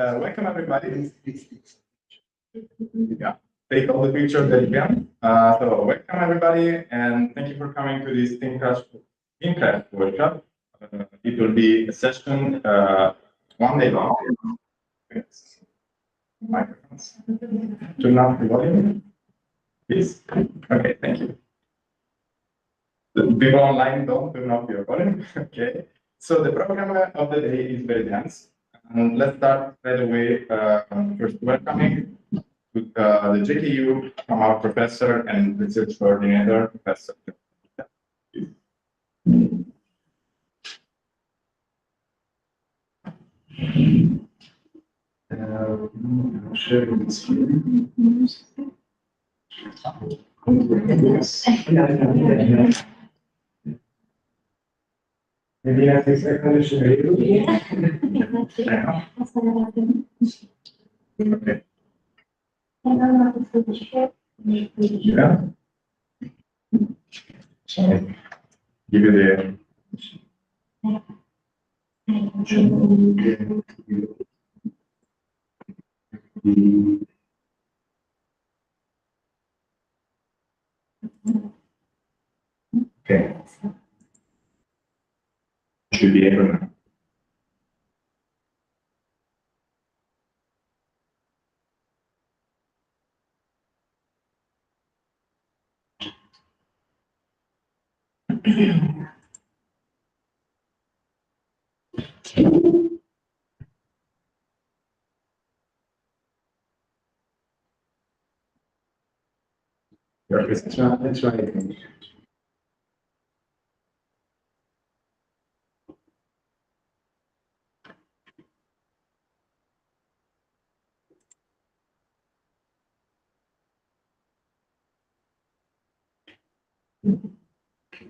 Welcome everybody. Yeah, take all the pictures that you can. So welcome everybody, and thank you for coming to this STEAMCraft Workshop. It will be a session 1 day long. Yes. Microphones. Turn up the volume, please. Okay, thank you. The people online don't turn off your volume. Okay. So the program of the day is very dense. And let's start right away. First, welcoming to the JKU from our professor and research coordinator, Professor. Sharing the screen. Maybe I think I can share it. Okay. Yeah. Give you the. Okay. Should be able now. Let's try it.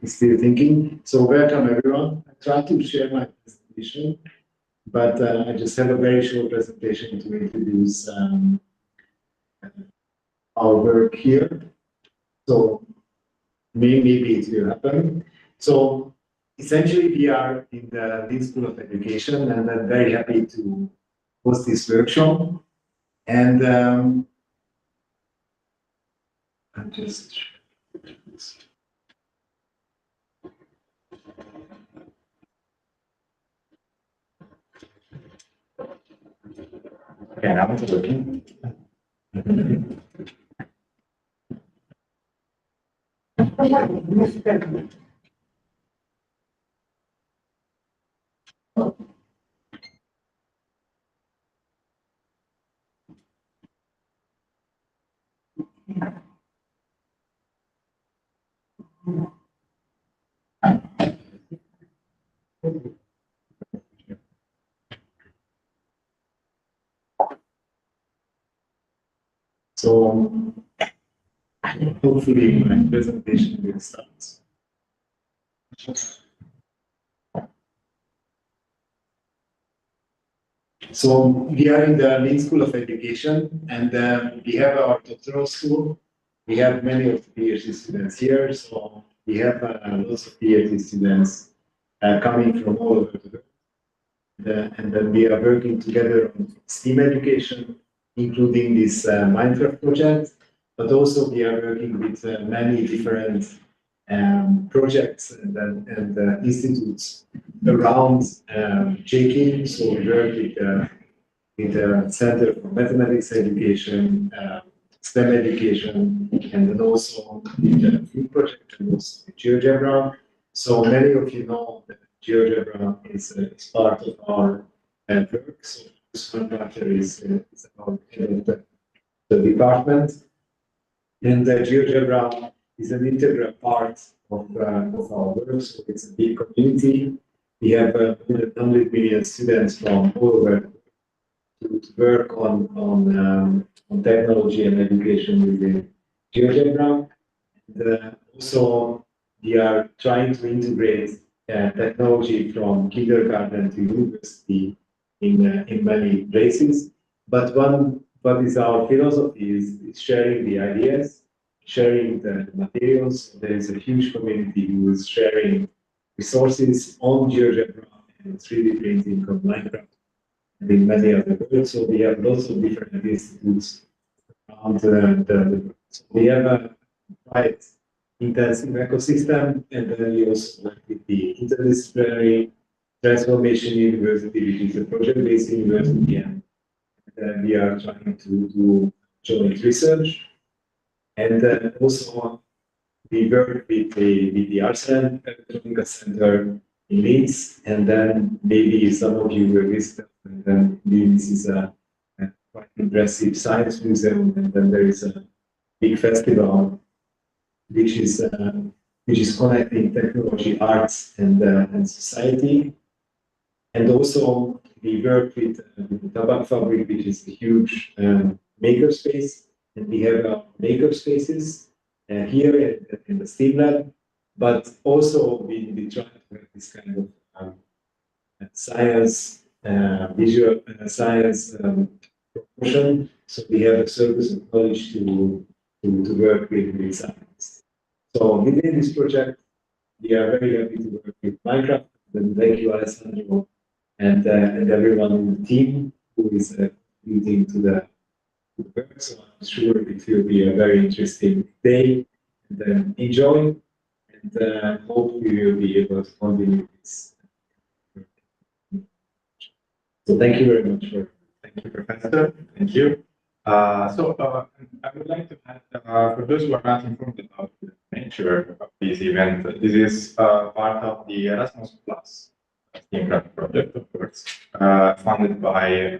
Still thinking. So welcome everyone. I try to share my presentation, but I just have a very short presentation to introduce our work here. So maybe it will happen. So essentially we are in the Linz School of Education, and I'm very happy to host this workshop. And I'm just okay, now it's working. So hopefully my presentation will start. So we are in the Linz School of Education, and we have our doctoral school. We have many of the PhD students here, so we have lots of PhD students coming from all over the world. And then we are working together on STEAM education, including this Minecraft project, but also we are working with many different projects and institutes around JK. So we work with the Center for Mathematics Education, STEM education, and then also with the Food Project and also with GeoGebra. So many of you know that GeoGebra is part of our work. So this one matter is about the department. And GeoGebra is an integral part of our work. So it's a big community. We have 100 million students from all over to work on technology and education within GeoGebra. And also, we are trying to integrate technology from kindergarten to university in many places. But what is our philosophy is sharing the ideas, sharing the materials. There is a huge community who is sharing resources on GeoGebra and 3D printing on Minecraft. and in many other worlds. So we have lots of different institutes around so we have a quite intensive ecosystem, and then we also work with the interdisciplinary transformation university, which is a project-based university, and we are trying to do joint research. And also we work with the Arsenal Electronica Center in Linz, and then maybe some of you will visit, and then Linz is a quite impressive science museum, and then there is a big festival which is connecting technology, arts, and society. And also we work with the Tabak Fabric, which is a huge makerspace, and we have maker spaces here in the STEAM lab. But also we try to have this kind of science, visual science proportion. So we have a service of knowledge to work with science. So within this project, we are very happy to work with Minecraft. And thank you, Alessandro, and everyone in the team who is contributing to the work. So I'm sure it will be a very interesting day. And enjoy, and hope we will be able to continue this. So thank you very much Thank you, Professor. Thank you. I would like to add, for those who are not informed about the nature of this event, this is part of the Erasmus Plus STEAMCraft project, of course, funded by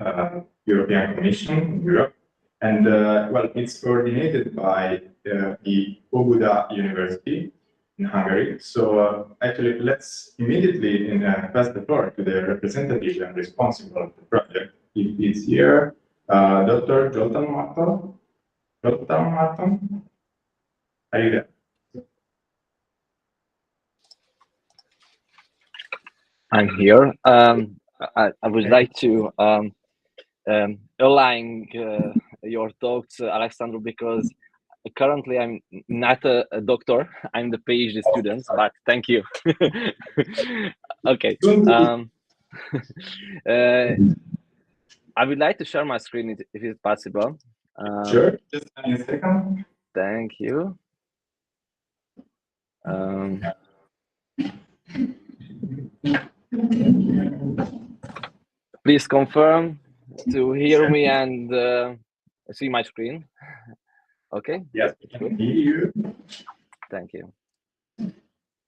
European Commission in Europe. And well, it's coordinated by the Óbuda University in Hungary. So actually, let's immediately pass the floor to the representative and responsible of the project. If it's here, Dr. Jolton Martin. Jolton Martin, are you there? I'm here. I would like to align your thoughts, Alexandru, because currently I'm not a doctor. I'm the PhD student, but thank you. Okay. I would like to share my screen if it's possible. Sure. Just a second. Thank you. Please confirm to hear me and see my screen. Okay. Yes, we can hear you. Thank you.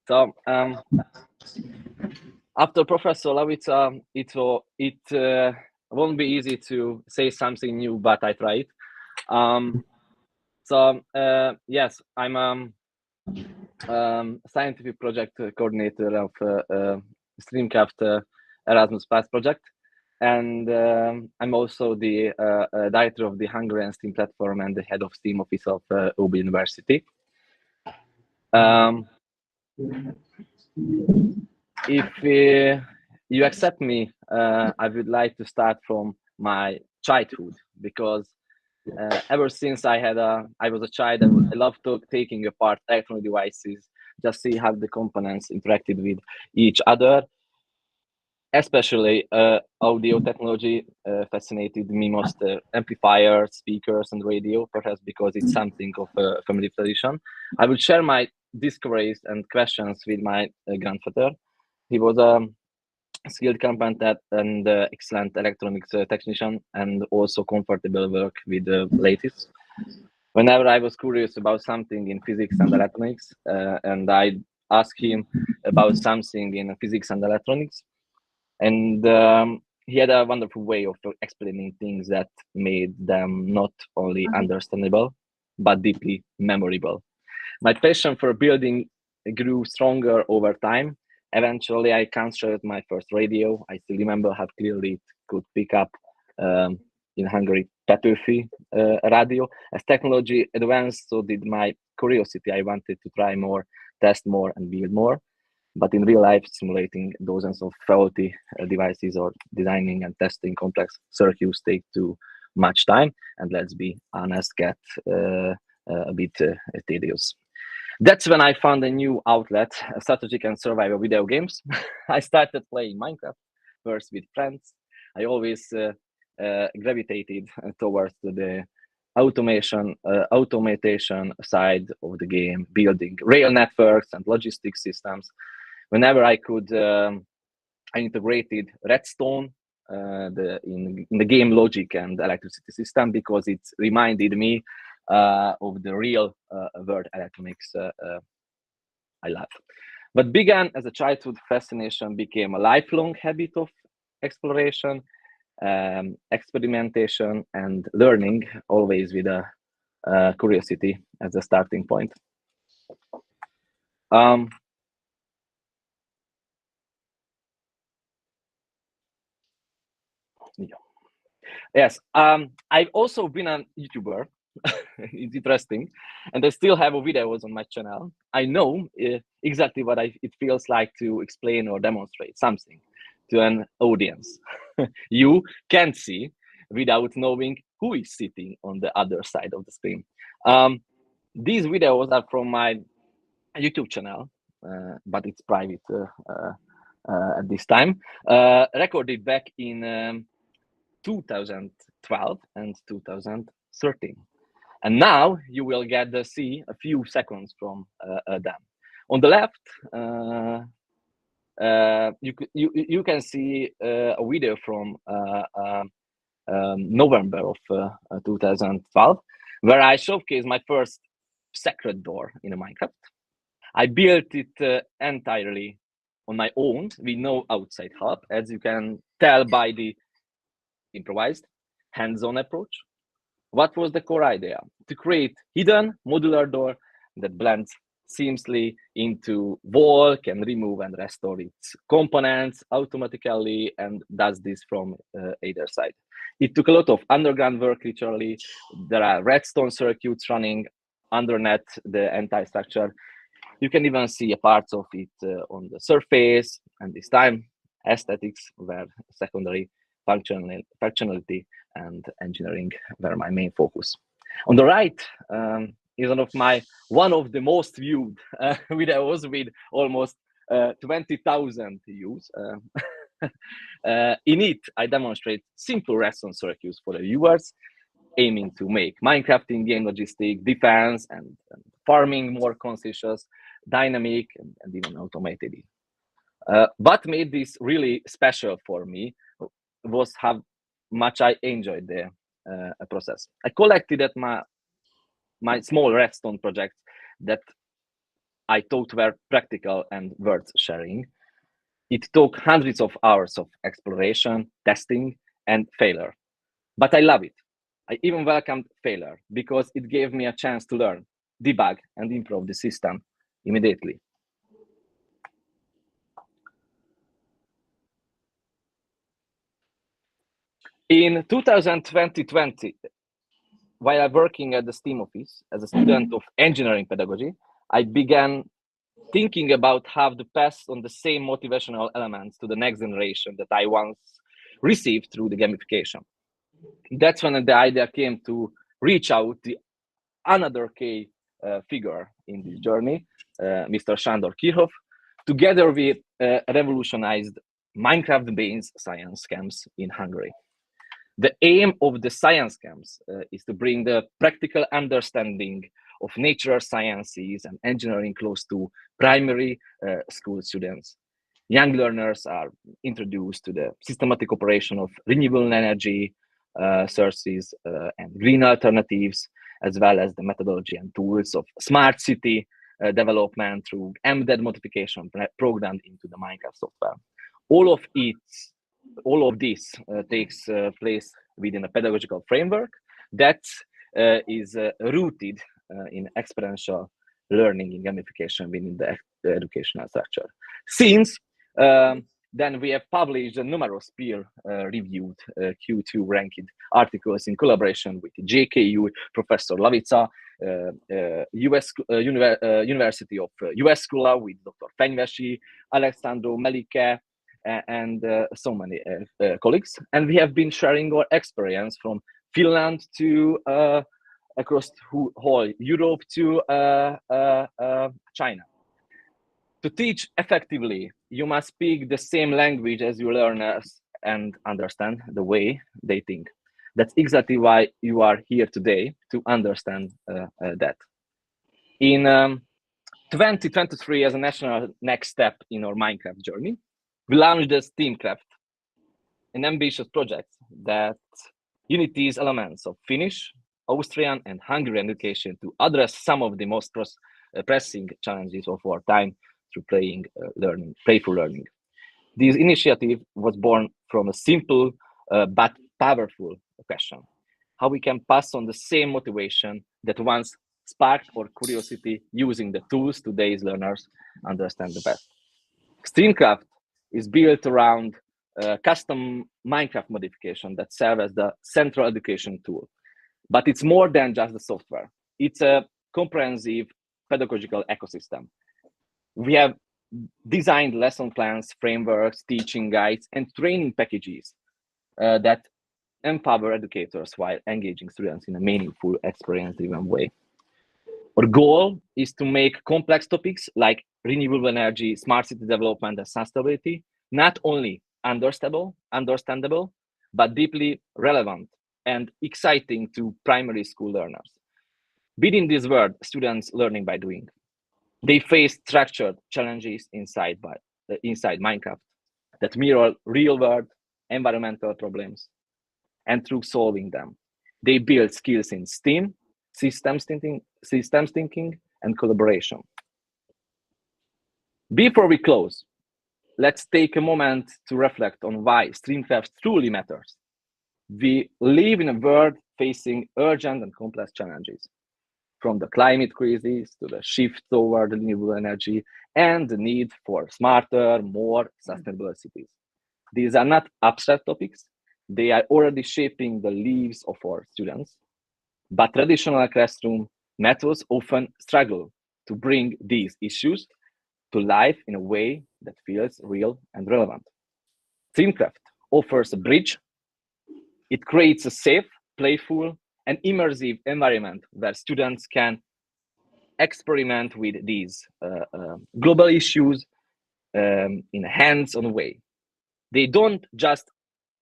So after Professor Lavica, it won't be easy to say something new, but I tried. Yes, I'm scientific project coordinator of STEAMCraft Erasmus Plus project, and I'm also the director of the Hungarian STEAM platform and the head of STEAM office of Óbuda University. If you accept me, I would like to start from my childhood, because ever since I was a child, I loved taking apart electronic devices, just see how the components interacted with each other. Especially audio technology fascinated me most. Amplifiers, speakers, and radio, perhaps because it's something of a family tradition. I will share my discoveries and questions with my grandfather. He was a skilled, competent, and excellent electronics technician, and also comfortable work with the latest. Whenever I was curious about something in physics and electronics, and I asked him about something in physics and electronics, and he had a wonderful way of explaining things that made them not only understandable, but deeply memorable. My passion for building grew stronger over time. Eventually, I constructed my first radio. I still remember how clearly it could pick up in Hungary Petőfi radio. As technology advanced, so did my curiosity. I wanted to try more, test more, and build more. But in real life, simulating dozens of faulty devices or designing and testing complex circuits take too much time, and let's be honest, get a bit tedious. That's when I found a new outlet, strategic and survival video games. I started playing Minecraft, first with friends, I always gravitated towards the automation side of the game, building rail networks and logistics systems. Whenever I could, I integrated redstone in the game logic and electricity system, because it reminded me of the real world electronics I love. But began as a childhood fascination, became a lifelong habit of exploration, experimentation, and learning, always with a curiosity as a starting point. Yeah. Yes, I've also been a YouTuber. It's interesting, and I still have videos on my channel. I know exactly what it feels like to explain or demonstrate something to an audience you can't see without knowing who is sitting on the other side of the screen. These videos are from my YouTube channel, but it's private at this time. Recorded back in 2012 and 2013. And now you will get to see a few seconds from them. On the left, you can see a video from November of 2012, where I showcase my first secret door in a Minecraft. I built it entirely on my own with no outside help, as you can tell by the improvised, hands-on approach. What was the core idea? To create hidden modular door that blends seamlessly into wall, can remove and restore its components automatically, and does this from either side. It took a lot of underground work, literally. There are redstone circuits running underneath the entire structure. You can even see a parts of it on the surface, and this time aesthetics were secondary, functionality and engineering were my main focus. On the right is one of the most viewed videos with almost 20,000 views. In it, I demonstrate simple redstone circuits for the viewers, aiming to make Minecraft game logistic, defense, and farming more conscious, dynamic, and even automated. What made this really special for me was how much I enjoyed the process. I collected at my small redstone projects that I thought were practical and worth sharing. It took hundreds of hours of exploration, testing, and failure. But I love it. I even welcomed failure because it gave me a chance to learn, debug, and improve the system immediately. In 2020, while I'm working at the STEAM office as a student of engineering pedagogy, I began thinking about how to pass on the same motivational elements to the next generation that I once received through the gamification. That's when the idea came to reach out to another key figure in this journey, Mr. Sándor Kirchhoff. Together we revolutionized Minecraft-based science camps in Hungary. The aim of the science camps is to bring the practical understanding of natural sciences and engineering close to primary school students. Young learners are introduced to the systematic operation of renewable energy sources and green alternatives, as well as the methodology and tools of smart city development through embedded modification programmed into the Minecraft software. All of this takes place within a pedagogical framework that is rooted in experiential learning in gamification within the educational structure. Since then, we have published numerous peer-reviewed Q2 ranked articles in collaboration with JKU, Professor Lavica, University of US School with Dr. Fenyvesi, Alexandru Melike, and so many colleagues. And we have been sharing our experience from Finland to across whole Europe to China. To teach effectively, you must speak the same language as your learners and understand the way they think. That's exactly why you are here today, to understand that. In 2023, as a national next step in our Minecraft journey, we launched the STEAMCraft, an ambitious project that unites elements of Finnish, Austrian, and Hungarian education to address some of the most pressing challenges of our time through playful learning. This initiative was born from a simple but powerful question: how we can pass on the same motivation that once sparked our curiosity using the tools today's learners understand the best. STEAMCraft is built around a custom Minecraft modification that serves as the central education tool. But it's more than just the software. It's a comprehensive pedagogical ecosystem. We have designed lesson plans, frameworks, teaching guides, and training packages that empower educators while engaging students in a meaningful, experience-driven way. Our goal is to make complex topics like renewable energy, smart city development, and sustainability not only understandable, but deeply relevant and exciting to primary school learners. Within this world, students learning by doing. They face structured challenges inside Minecraft that mirror real-world environmental problems. And through solving them, they build skills in STEAM, systems thinking, and collaboration. Before we close, let's take a moment to reflect on why STEAMCraft truly matters. We live in a world facing urgent and complex challenges, from the climate crisis to the shift toward renewable energy and the need for smarter, more sustainable cities. These are not abstract topics. They are already shaping the lives of our students. But traditional classroom methods often struggle to bring these issues to life in a way that feels real and relevant. STEAMCraft offers a bridge. It creates a safe, playful, and immersive environment where students can experiment with these global issues in a hands-on way. They don't just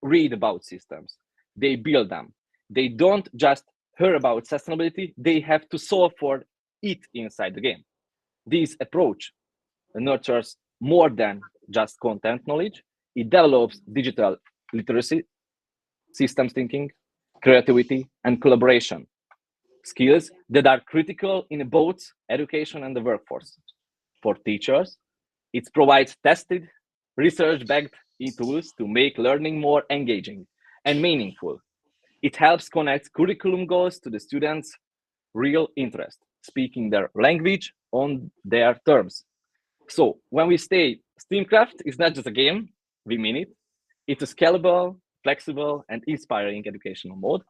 read about systems, they build them. They don't just hear about sustainability, they have to solve for it inside the game. This approach nurtures more than just content knowledge. It develops digital literacy, systems thinking, creativity, and collaboration, skills that are critical in both education and the workforce. For teachers, it provides tested, research-backed tools to make learning more engaging and meaningful. It helps connect curriculum goals to the students' real interest, speaking their language on their terms. So when we say STEAMCraft is not just a game, we mean it. It's a scalable, flexible, and inspiring educational mode,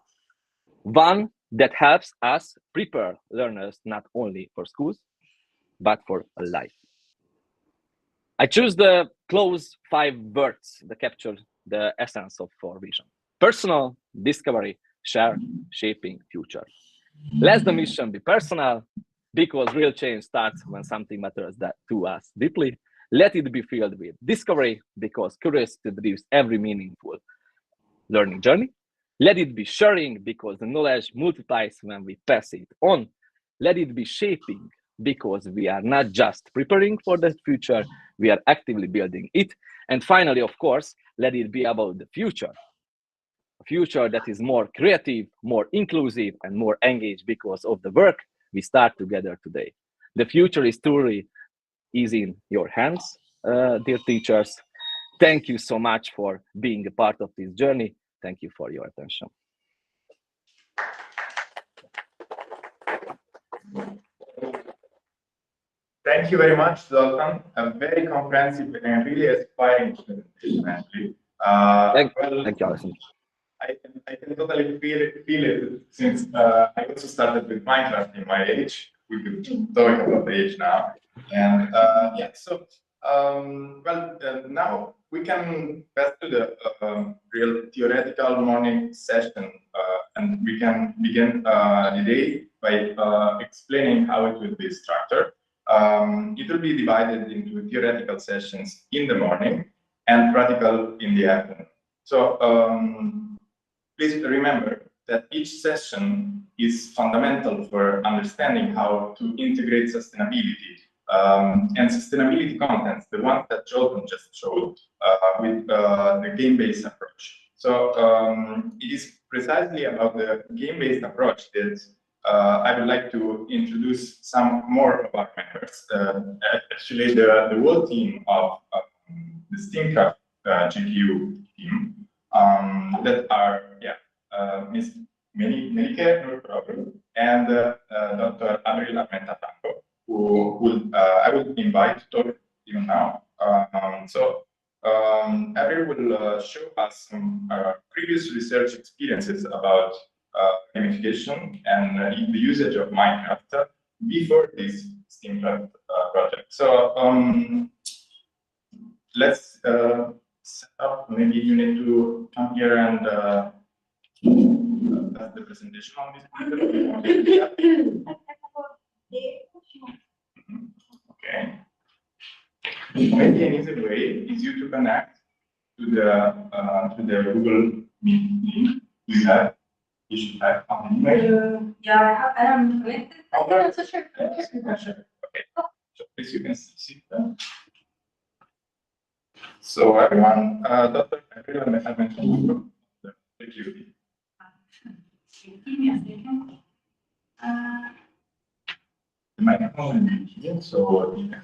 one that helps us prepare learners not only for schools, but for life. I choose the close 5 words that capture the essence of our vision: personal, discovery, share, shaping, future. Let the mission be personal, because real change starts when something matters to us deeply. Let it be filled with discovery, because curiosity drives every meaningful learning journey. Let it be sharing, because the knowledge multiplies when we pass it on. Let it be shaping, because we are not just preparing for the future, we are actively building it. And finally, of course, let it be about the future. A future that is more creative, more inclusive, and more engaged because of the work we start together today. The future is truly in your hands, dear teachers. Thank you so much for being a part of this journey. Thank you for your attention. Thank you very much, Zoltan. A very comprehensive and really aspiring presentation, actually. Thank you, Alison. I can totally feel it since I also started with Minecraft in my age. We could talk about the age now. And yeah, so, now we can pass to the real theoretical morning session, and we can begin the day by explaining how it will be structured. It will be divided into theoretical sessions in the morning and practical in the afternoon. So please remember that each session is fundamental for understanding how to integrate sustainability and sustainability contents, the one that Jordan just showed with the game-based approach. So it is precisely about the game-based approach that I would like to introduce some more of our members. Actually, the whole team of the STEAMCraft GPU team that are, Ms. Melike Nurprabhu and Dr. Abril Armenta-Franco, who will, I will invite to talk even now. Abril will show us some previous research experiences about gamification and the usage of Minecraft before this STEAMCraft project. So let's set up. Maybe you need to come here and that's the presentation on this point. Okay. Maybe an easy way is you to connect to the Google Meet link we have. You should have on email. Yeah, I am connected. Okay. So sure. Sure. Okay. So please you can see that. So everyone, Dr. April, I mentioned thank you. Give me a second. The microphone is here, so you can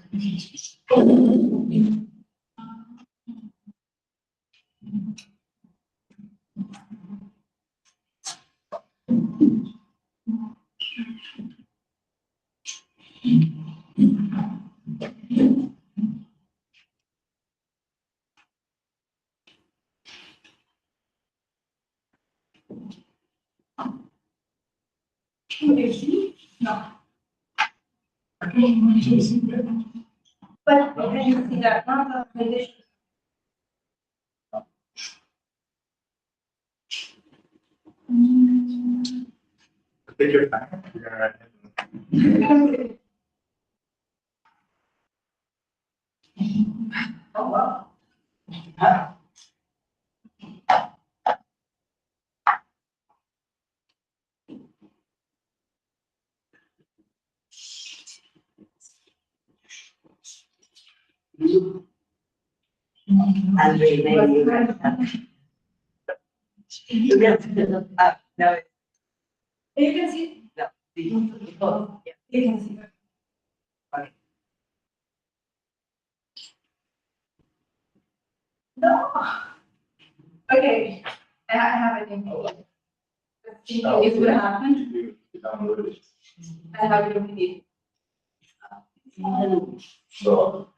Can you see? No. But But can you see that? Not the condition. take your time. We are Oh, wow. Andre, maybe you no, You can see. no. You can see. Okay. No. Okay. I have an idea. It will happen. I have it already. So,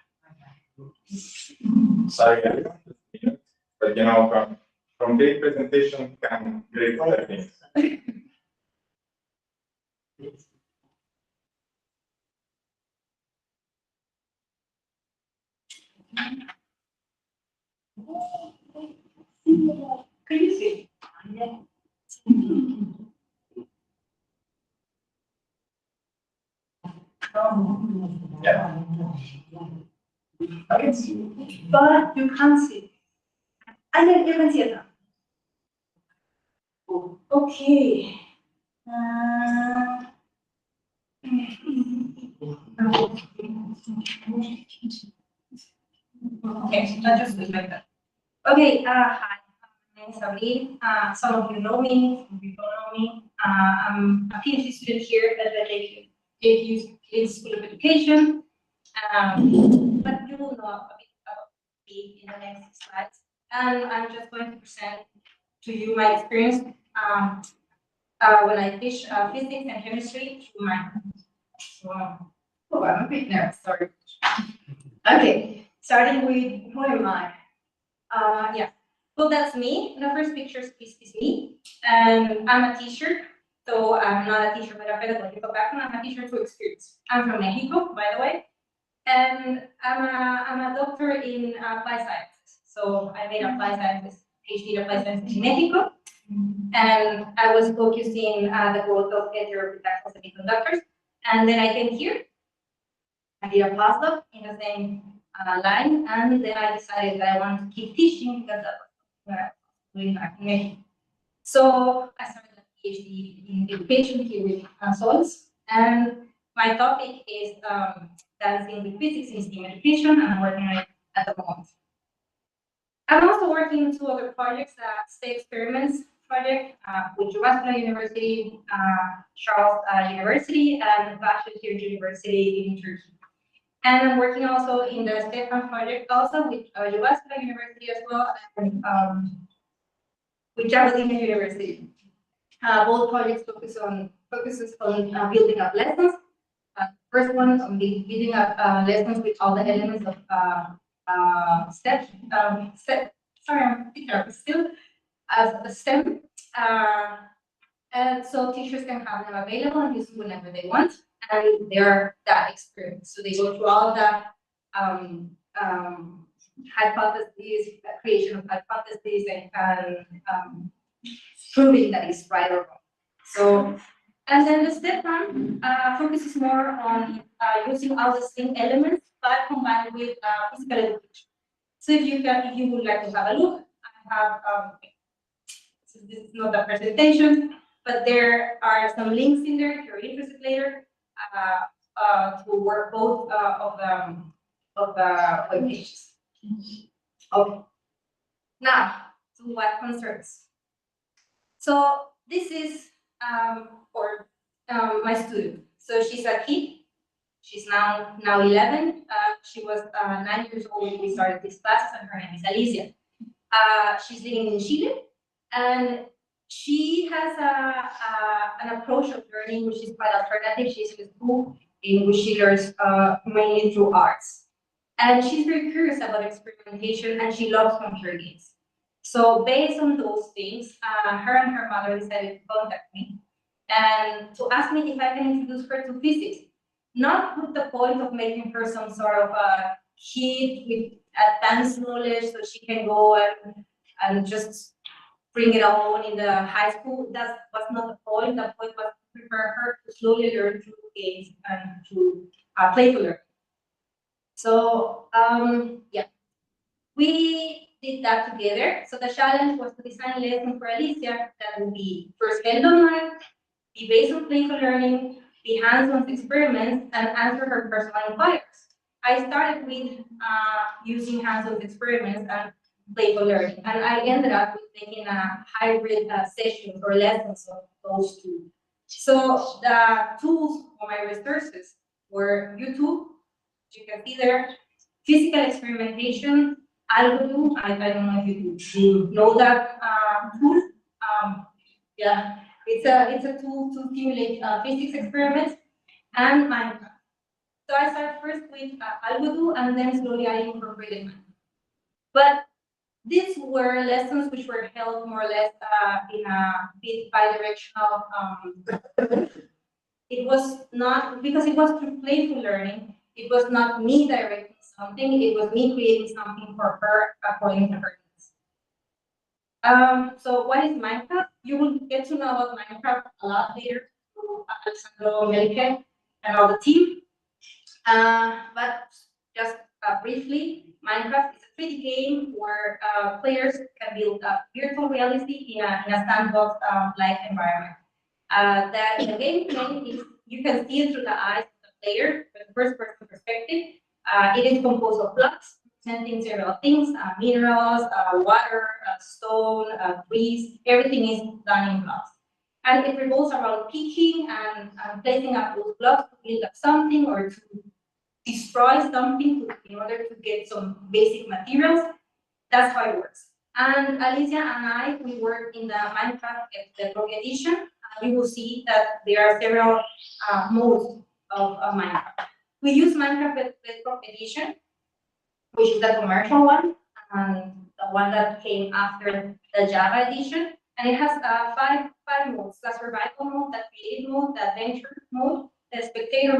sorry, everyone, but you know, from great presentation can great other things. Can you see? Yeah. I can see. But you can't see. I think you can see it now. Okay. Okay, I just look like that. Okay, hi, my name is Abril. Some of you know me, some of you don't know me. I'm a PhD student here at the Linz School of Education. But you will know a bit about me in the next slides. And I'm just going to present to you my experience when I teach physics and chemistry through my. Oh, I'm a bit nervous, sorry. Okay, starting with who am I? Yeah, well, that's me. The first picture is me. And I'm a teacher. So I'm not a teacher with a pedagogical background. I'm a teacher through experience. I'm from Mexico, by the way. And I'm a doctor in applied sciences. So I made applied sciences, PhD in applied sciences in Mexico. And I was focusing the growth of heterobitaxial semiconductors. And then I came here. I did a postdoc in the same line, and then I decided that I wanted to keep teaching because that was where doing animation. So I started a PhD in education here with SOLS, and my topic is dancing with physics in STEAM education, and I'm working on it at the moment. I'm also working on 2 other projects, STEAM Experiments project with Johannes Kepler University, Charles University, and Başkent University in Turkey. And I'm working also in the STEAMCraft project also with Johannes Kepler University as well, and with Johannes University. Both projects focuses on building up lessons. First one on building up lessons with all the elements of sorry, I'm teacher still as a STEM. And so teachers can have them available and use them whenever they want, and they're that experienced. So they go through all the hypotheses, creation of hypotheses, and proving that it's right or wrong. So, and then the step one focuses more on using all the same elements, but combined with physical education. So if you would like to have a look, I have so this is not a presentation, but there are some links in there if you're interested later to work both of the web pages. Okay. Now to what concerns. So this is for my student. So she's a kid. She's now 11. She was 9 years old when we started this class, and her name is Alicia. She's living in Chile, and she has an approach of learning which is quite alternative. She's in a school in which she learns mainly through arts. And she's very curious about experimentation, and she loves computer games. So based on those things, her and her mother decided to contact me and to ask me if I can introduce her to physics. Not with the point of making her some sort of a kid with advanced knowledge so she can go and just bring it on in the high school. That was not the point. The point was to prepare her to slowly learn through games and to playful learning. So yeah, we did that together. So the challenge was to design a lesson for Alicia that would be first held online, be based on playful learning, be hands-on experiments, and answer her personal inquiries. I started with using hands-on experiments and playful learning, and I ended up with making a hybrid sessions or lessons of those 2. So the tools for my resources were YouTube, you can see there, physical experimentation, algorithm. I don't know if you know that tool. Yeah, it's a tool to simulate physics experiments, and Minecraft. So I started first with algorithm, and then slowly I incorporated Minecraft. But these were lessons which were held more or less in a bit bi-directional. It was not, because it was through playful learning, it was not me directing something, it was me creating something for her according to her needs. So what is Minecraft? You will get to know about Minecraft a lot later through Alessandro Melke and all the team. But just briefly, Minecraft is a 3D game where players can build a virtual reality in a sandbox like environment. The gameplay is, you can see it through the eyes of the player, from the first-person perspective. It is composed of blocks representing several things: minerals, water, stone, trees. Everything is done in blocks, and it revolves around picking and placing up those blocks to build up something or to destroy something in order to get some basic materials. That's how it works. And Alicia and we work in the Minecraft Bedrock edition. You will see that there are several modes of Minecraft. We use Minecraft Bedrock edition, which is the commercial one, and the one that came after the Java edition. And it has five modes: the survival mode, the creative mode, the adventure mode, the spectator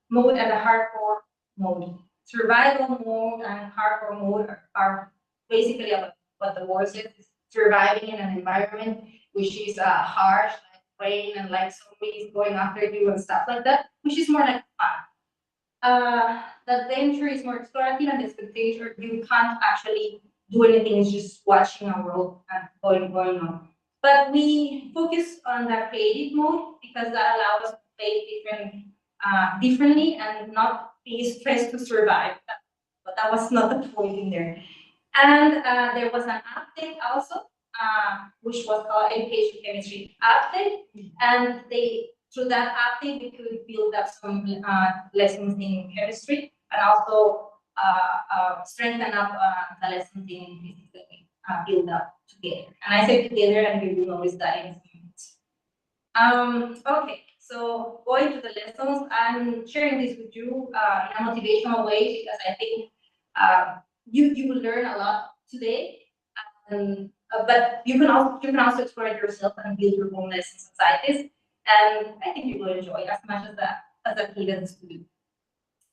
mode, and the hardcore mode. Survival mode and hardcore mode are basically about what the word says: surviving in an environment which is harsh, like rain and like zombies going after you and stuff like that, which is more like fun. The adventure is more explorative, and the spectator, you can't actually do anything, it's just watching our world going on. But we focus on the creative mode because that allows us to play differently and not be stressed to survive. But that was not the point in there. And there was an update also, which was called Education Chemistry Update. And through that update, we could build up some lessons in chemistry and also strengthen up the lessons in physics that we build up together. And I say together, and we will always that in some minutes. Okay, so going to the lessons, I'm sharing this with you in a motivational way because I think you will learn a lot today. But you can also explore it yourself and build your own lessons inside this. And I think you will enjoy as much as the kid and the student.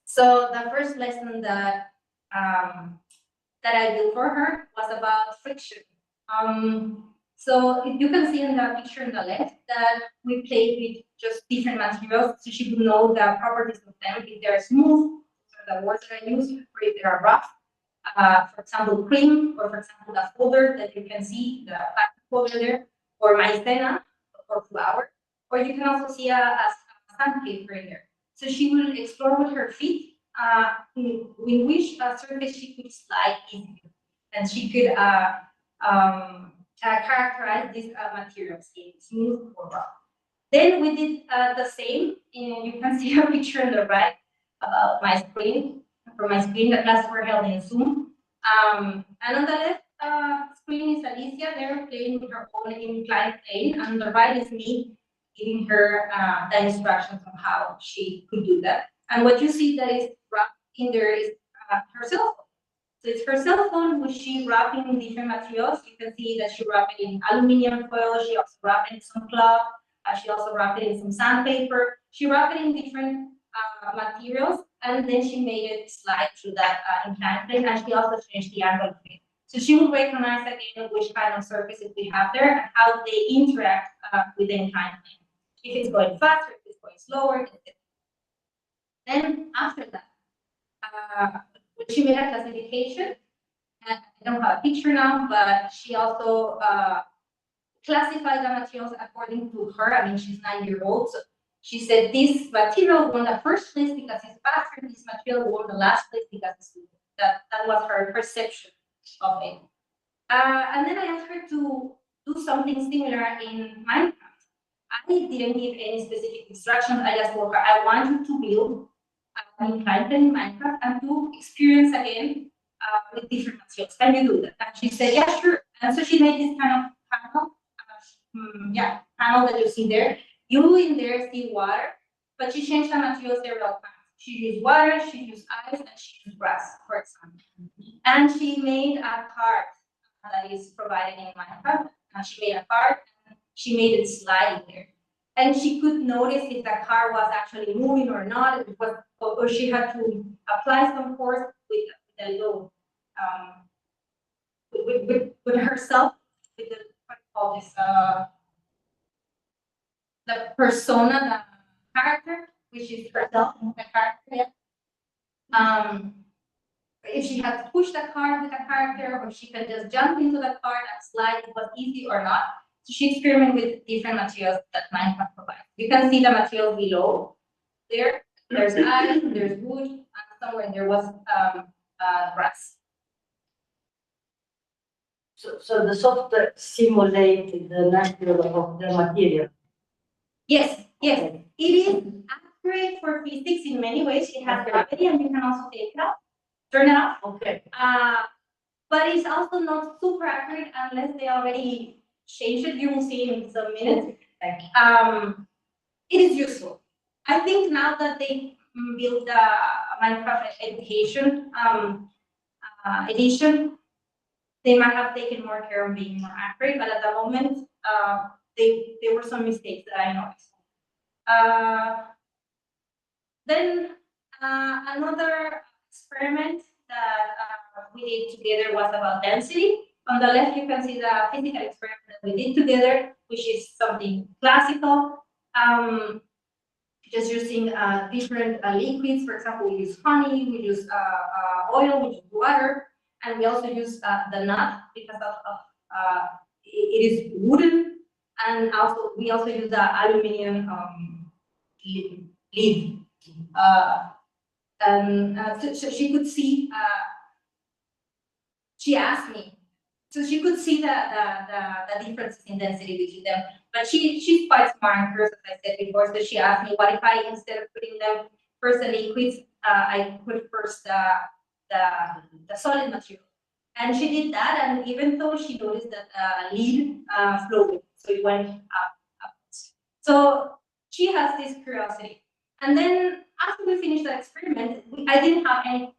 So the first lesson that I built for her was about friction. So you can see in the picture on the left that we played with just different materials, so she would know the properties of them. If they're smooth, so the words that I use, or if they are rough. For example, cream, or for example, the folder that you can see, the plastic folder there, or maicena, or flour. Or you can also see a sandpaper in there. So she will explore with her feet in which surface she could slide easily. And she could characterize these materials in smooth or rough. Then we did the same. You can see a picture on the right about my screen. For my screen, the classes were held in Zoom. And on the left screen is Alicia there playing with her own inclined plane, and on the right is me giving her the instructions on how she could do that. And what you see that is wrapped in there is her cell phone. So it's her cell phone, which she wrapped in different materials. You can see that she wrapped it in aluminum foil. She also wrapped it in some cloth. She also wrapped it in some sandpaper. She wrapped it in different materials, and then she made it slide through that inclined plane, and she also changed the angle of it. So she will recognize again which kind of surfaces we have there and how they interact with the inclined plane. If it's going faster, if it's going slower, etc. Then after that, she made a classification. And I don't have a picture now, but she also classified the materials according to her. I mean, she's 9 years old, so she said this material won the first place because it's faster. This material won the last place because it's slow. That was her perception of it. And then I asked her to do something similar in Minecraft. I didn't give any specific instructions. I just told her I want you to build an inclined plane in Minecraft and to experience again with different materials. Can you do that? And she said, yeah, sure. And so she made this kind of panel, panel that you see there. You in there see water, but she changed the materials several times. She used water, she used ice, and she used grass, for example. And she made a card that is provided in Minecraft. And she made a card, and she made it slide in there. And she could notice if the car was actually moving or not, or she had to apply some force with the little, with herself, with the, what do you call this, the persona, the character, which is herself, the character. If she had to push the car with the character, or she could just jump into the car and slide, it was easy or not. So she experimented with different materials that Minecraft provides. You can see the materials below. There's ice, there's wood, and somewhere there was grass. So the software simulated the natural of the material. Yes. It is accurate for physics in many ways. It has gravity, and you can also take it off, turn it off. Okay. But it's also not super accurate unless they already changed it. You will see in some minutes. Thank you. It is useful. I think now that they built the Minecraft education edition, they might have taken more care of being more accurate, but at the moment, there were some mistakes that I noticed. Then another experiment that we did together was about density. On the left, you can see the physical experiment that we did together, which is something classical. Just using different liquids. For example, we use honey, we use oil, we use water, and we also use the nut because it is wooden, and also we also use the aluminum lid. So she could see. She asked me, so she could see the differences in density between them. But she's quite smart person, as I said before. So she asked me, what if I, instead of putting them first the liquids, I put first the solid material. And she did that, and even though she noticed that lead flowed, so it went up. So she has this curiosity. And then after we finished the experiment, I didn't have any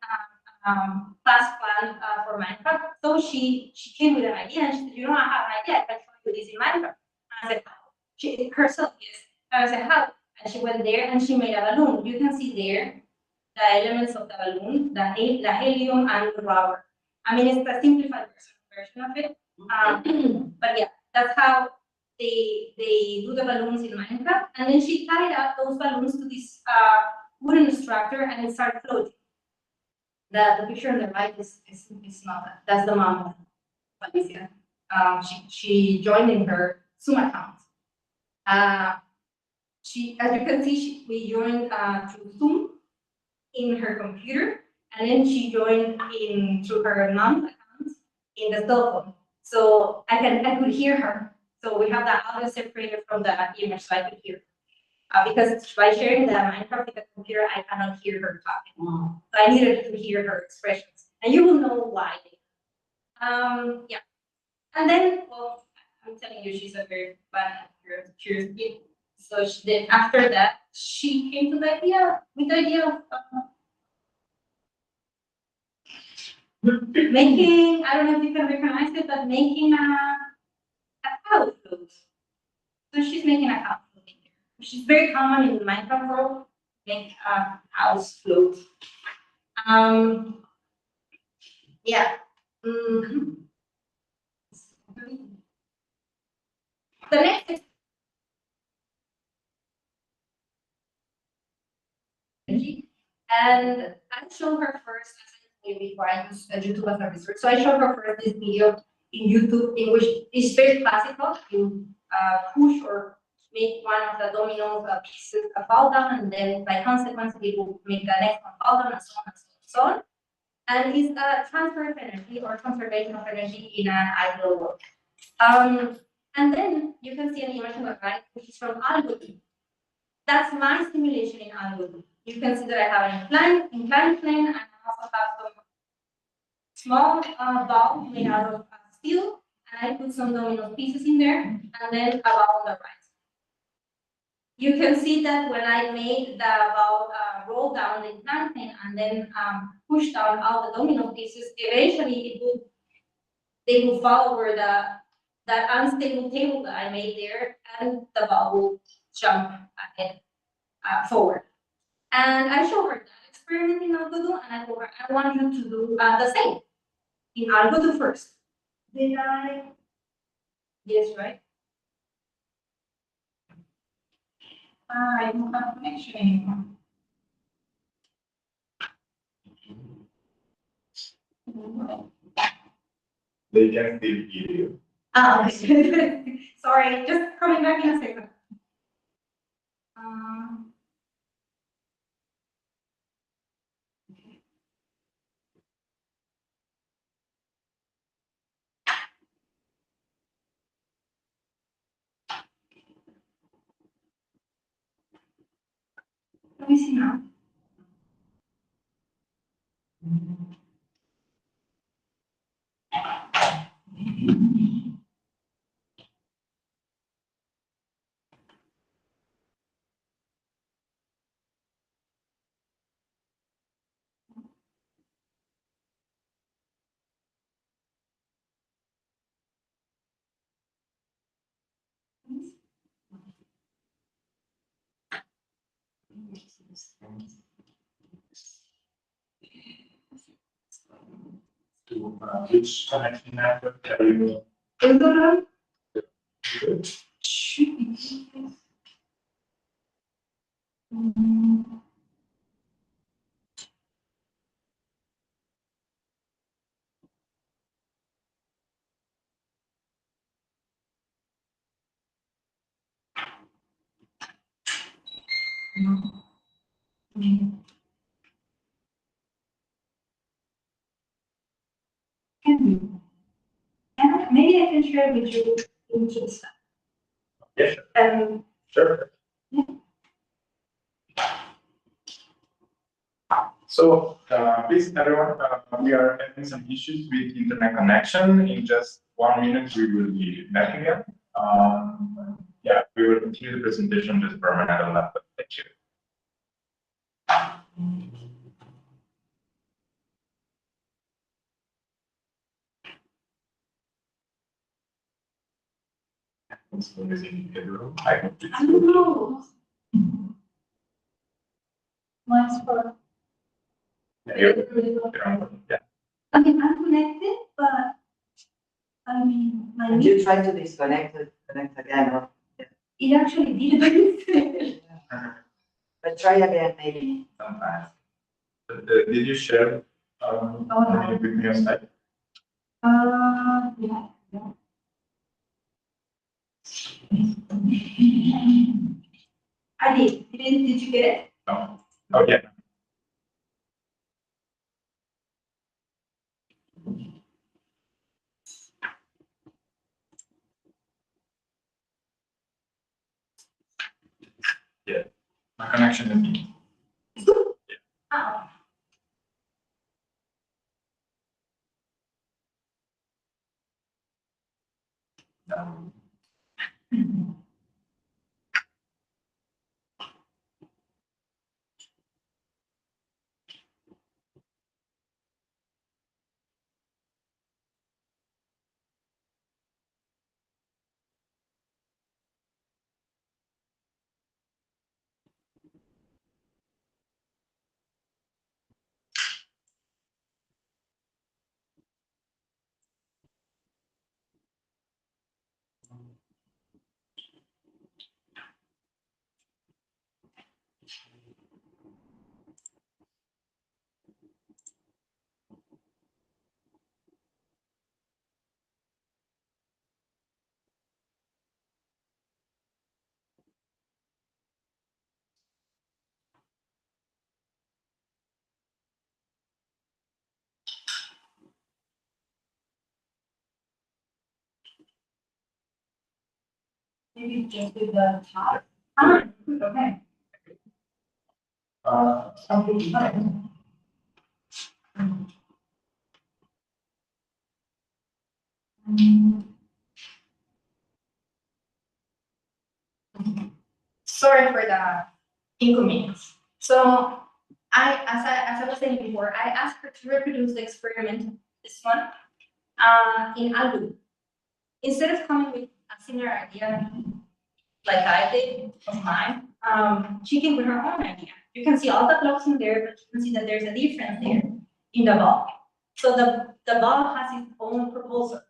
class plan for Minecraft. So she came with an idea, and she said, you know, I have an idea, I can show you this in Minecraft. And I said, how? She herself, yes. And I said, how? And she went there and she made a balloon. You can see there the elements of the balloon, the helium and the rubber. I mean, it's a simplified version of it. But yeah, that's how they do the balloons in Minecraft. And then she tied up those balloons to this wooden structure, and it started floating. The picture on the right is not that. That's the mom of Alicia. She joined in her Zoom account. She, as you can see, we joined through Zoom in her computer, and then she joined in through her mom's account in the cell phone. So I could hear her. So we have the audio separated from the image, so I could hear. Because by sharing the Minecraft with the computer, I cannot hear her talking. So I needed to hear her expressions, and you will know why. Yeah. And then, well, I'm telling you, she's a very fun and curious kid. So then after that, she came to the idea of making, I don't know if you can recognize it, but making a cow float. So she's making a cow float in here, which is very common in the Minecraft world, make a house float. Yeah. The next is and I showed her first, as I told you before, I used YouTube as a resource. So I showed her first this video in YouTube, in which is very classical. You push or make one of the dominoes pieces fall down, and then by consequence, it will make the next one fall down, and so on and so on. And it's a transfer of energy or conservation of energy in an ideal world. And then you can see an image on the right, which is from algorithm. That's my simulation in algorithm. You can see that I have an inclined plane, and I also have some small ball made out of steel, and I put some domino pieces in there, and then a ball on the right. You can see that when I made the ball roll down the inclined plane and then push down all the domino pieces, eventually they will fall over that unstable table that I made there, and the ball will jump ahead forward. And I show her that experiment in Algodo, and I told her, I want you to do the same in Algodo first. Did I? Yes, right? I don't have connection anymore. They can still hear you. Okay. Sorry, just coming back in a second. Let me see now. To which connection network are you? Good. And maybe I can share with you in case. Yeah, sure. So, please, everyone, we are having some issues with internet connection. In just 1 minute, we will be back again. Yeah, we will continue the presentation just for a minute on that. Thank you. I don't know. What's for? Yeah. I mean, I'm connected, but I mean, my And you try to disconnect it, connect again, or, it actually did, but it's but try again, maybe. Sometimes. Did you share with me on Skype? yeah. I did. Did you get it? No. Oh, yeah. Yeah. My connection is me. Oh. Maybe just with the top. Okay. Sorry for the inconvenience. So as I was saying before, I asked her to reproduce the experiment, this one, in Aldu. Instead of coming with a similar idea like I did of mine, she came with her own idea. You can see all the blocks in there, but you can see that there's a difference there in the ball. So the ball has its own propulsor.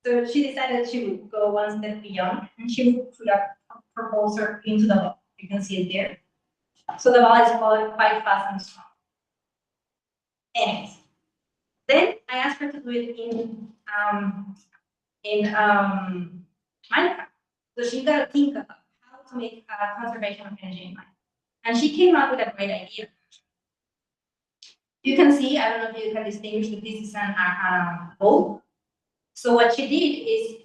So she decided she would go one step beyond, and she would put a propulsor into the ball. You can see it there. So the ball is quite fast and strong. Anyways, then I asked her to do it in Minecraft. So she got to think about how to make a conservation of energy in Minecraft. And she came up with a great idea. You can see, I don't know if you can distinguish that this is an bulb. So what she did is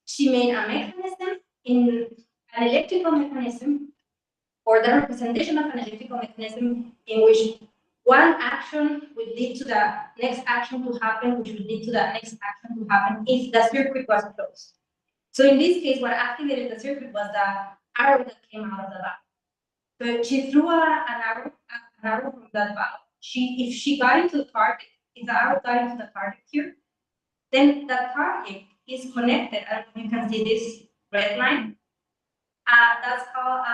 she made a mechanism in an electrical mechanism, or the representation of an electrical mechanism in which one action would lead to the next action to happen, which would lead to the next action to happen if the circuit was closed. So in this case, what activated the circuit was the arrow that came out of the valve. So she threw an arrow from that valve. If she got into the target, if the arrow got into the target here, then the target is connected, and you can see this red line. That's called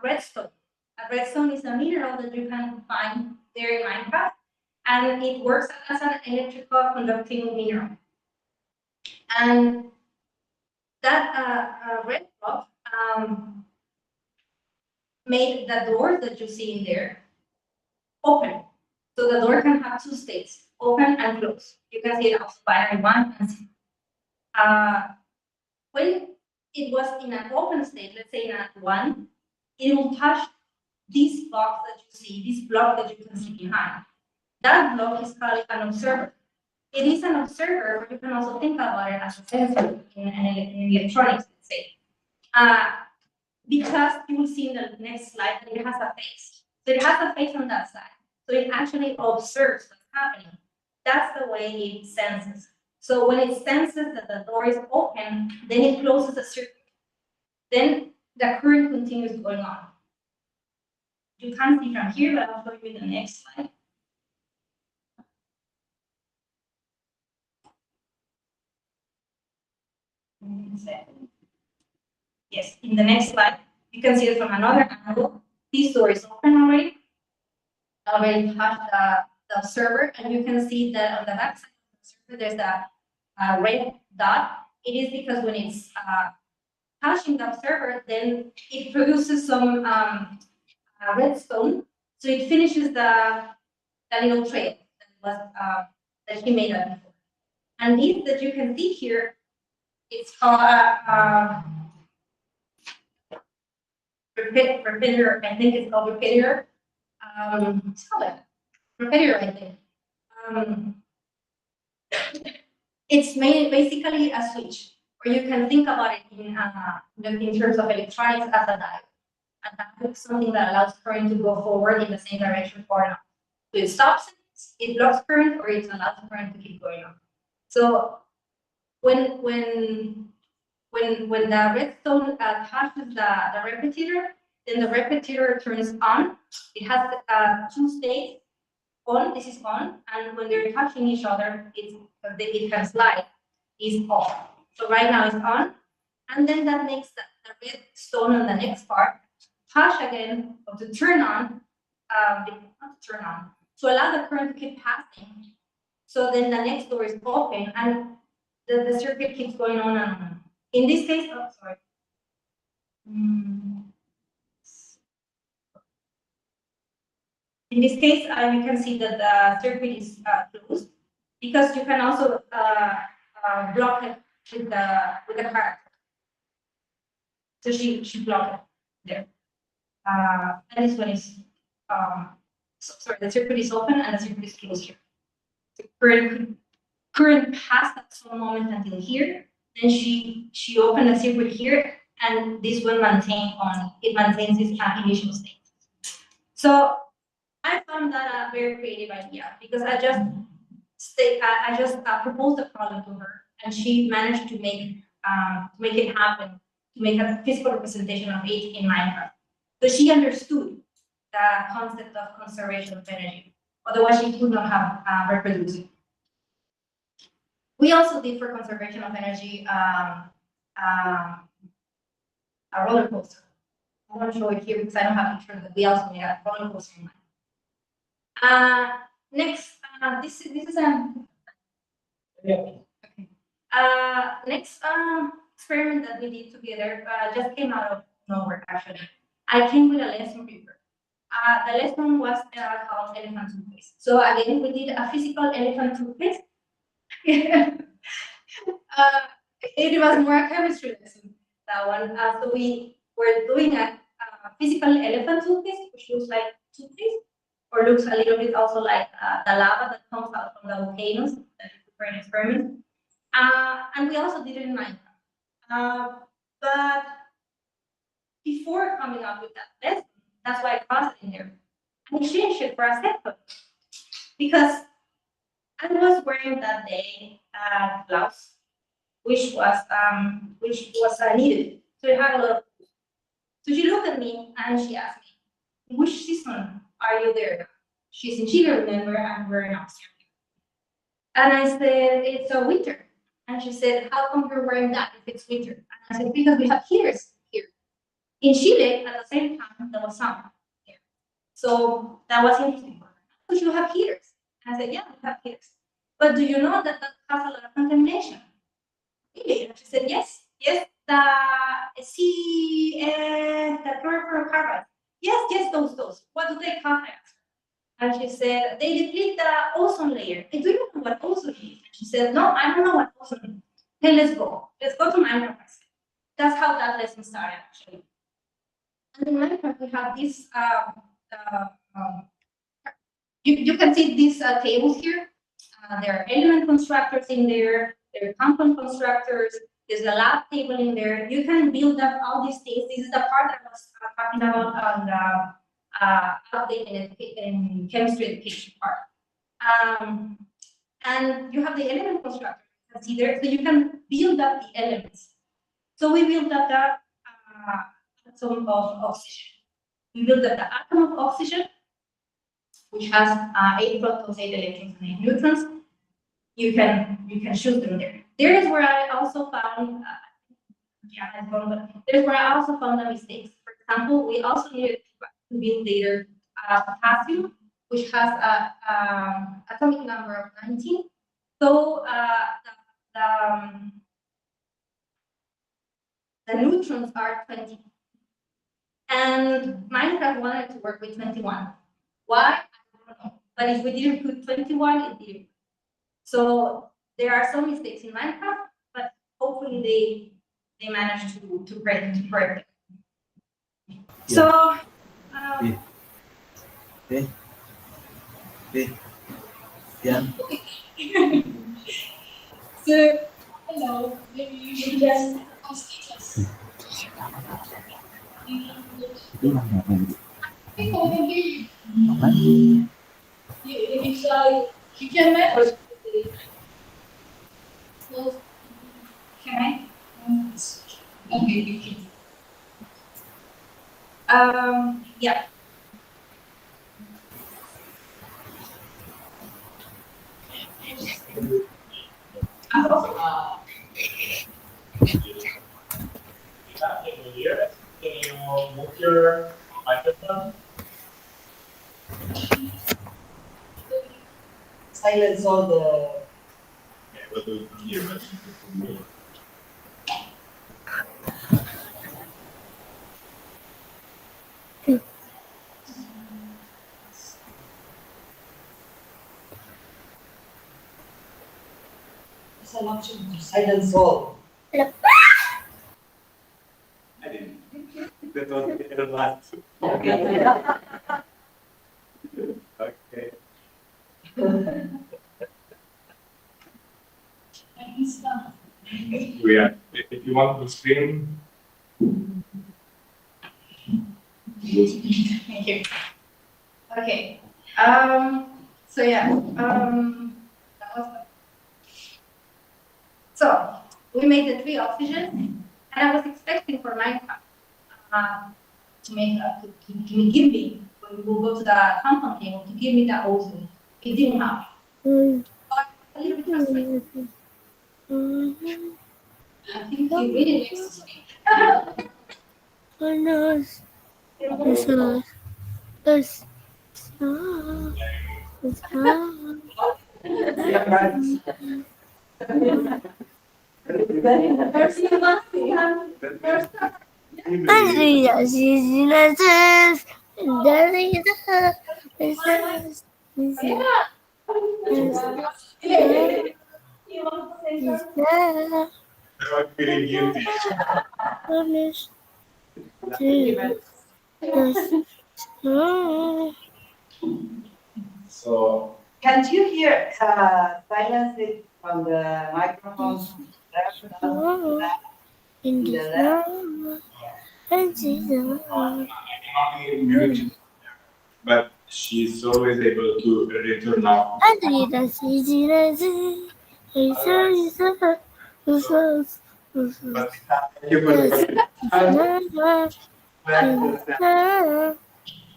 redstone. A redstone is a mineral that you can find there in Minecraft, and it works as an electrical conducting mineral. And that red block made the doors that you see in there open. So the door can have two states, open and closed. You can see it also binary 1 and 0. When it was in an open state, let's say in a 1, it will touch this box that you see, this block that you can see behind. That block is called an observer. It is an observer, but you can also think about it as a sensor in electronics, let's say. Because you will see in the next slide that it has a face. So it has a face on that side. So it actually observes what's happening. That's the way it senses. So when it senses that the door is open, then it closes the circuit. Then the current continues going on. You can't see from here, but I'll show you the next slide. Yes, in the next slide, you can see it from another angle. This door is open already. Already touched the observer, and you can see that on the back side of the observer, there's a red dot. It is because when it's touching the observer, then it produces some redstone. So it finishes the little trail that he made before. And this that you can see here, it's called repeater. I think it's called repeater. It's called a repeater, I think. It's made basically a switch, or you can think about it in terms of electronics as a diode. A diode is something that allows current to go forward in the same direction or not. So it stops it blocks current, or it allows current to keep going on. So when the redstone touches the repetitor, then the repetitor turns on. It has two states. On, this is on, and when they're touching each other, it can slide, is off. So right now it's on, and then that makes the redstone on the next part touch again, or to turn on, not to turn on, to allow the current to keep passing. So then the next door is open, and the circuit keeps going on and on. In this case, oh, sorry. In this case, you can see that the circuit is closed, because you can also block it with the current. So she blocked it there. And this one is sorry, the circuit is open and the circuit is closed here. The current passed at some moment until here. Then she opened the circuit here, and this one maintained on. It maintains its initial state. So I found that a very creative idea, because I just proposed a problem to her, and she managed to make it happen, to make a physical representation of it in Minecraft. So she understood the concept of conservation of energy. Otherwise, she could not have reproduced it. We also did for conservation of energy a roller coaster. I won't show it here because I don't have pictures, but we also made a roller coaster in Minecraft. Next, this is okay. Next experiment that we did together just came out of nowhere, actually. I came with a lesson paper. The lesson was called elephant toothpaste. So again, we did a physical elephant toothpaste. It was more a chemistry lesson, that one. So we were doing a physical elephant toothpaste, which looks like toothpaste, or looks a little bit also like the lava that comes out from the volcanoes that is for an experiment. And we also did it in Minecraft. But before coming up with that lesson, that's why I passed it in there. I changed it for a second, because I was wearing that day a blouse, which was needed. So it had a lot of. So she looked at me and she asked me, "Which season are you there?" She's in Chile, remember, and we're in Austria. And I said, "It's a winter." And she said, "How come you're wearing that if it's winter?" And I said, "Because we have heaters here. In Chile, at the same time, there was summer here. So that was interesting for her. But you have heaters." And I said, "Yeah, we have heaters. But do you know that that has a lot of contamination?" Really? And she said, "Yes, yes, the chlorofluorocarbons. Yes, those. What do they cause?" And she said, "They deplete the ozone layer." "Do you know what ozone is?" And she said, "No, I don't know what ozone is." "Okay, let's go to Minecraft." That's how that lesson started, actually. And in Minecraft, we have this, you can see these tables here. There are element constructors in there, there are component constructors, there's a lab table in there. You can build up all these things. This is the part that I was talking about on the update in chemistry education part. And you have the element constructor, you can see there, so you can build up the elements. So we built up the atom of oxygen. We built up the atom of oxygen, which has 8 protons, 8 electrons, and 8 neutrons. You can choose them there. There is where I also found, there's where I also found the mistakes. For example, we also needed to build later potassium, which has a atomic number of 19. So the neutrons are 20. And Minecraft wanted to work with 21. Why? I don't know. But if we didn't put 21, it didn't. So there are some mistakes in Minecraft, but hopefully they manage to correct it. So Yeah. so hello, maybe you should just ask us. I can hear you. You can manage. Can I? Okay, you can. Yeah. Can you move your microphone? Silence all the. Okay, we'll do it from here. There's an option to silence all. I didn't. That was the last. Okay. We are, if you want to screen. Thank you. Okay. So yeah. That was the... So we made the 3 oxygen, and I was expecting for Minecraft to make to give me, when we will go to the compound table, to give me the ozone. It didn't have. So a little bit frustrated. I think he really needs to speak. Oh no. I'm feeling guilty. So, Can't you hear silence it from the microphone? but she's always able to return now. But thank you for the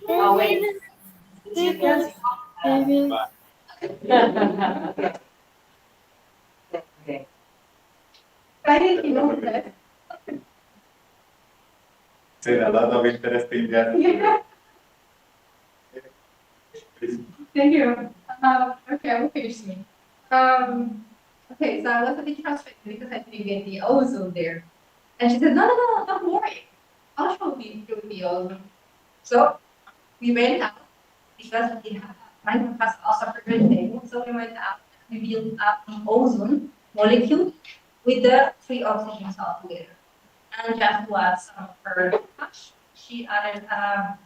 Oh, wait. You can Okay. I think you know that. Said a lot of interesting Yeah. Please. Thank you. Okay, I will finish me. Okay, so I was a bit frustrated because I didn't get the ozone there. And she said, no, don't worry. I'll show you the ozone. So we went out because Minecraft has also a great table. So we went out and we built up the ozone molecule with the 3 oxygens all together. And just to add some of her hash, she added a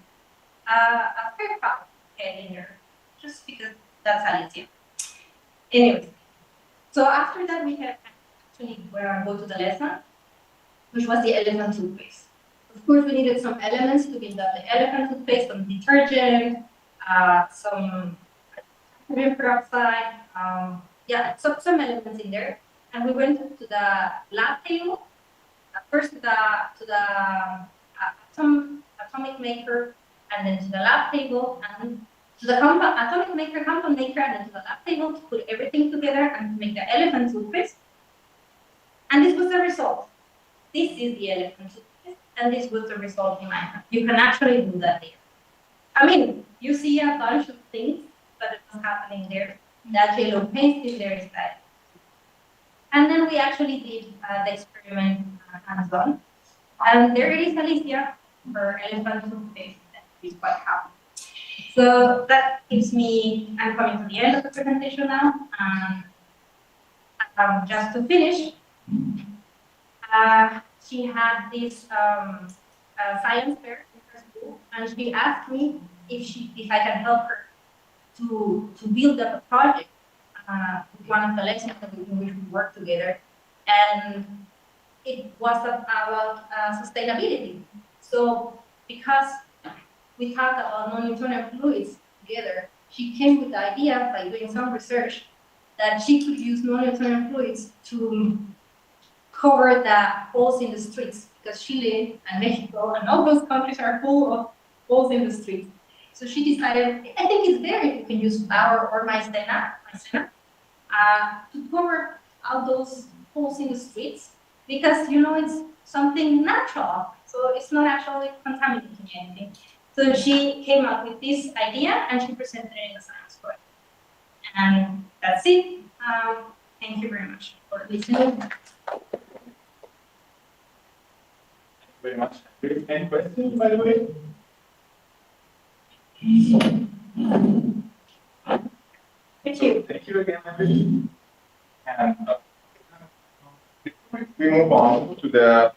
aircraft head in there, just because that's Alicia. Anyways, so after that we had actually go to the lesson, which was the elephant toothpaste. Of course, we needed some elements to build up the elephant toothpaste, some detergent, some hydrogen peroxide, some elements in there. And we went to the lab table, first to the atomic maker, and then to the lab table, and to the atomic maker, compound maker, and then to the lab table to put everything together and to make the elephant toothpaste. And this was the result. This is the elephant toothpaste, and this was the result in Minecraft. You can actually do that there. I mean, you see a bunch of things that was happening there. That yellow paint is there is that. And then we actually did the experiment hands-on. And there it is Alicia, her elephant toothpaste, and she's quite happy. So that gives me, I'm coming to the end of the presentation now. Just to finish, she had this science fair in her school, and she asked me if I can help her to build up a project with one of the lessons in which we work together, and it was about sustainability. So because we talked about non-Newtonian fluids together, she came with the idea by doing some research that she could use non-Newtonian fluids to cover the holes in the streets, because Chile and Mexico and all those countries are full of holes in the streets. So she decided, I think it's better if you can use flour or maizena, to cover all those holes in the streets, because it's something natural, so it's not actually contaminating anything. So she came up with this idea and she presented it in the science project. And that's it. Thank you very much for listening. Very much. Any questions, by the way? Thank you. Thank you again, everybody. And before we move on to the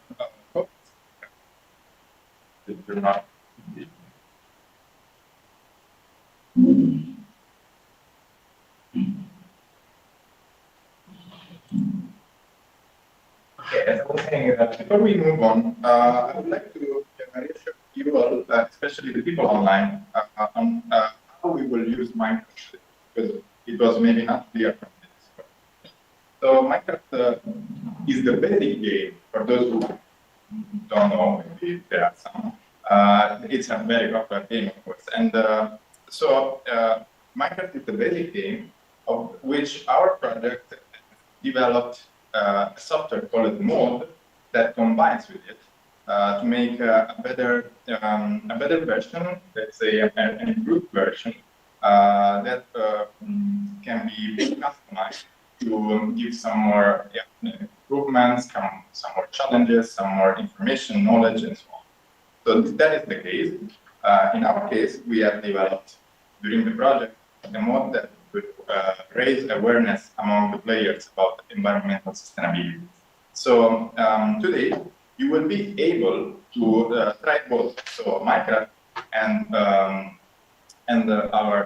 okay, as I was saying, before we move on, I would like to reassure you all, especially the people online, on how we will use Minecraft, because it was maybe not clear from this. So Minecraft is the basic game for those who don't know. Maybe there are some. It's a very popular game, of course, and so Minecraft is the basic game of which our project developed a software called Mode that combines with it to make a better version, let's say an improved version that can be customized to give some more improvements, some more challenges, some more information, knowledge, and so on. So that is the case. In our case, we have developed during the project a mode that could raise awareness among the players about environmental sustainability. So today, you will be able to try both, so Minecraft and our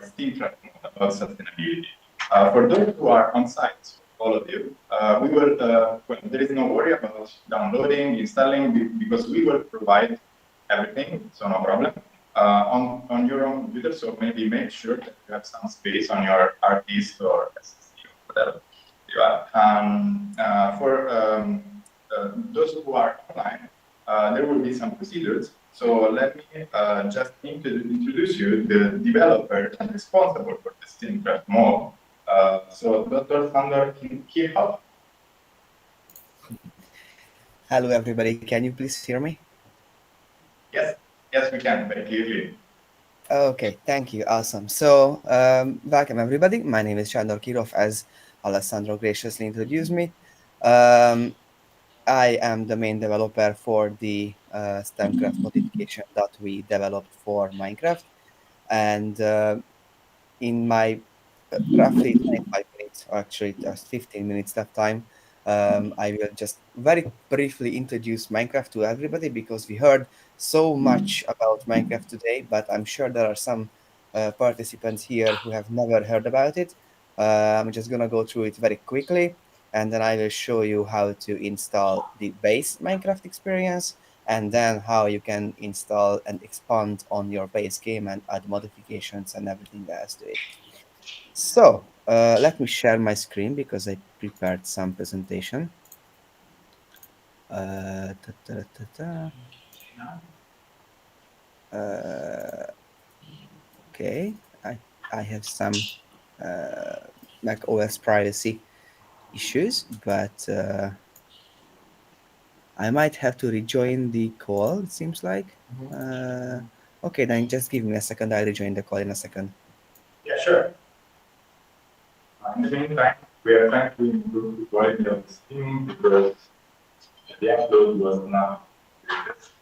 STEAMCraft mode about sustainability. For those who are on site, all of you, we will. Well, there is no worry about downloading, installing, because we will provide everything, so no problem. On your own computer, so maybe make sure that you have some space on your hard disk or SSD or whatever you have. For those who are online, there will be some procedures. So let me just introduce you the developer responsible for the STEAMCraft mode. So Dr. Sandor Kirchhoff. Hello, everybody. Can you please hear me? Yes, we can, very clearly. Okay, thank you. Awesome. So, welcome, everybody. My name is Sándor Kirov, as Alessandro graciously introduced me. I am the main developer for the STEAMCraft modification that we developed for Minecraft. And in my roughly 25 minutes, or actually just 15 minutes left time, I will just very briefly introduce Minecraft to everybody because we heard so much about Minecraft today, but I'm sure there are some participants here who have never heard about it. I'm just gonna go through it very quickly, and then I will show you how to install the base Minecraft experience, and then how you can install and expand on your base game and add modifications and everything else to it. So let me share my screen because I prepared some presentation. Okay, I have some Mac OS privacy issues, but I might have to rejoin the call, it seems like. Okay, then just give me a second. I'll rejoin the call in a second. Yeah, sure. In the meantime, we are trying to improve the quality of the streaming because the upload was not greatest.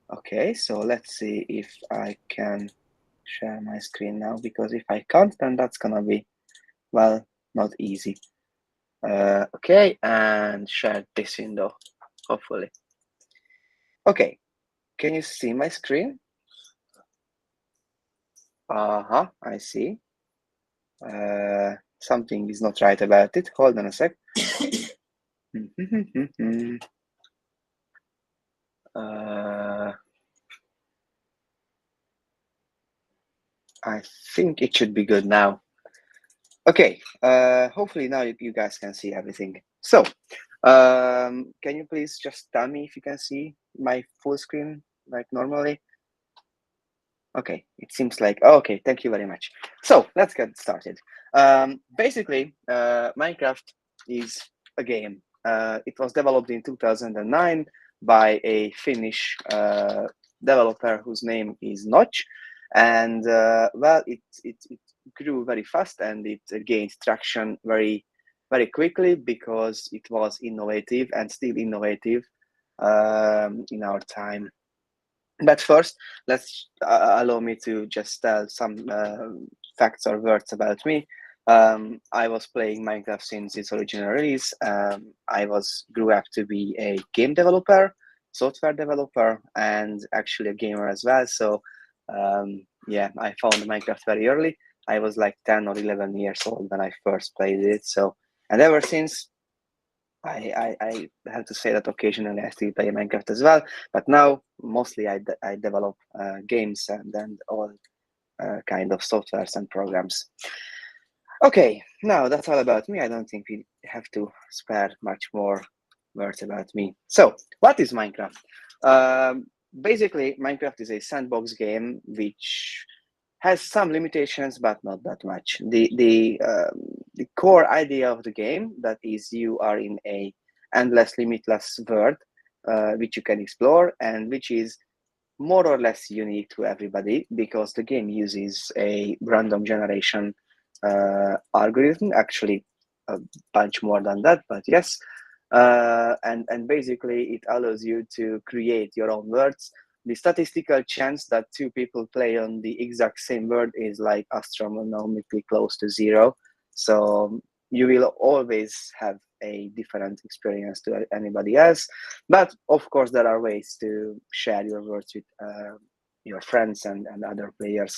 Okay, so let's see if I can share my screen now, because if I can't, then that's gonna be, well, not easy. Okay, and share this window, hopefully. Okay, can you see my screen? I see. Something is not right about it. Hold on a sec. I think it should be good now. Okay, hopefully now you guys can see everything. So, can you please just tell me if you can see my full screen like normally? Okay, it seems like, okay, thank you very much. So let's get started. Basically, Minecraft is a game. It was developed in 2009 by a Finnish developer whose name is Notch. And well, it grew very fast and it gained traction very, very quickly because it was innovative and still innovative in our time. But first, let's allow me to just tell some facts or words about me. I was playing Minecraft since its original release. I grew up to be a game developer, software developer, and actually a gamer as well. So yeah, I found Minecraft very early. I was like 10 or 11 years old when I first played it. So, and ever since, I have to say that occasionally I still play Minecraft as well, but now mostly I develop games and all kind of softwares and programs. Okay, now that's all about me. I don't think we have to spare much more words about me. So, what is Minecraft? Basically, Minecraft is a sandbox game which has some limitations, but not that much. The core idea of the game, that is, you are in a endless, limitless world which you can explore, and which is more or less unique to everybody because the game uses a random generation algorithm. Actually, a bunch more than that, but yes. And basically, it allows you to create your own worlds. The statistical chance that two people play on the exact same word is like astronomically close to zero. So you will always have a different experience to anybody else. But of course, there are ways to share your words with your friends and other players.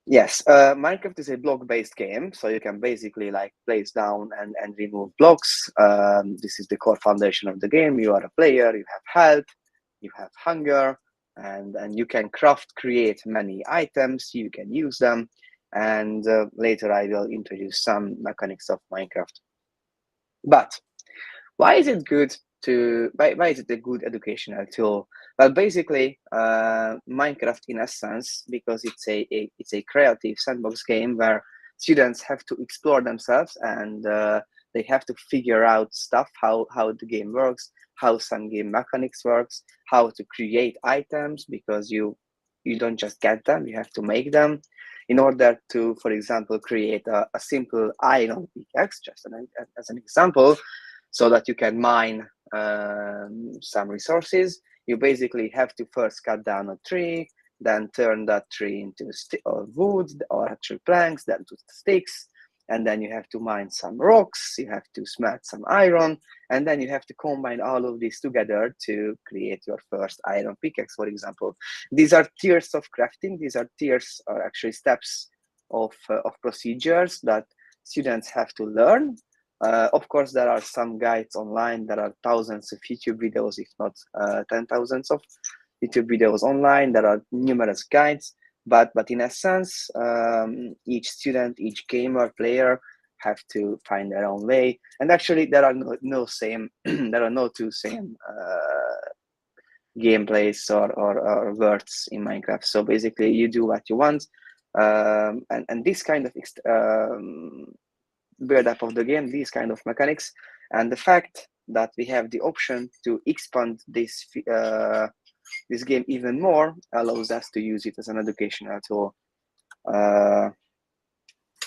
Yes, Minecraft is a block-based game, so you can basically like place down and remove blocks. This is the core foundation of the game. You are a player, you have health, you have hunger, and you can create many items, you can use them, and later I will introduce some mechanics of Minecraft. But why is it good why is it a good educational tool? Well, basically, Minecraft, in essence, because it's a creative sandbox game where students have to explore themselves and they have to figure out stuff, how the game works, how some game mechanics works, how to create items, because you you don't just get them, you have to make them. In order to, for example, create a simple iron pickaxe, just as an example, so that you can mine some resources, you basically have to first cut down a tree, then turn that tree into wood or actual planks, then to sticks, and then you have to mine some rocks, you have to smelt some iron, and then you have to combine all of this together to create your first iron pickaxe, for example. These are tiers of crafting. These are tiers, or actually steps of procedures that students have to learn. Of course, there are some guides online. There are thousands of YouTube videos, if not 10,000s of YouTube videos online. There are numerous guides. But in essence, each student, each gamer, player have to find their own way. And actually, there are no two same gameplays or words in Minecraft. So basically, you do what you want, and this kind of build up of the game, these kind of mechanics, and the fact that we have the option to expand this game even more allows us to use it as an educational tool.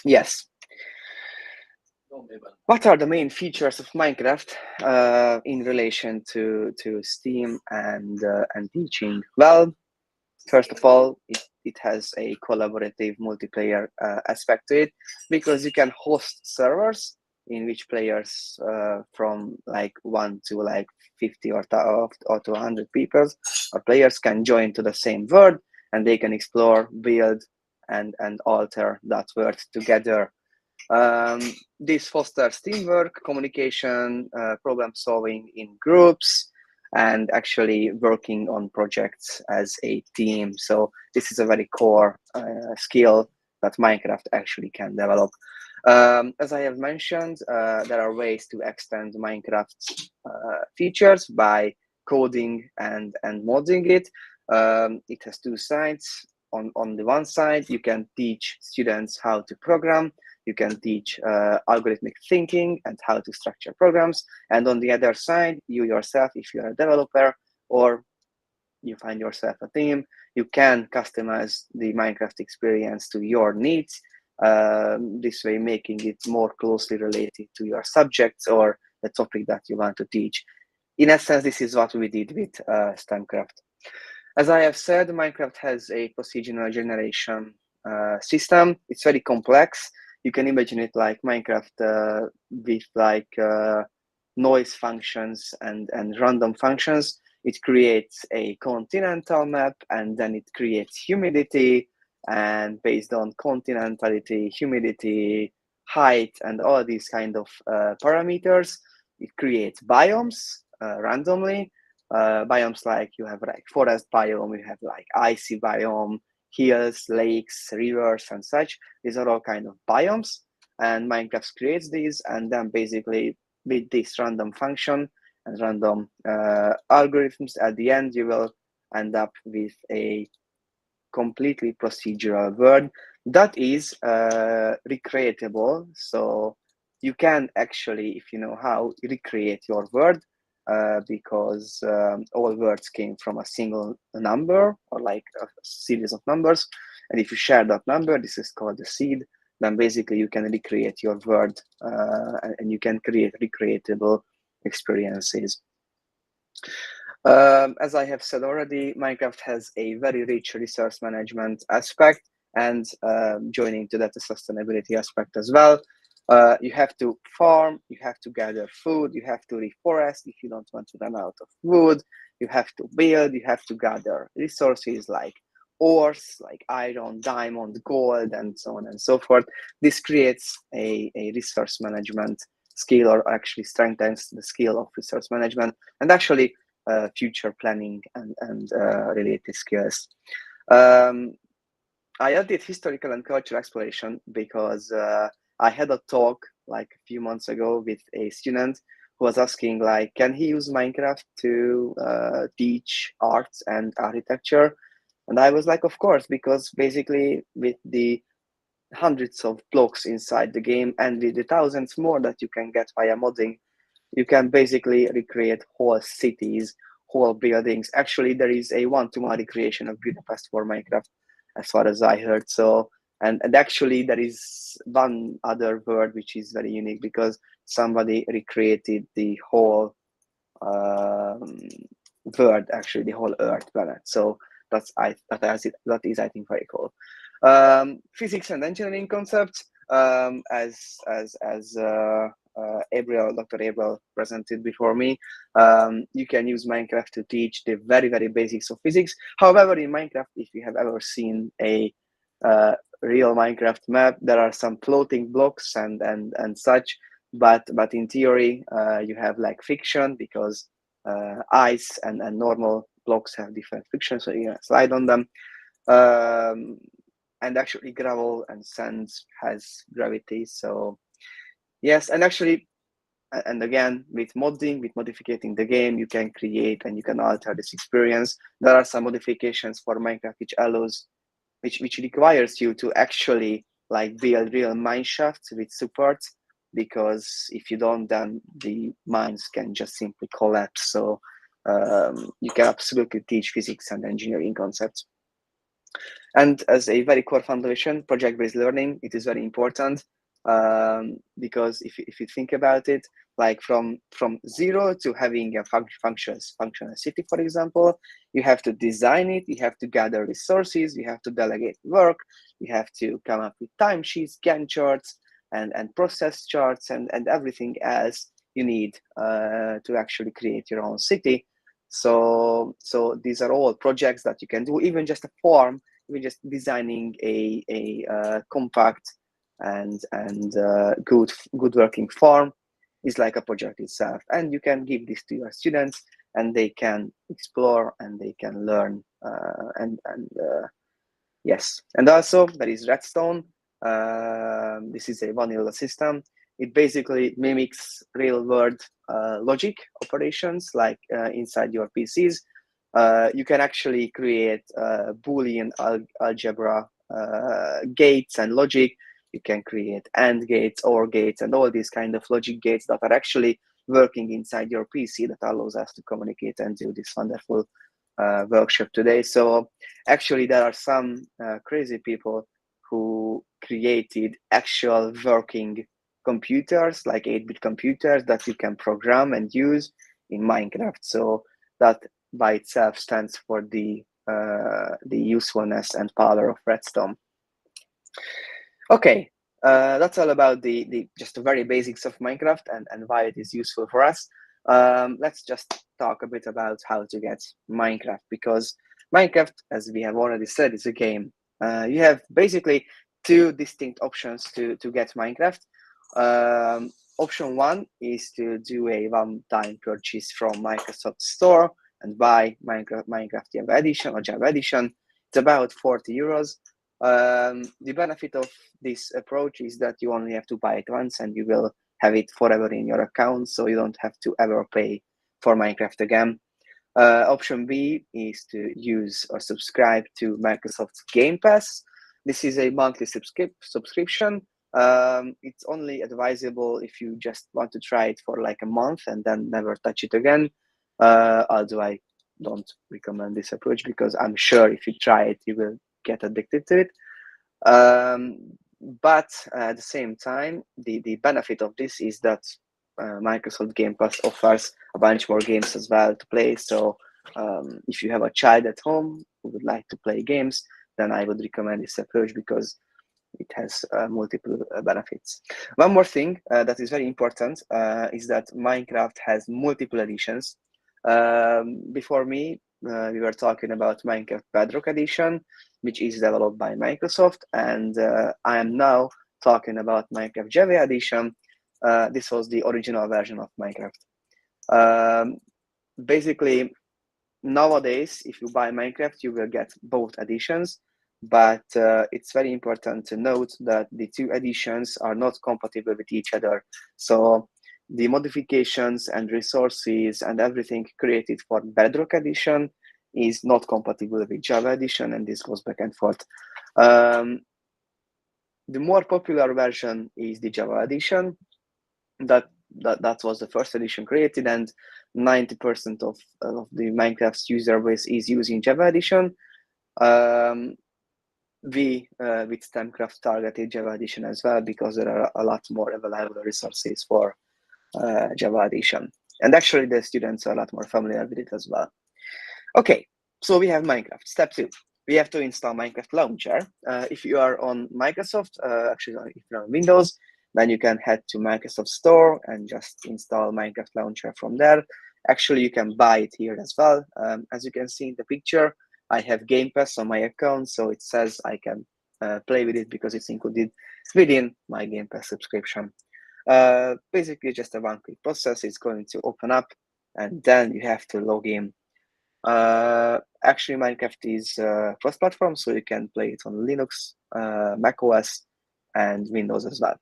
Yes. What are the main features of Minecraft in relation to STEAM and teaching? Well, first of all, it has a collaborative multiplayer aspect to it, because you can host servers in which players from like 1 to like 50 or to 100 people or players can join to the same world, and they can explore, build, and alter that world together. This fosters teamwork, communication, problem solving in groups, and actually working on projects as a team. So this is a very core skill that Minecraft actually can develop. As I have mentioned, there are ways to extend Minecraft's features by coding and modding it. It has two sides. On the one side, you can teach students how to program. You can teach algorithmic thinking and how to structure programs. And on the other side, you yourself, if you're a developer or you find yourself a team, you can customize the Minecraft experience to your needs. This way, making it more closely related to your subjects or the topic that you want to teach. In essence, this is what we did with STEAMCraft. As I have said, Minecraft has a procedural generation system. It's very complex. You can imagine it like Minecraft with like noise functions and random functions. It creates a continental map, and then it creates humidity, and based on continentality, humidity, height, and all these kind of parameters, it creates biomes randomly. Biomes like you have like forest biome, you have like icy biome, hills, lakes, rivers, and such. These are all kind of biomes, and Minecraft creates these, and then basically with this random function and random algorithms, at the end you will end up with a completely procedural world that is recreatable. So you can actually, if you know how, recreate your world, because all words came from a single number or like a series of numbers, and if you share that number, this is called the seed, then basically you can recreate your world and you can create recreatable experiences. As I have said already, Minecraft has a very rich resource management aspect, and joining to that, the sustainability aspect as well. You have to farm, you have to gather food, you have to reforest if you don't want to run out of wood, you have to build, you have to gather resources like ores, like iron, diamond, gold, and so on and so forth. This creates a resource management skill, or actually strengthens the skill of resource management, and actually future planning and related skills. I added historical and cultural exploration because I had a talk like a few months ago with a student who was asking like, can he use Minecraft to teach arts and architecture? And I was like, of course, because basically with the hundreds of blocks inside the game and with the thousands more that you can get via modding, you can basically recreate whole cities, whole buildings. Actually, there is a one-to-one recreation of Budapest for Minecraft, as far as I heard. So, and actually there is one other word which is very unique, because somebody recreated the whole world, actually the whole Earth planet. So that is I think very cool. Physics and engineering concepts, as Dr. Abel presented before me. You can use Minecraft to teach the very, very basics of physics. However, in Minecraft, if you have ever seen a real Minecraft map, there are some floating blocks and such, but in theory, you have like friction, because ice and normal blocks have different friction, so you can slide on them. And actually gravel and sand has gravity. So yes, and actually, and again, with modding, with modifying the game, you can create and you can alter this experience. There are some modifications for Minecraft which requires you to actually like build real mine shafts with support, because if you don't, then the mines can just simply collapse. So you can absolutely teach physics and engineering concepts. And as a very core foundation, project-based learning, it is very important, because if you think about it, like from zero to having a functional city, for example, you have to design it, you have to gather resources, you have to delegate work, you have to come up with timesheets, Gantt charts, and process charts, and everything else you need to actually create your own city. So these are all projects that you can do, even just a form. We're just designing a compact and good working form is like a project itself, and you can give this to your students, and they can explore and they can learn. Yes, and also there is Redstone. This is a vanilla system. It basically mimics real-world logic operations, like inside your PCs. You can actually create Boolean algebra gates and logic. You can create AND gates, OR gates, and all these kind of logic gates that are actually working inside your PC, that allows us to communicate and do this wonderful workshop today. So actually, there are some crazy people who created actual working computers, like 8-bit computers that you can program and use in Minecraft. So that by itself stands for the usefulness and power of Redstone. Okay, that's all about the just the very basics of Minecraft and why it is useful for us. Let's just talk a bit about how to get Minecraft, because Minecraft, as we have already said, is a game. You have basically two distinct options to get Minecraft. Option one is to do a one-time purchase from Microsoft Store and buy Minecraft Java Edition or Java Edition. It's about 40 euros. The benefit of this approach is that you only have to buy it once and you will have it forever in your account, so you don't have to ever pay for Minecraft again. Option B is to use or subscribe to Microsoft's Game Pass. This is a monthly subscription. It's only advisable if you just want to try it for like a month and then never touch it again. Although I don't recommend this approach, because I'm sure if you try it, you will get addicted to it. But at the same time, the benefit of this is that Microsoft Game Pass offers a bunch more games as well to play. So if you have a child at home who would like to play games, then I would recommend this approach, because it has multiple benefits. One more thing that is very important is that Minecraft has multiple editions. Before me, we were talking about Minecraft Bedrock Edition, which is developed by Microsoft, and I am now talking about Minecraft Java Edition. This was the original version of Minecraft. Basically, nowadays, if you buy Minecraft, you will get both editions, but it's very important to note that the two editions are not compatible with each other. So the modifications and resources and everything created for Bedrock Edition is not compatible with Java Edition, and this goes back and forth. The more popular version is the Java Edition. That that was the first edition created, and 90% of the Minecraft's user base is using Java edition. We with STEAMCraft targeted Java edition as well, because there are a lot more available resources for Java edition, and actually the students are a lot more familiar with it as well. Okay, so we have Minecraft. Step 2, we have to install Minecraft launcher. If you are on Microsoft, actually if you're on Windows, then you can head to Microsoft Store and just install Minecraft launcher from there. Actually, you can buy it here as well. As you can see in the picture, I have Game Pass on my account, so it says I can play with it because it's included within my Game Pass subscription. Basically, just a one-click process. It's going to open up, and then you have to log in. Actually, Minecraft is cross-platform, so you can play it on Linux, Mac OS, and Windows as well.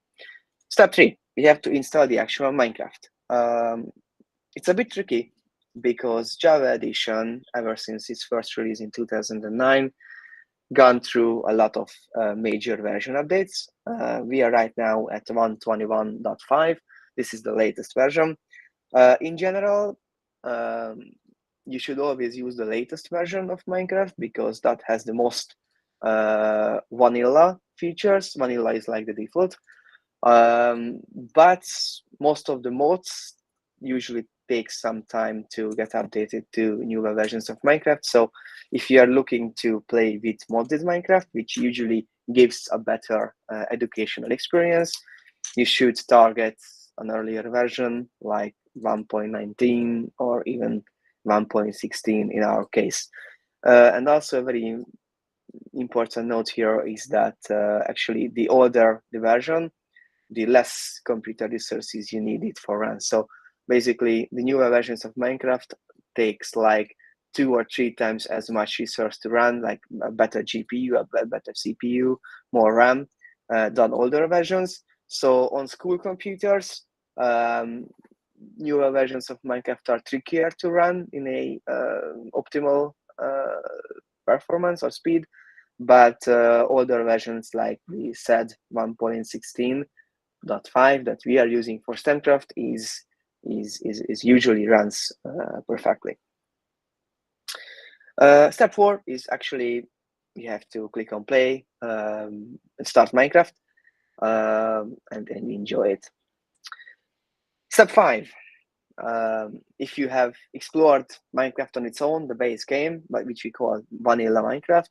Step 3, we have to install the actual Minecraft. It's a bit tricky because Java edition, ever since its first release in 2009, gone through a lot of major version updates. We are right now at 121.5. This is the latest version. In general, you should always use the latest version of Minecraft because that has the most vanilla features. Vanilla is like the default. But most of the mods usually take some time to get updated to newer versions of Minecraft. So if you are looking to play with modded Minecraft, which usually gives a better educational experience, you should target an earlier version like 1.19 or even 1.16 in our case. And also a very important note here is that actually the older the version, the less computer resources you need it for run. So basically the newer versions of Minecraft takes like 2 or 3 times as much resource to run, like a better GPU, a better CPU, more RAM than older versions. So on school computers, newer versions of Minecraft are trickier to run in a optimal performance or speed, but older versions, like we said, 1.16.5 that we are using for STEAMCraft is usually runs perfectly. Step 4 is actually you have to click on play and start Minecraft and enjoy it. Step 5. If you have explored Minecraft on its own, the base game, which we call vanilla Minecraft,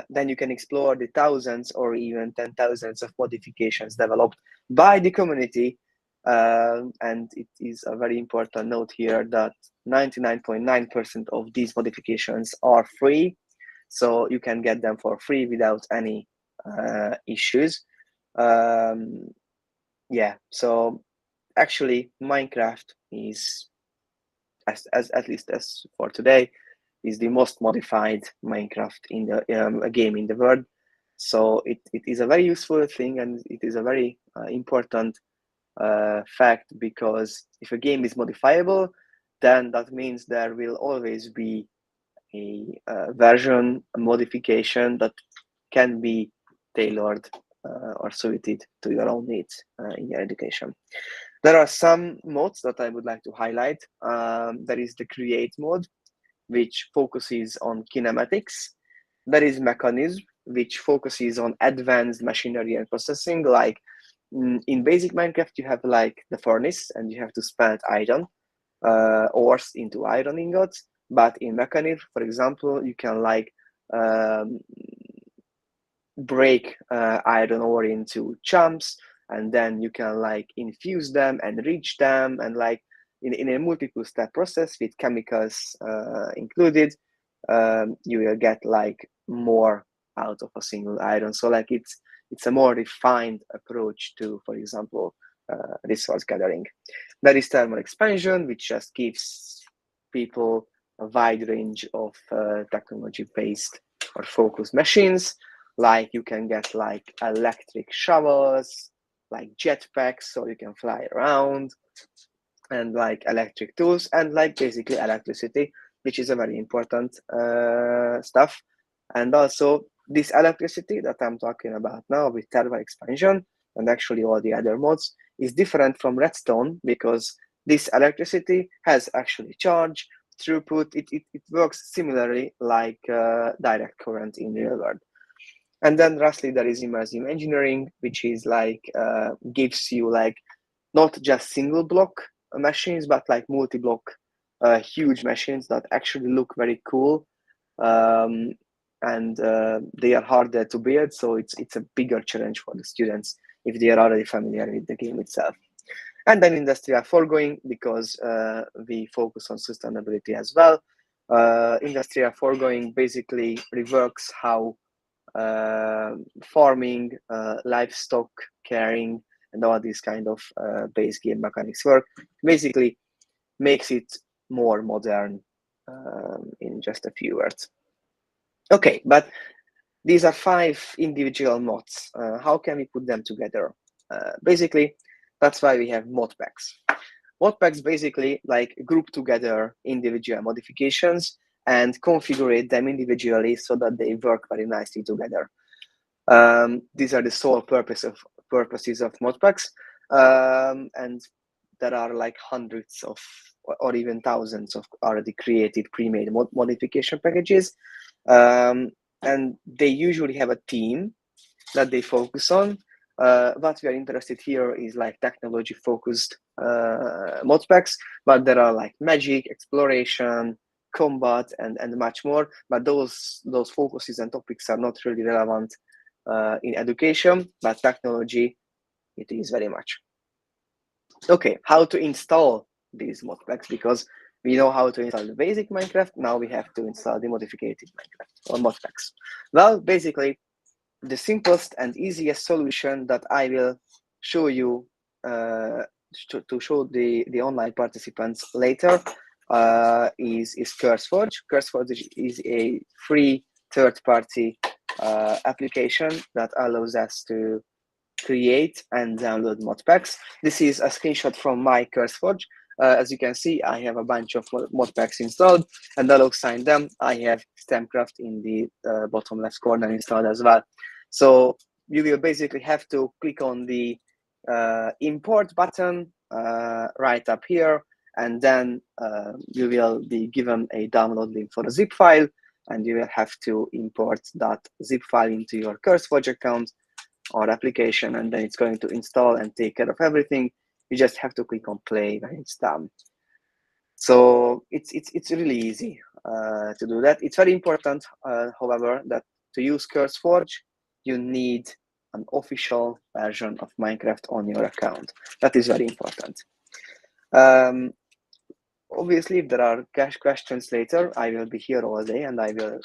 then you can explore the thousands or even 10,000s of modifications developed by the community. And it is a very important note here that 99.9% of these modifications are free. So you can get them for free without any issues. Yeah, so actually Minecraft is, at least as for today, is the most modified Minecraft in the game in the world. So it is a very useful thing, and it is a very important fact, because if a game is modifiable, then that means there will always be a version, a modification that can be tailored or suited to your own needs in your education. There are some modes that I would like to highlight. There is the create mode, which focuses on kinematics. There is mechanism, which focuses on advanced machinery and processing. Like in basic Minecraft, you have like the furnace, and you have to spelt iron ores into iron ingots. But in mechanism, for example, you can like break iron ore into chunks, and then you can like infuse them and enrich them, and like in a multiple step process with chemicals included, you will get like more out of a single iron. So like it's a more refined approach to, for example, resource gathering. There is thermal expansion, which just gives people a wide range of technology-based or focused machines. Like you can get like electric shovels, like jetpacks, so you can fly around, and like electric tools, and like basically electricity, which is a very important stuff. And also this electricity that I'm talking about now with thermal expansion and actually all the other mods, is different from redstone because this electricity has actually charge, throughput. It works similarly like direct current in real world. And then lastly, there is immersive engineering, which is like gives you like not just single block machines, but like multi-block huge machines that actually look very cool. And they are harder to build, so it's a bigger challenge for the students if they are already familiar with the game itself. And then industrial foregoing, because we focus on sustainability as well. Industrial foregoing basically reworks how farming, livestock caring, and all these kind of base game mechanics work. Basically makes it more modern in just a few words. Okay, but these are 5 individual mods. How can we put them together? Basically, that's why we have mod packs. Mod packs basically like group together individual modifications and configure them individually so that they work very nicely together. These are the sole purposes of mod packs, and there are like hundreds of or even thousands of already created pre-made modification packages, and they usually have a theme that they focus on. What we are interested here is like technology focused mod packs, but there are like magic, exploration, combat, and much more, but those focuses and topics are not really relevant in education, but technology it is very much. Okay, how to install these mod packs, because we know how to install the basic Minecraft, now we have to install the modified Minecraft or mod packs. Well, basically the simplest and easiest solution that I will show you to show the online participants later is CurseForge. CurseForge is a free third-party application that allows us to create and download mod packs. This is a screenshot from my CurseForge. As you can see, I have a bunch of mod packs installed, and alongside them, I have STEAMCraft in the bottom left corner installed as well. So you will basically have to click on the import button right up here, and then you will be given a download link for a zip file, and you will have to import that zip file into your CurseForge account or application, and then it's going to install and take care of everything. You just have to click on play and it's done. So it's really easy to do that. It's very important, however, that to use CurseForge, you need an official version of Minecraft on your account. That is very important. Obviously, if there are questions later, I will be here all day and I will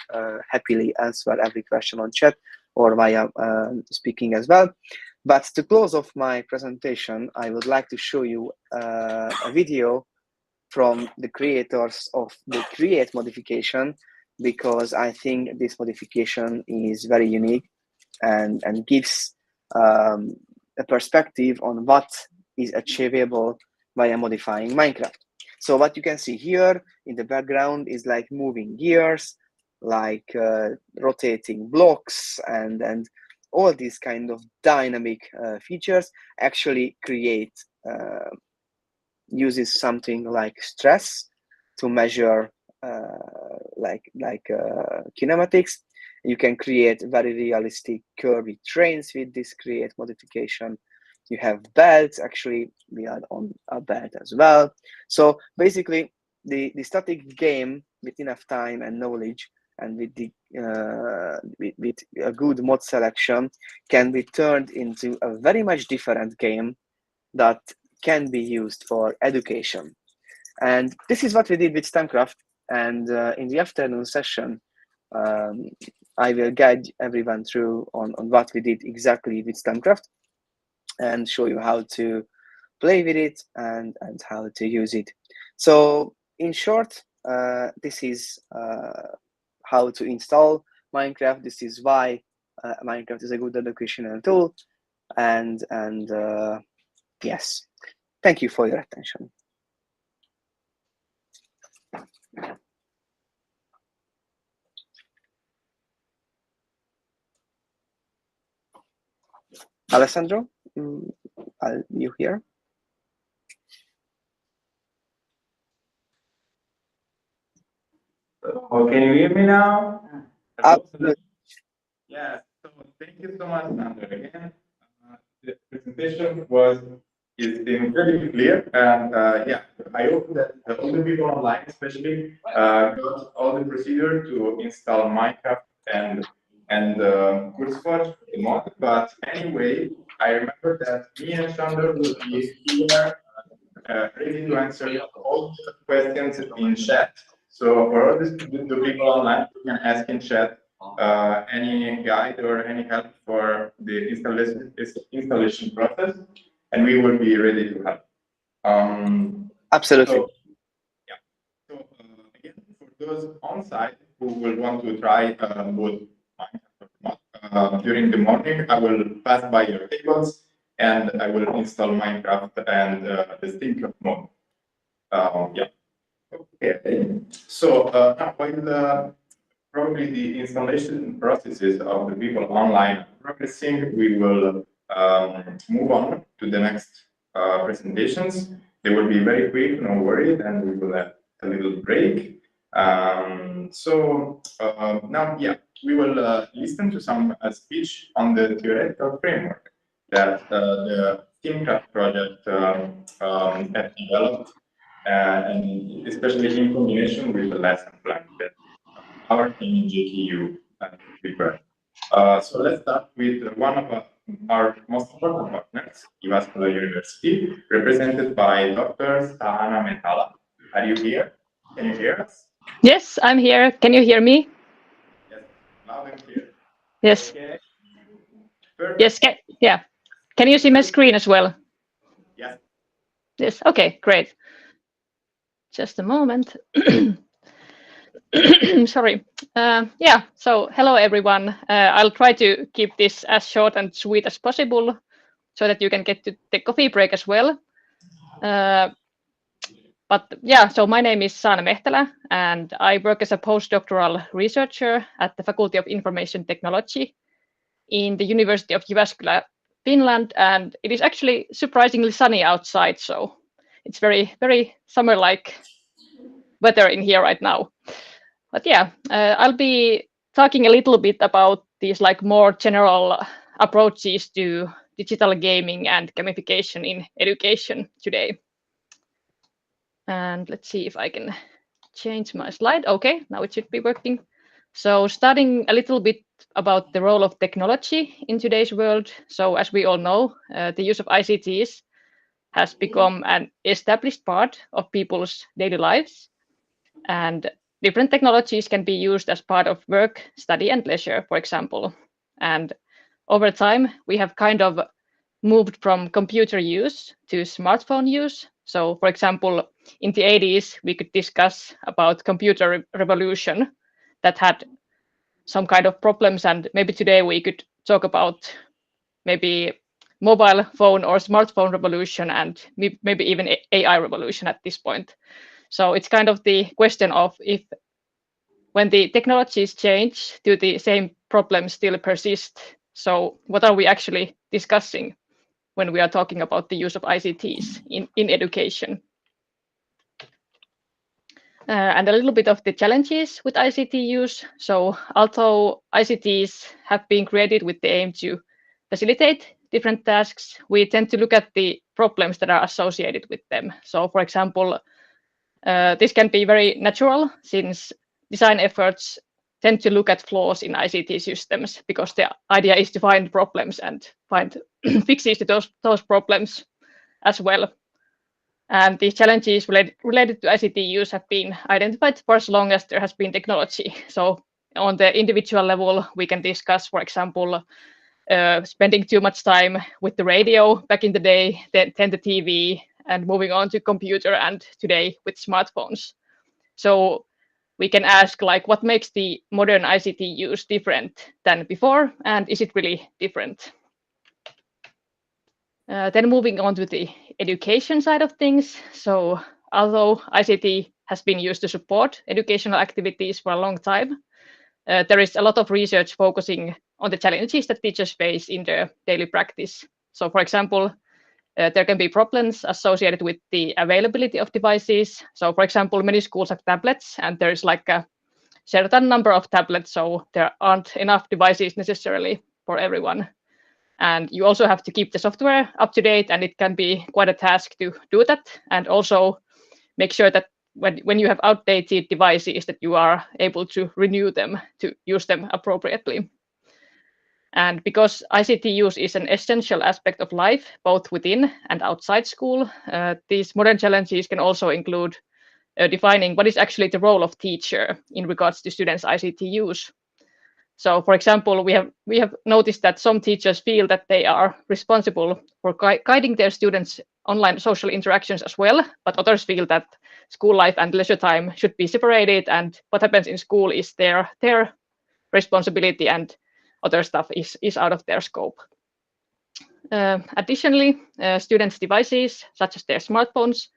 happily answer every question on chat or via speaking as well. But to close off my presentation, I would like to show you a video from the creators of the Create modification, because I think this modification is very unique and gives a perspective on what is achievable by modifying Minecraft. So what you can see here in the background is like moving gears, like rotating blocks, and all these kind of dynamic features actually create uses something like stress to measure kinematics. You can create very realistic curvy trains with this Create modification. You have belts, actually we are on a belt as well. So basically the static game with enough time and knowledge and with the with a good mod selection can be turned into a very much different game that can be used for education. And this is what we did with STEAMCraft. And in the afternoon session, I will guide everyone through on what we did exactly with STEAMCraft and show you how to play with it and how to use it. So in short, this is how to install Minecraft. This is why Minecraft is a good educational tool. And yes, thank you for your attention. Alessandro, Are you here? Oh, can you hear me now? Absolutely. Yes. So thank you so much, Sander. Again, the presentation is incredibly clear, and yeah, I hope that all the people online, especially, got all the procedure to install Minecraft and CourseForge the mod. But anyway, I remember that me and Sander will be here ready to answer all the questions in chat. So for all the people online, you can ask in chat any guide or any help for the installation process, and we will be ready to help. Absolutely. So, yeah. So again, for those on site who will want to try both Minecraft or mod, during the morning, I will pass by your tables and I will install Minecraft and the STEAMCraft mode. Yeah. Okay. So now while probably the installation processes of the people online progressing, we will move on to the next presentations. They will be very quick, no worries, and we will have a little break. So now, yeah, we will listen to some speech on the theoretical framework that the STEAMCraft project have developed, and especially in combination with the lesson plan that our team in JKU prepared. So let's start with one of our most important partners, Johannes Kepler University, represented by Dr. Sana Metala. Are you here? Can you hear us? Yes, I'm here. Can you hear me? Yes, loud and clear. Yes. Okay. Perfect. Yes. Yeah. Can you see my screen as well? Yes. Yes. Okay. Great. Just a moment. Sorry. Yeah. So hello everyone. I'll try to keep this as short and sweet as possible, so that you can get to the coffee break as well. But yeah, so my name is Sana Mehtälä, and I work as a postdoctoral researcher at the Faculty of Information Technology in the University of Jyväskylä, Finland, and it is actually surprisingly sunny outside, so it's very, very summer-like weather in here right now. But yeah, I'll be talking a little bit about these like more general approaches to digital gaming and gamification in education today. And let's see if I can change my slide. Okay, now it should be working. So starting a little bit about the role of technology in today's world. So as we all know, the use of ICTs has become an established part of people's daily lives. And different technologies can be used as part of work, study, and leisure, for example. And over time, we have kind of moved from computer use to smartphone use. So for example, in the 80s, we could discuss about computer revolution that had some kind of problems. And maybe today we could talk about maybe mobile phone or smartphone revolution and maybe even AI revolution at this point. So it's kind of the question of if when the technologies change, do the same problems still persist? So what are we actually discussing when we are talking about the use of ICTs in education? And a little bit of the challenges with ICT use. So although ICTs have been created with the aim to facilitate different tasks, we tend to look at the problems that are associated with them. So for example, this can be very natural since design efforts tend to look at flaws in ICT systems because the idea is to find problems and find fixes to those problems as well. And the challenges related to ICT use have been identified for as long as there has been technology. So on the individual level, we can discuss, for example, spending too much time with the radio back in the day, then the TV, and moving on to computer, and today with smartphones. So we can ask, like, what makes the modern ICT use different than before, and is it really different? Then moving on to the education side of things. So although ICT has been used to support educational activities for a long time, there is a lot of research focusing on the challenges that teachers face in their daily practice. So for example, there can be problems associated with the availability of devices. So for example, many schools have tablets and there's like a certain number of tablets, so there aren't enough devices necessarily for everyone. And you also have to keep the software up to date, and it can be quite a task to do that. And also make sure that when you have outdated devices that you are able to renew them to use them appropriately. And because ICT use is an essential aspect of life, both within and outside school, these modern challenges can also include defining what is actually the role of teacher in regards to students' ICT use. So, for example, we have noticed that some teachers feel that they are responsible for guiding their students' online social interactions as well, but others feel that school life and leisure time should be separated, and what happens in school is their responsibility, and other stuff is out of their scope. Additionally, students' devices, such as their smartphones,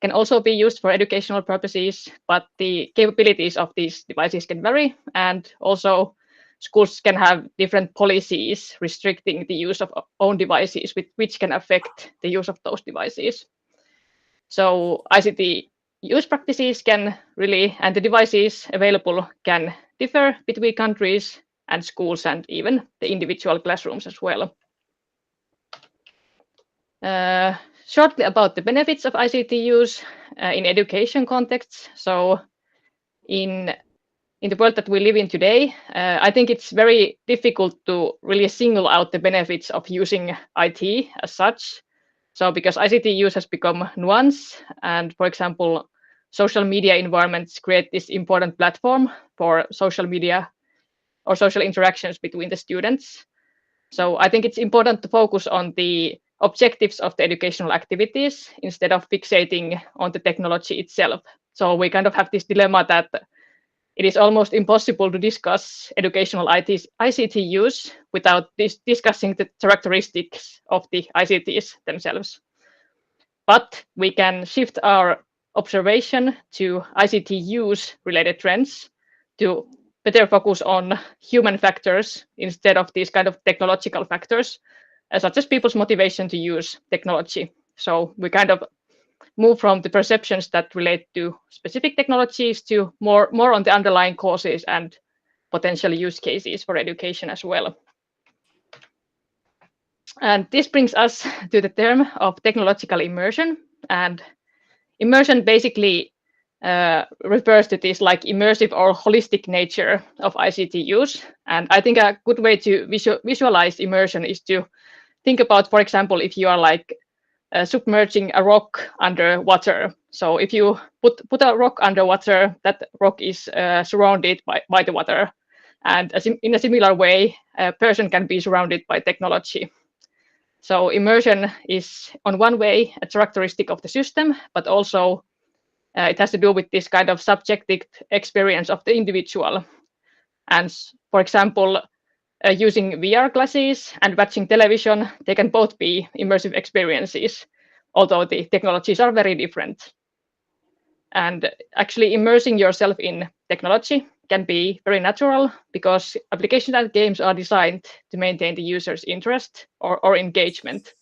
can also be used for educational purposes, but the capabilities of these devices can vary, and also schools can have different policies restricting the use of own devices, which can affect the use of those devices. So ICT use practices can really, and the devices available can differ between countries and schools and even the individual classrooms as well. Shortly about the benefits of ICT use in education contexts. So in the world that we live in today, I think it's very difficult to really single out the benefits of using IT as such. So because ICT use has become nuanced, and for example, social media environments create this important platform for social media or social interactions between the students. So I think it's important to focus on the objectives of the educational activities instead of fixating on the technology itself. So we kind of have this dilemma that it is almost impossible to discuss educational ICT use without discussing the characteristics of the ICTs themselves. But we can shift our observation to ICT use related trends to better focus on human factors instead of these kind of technological factors, such as people's motivation to use technology. So we kind of move from the perceptions that relate to specific technologies to more on the underlying causes and potential use cases for education as well. And this brings us to the term of technological immersion. And immersion basically refers to this like immersive or holistic nature of ICT use. And I think a good way to visualize immersion is to think about, for example, if you are like submerging a rock under water. So if you put a rock under water, that rock is surrounded by the water. And in a similar way, a person can be surrounded by technology. So immersion is, on one way, a characteristic of the system, but also it has to do with this kind of subjective experience of the individual. And for example, using VR glasses and watching television, they can both be immersive experiences, although the technologies are very different. And actually immersing yourself in technology can be very natural because applications and games are designed to maintain the user's interest or engagement.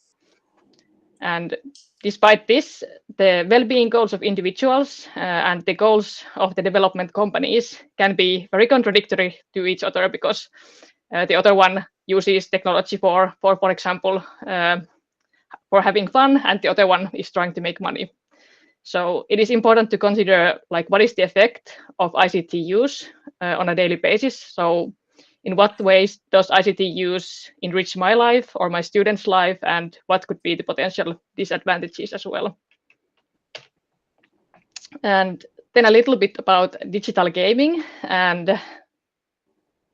And despite this, the well-being goals of individuals and the goals of the development companies can be very contradictory to each other because the other one uses technology for example, for having fun, and the other one is trying to make money. So it is important to consider like what is the effect of ICT use on a daily basis. So in what ways does ICT use enrich my life or my students' life, and what could be the potential disadvantages as well? And then a little bit about digital gaming. And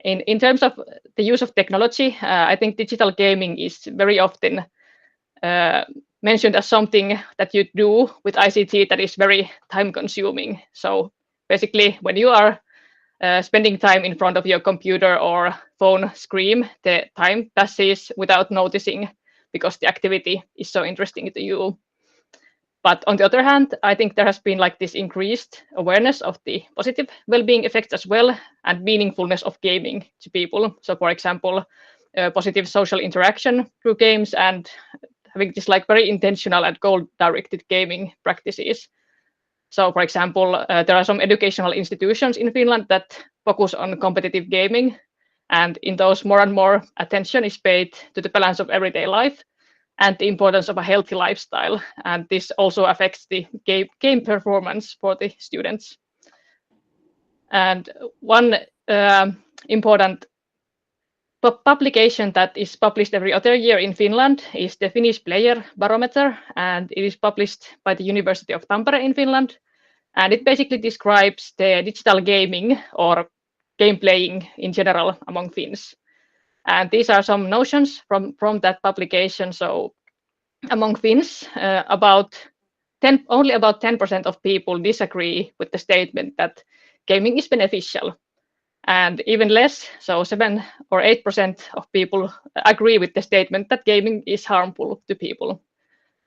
in terms of the use of technology, I think digital gaming is very often mentioned as something that you do with ICT that is very time-consuming. So basically, when you are spending time in front of your computer or phone screen, the time passes without noticing because the activity is so interesting to you. But on the other hand, I think there has been like this increased awareness of the positive well-being effects as well and meaningfulness of gaming to people. So for example, positive social interaction through games and having this like very intentional and goal-directed gaming practices. So, for example, there are some educational institutions in Finland that focus on competitive gaming, and in those more and more attention is paid to the balance of everyday life and the importance of a healthy lifestyle. And this also affects the game performance for the students. And one important publication that is published every other year in Finland is the Finnish Player Barometer, and it is published by the University of Tampere in Finland. And it basically describes the digital gaming or game playing in general among Finns. And these are some notions from that publication. So among Finns, only about 10% of people disagree with the statement that gaming is beneficial. And even less, so 7 or 8% of people agree with the statement that gaming is harmful to people.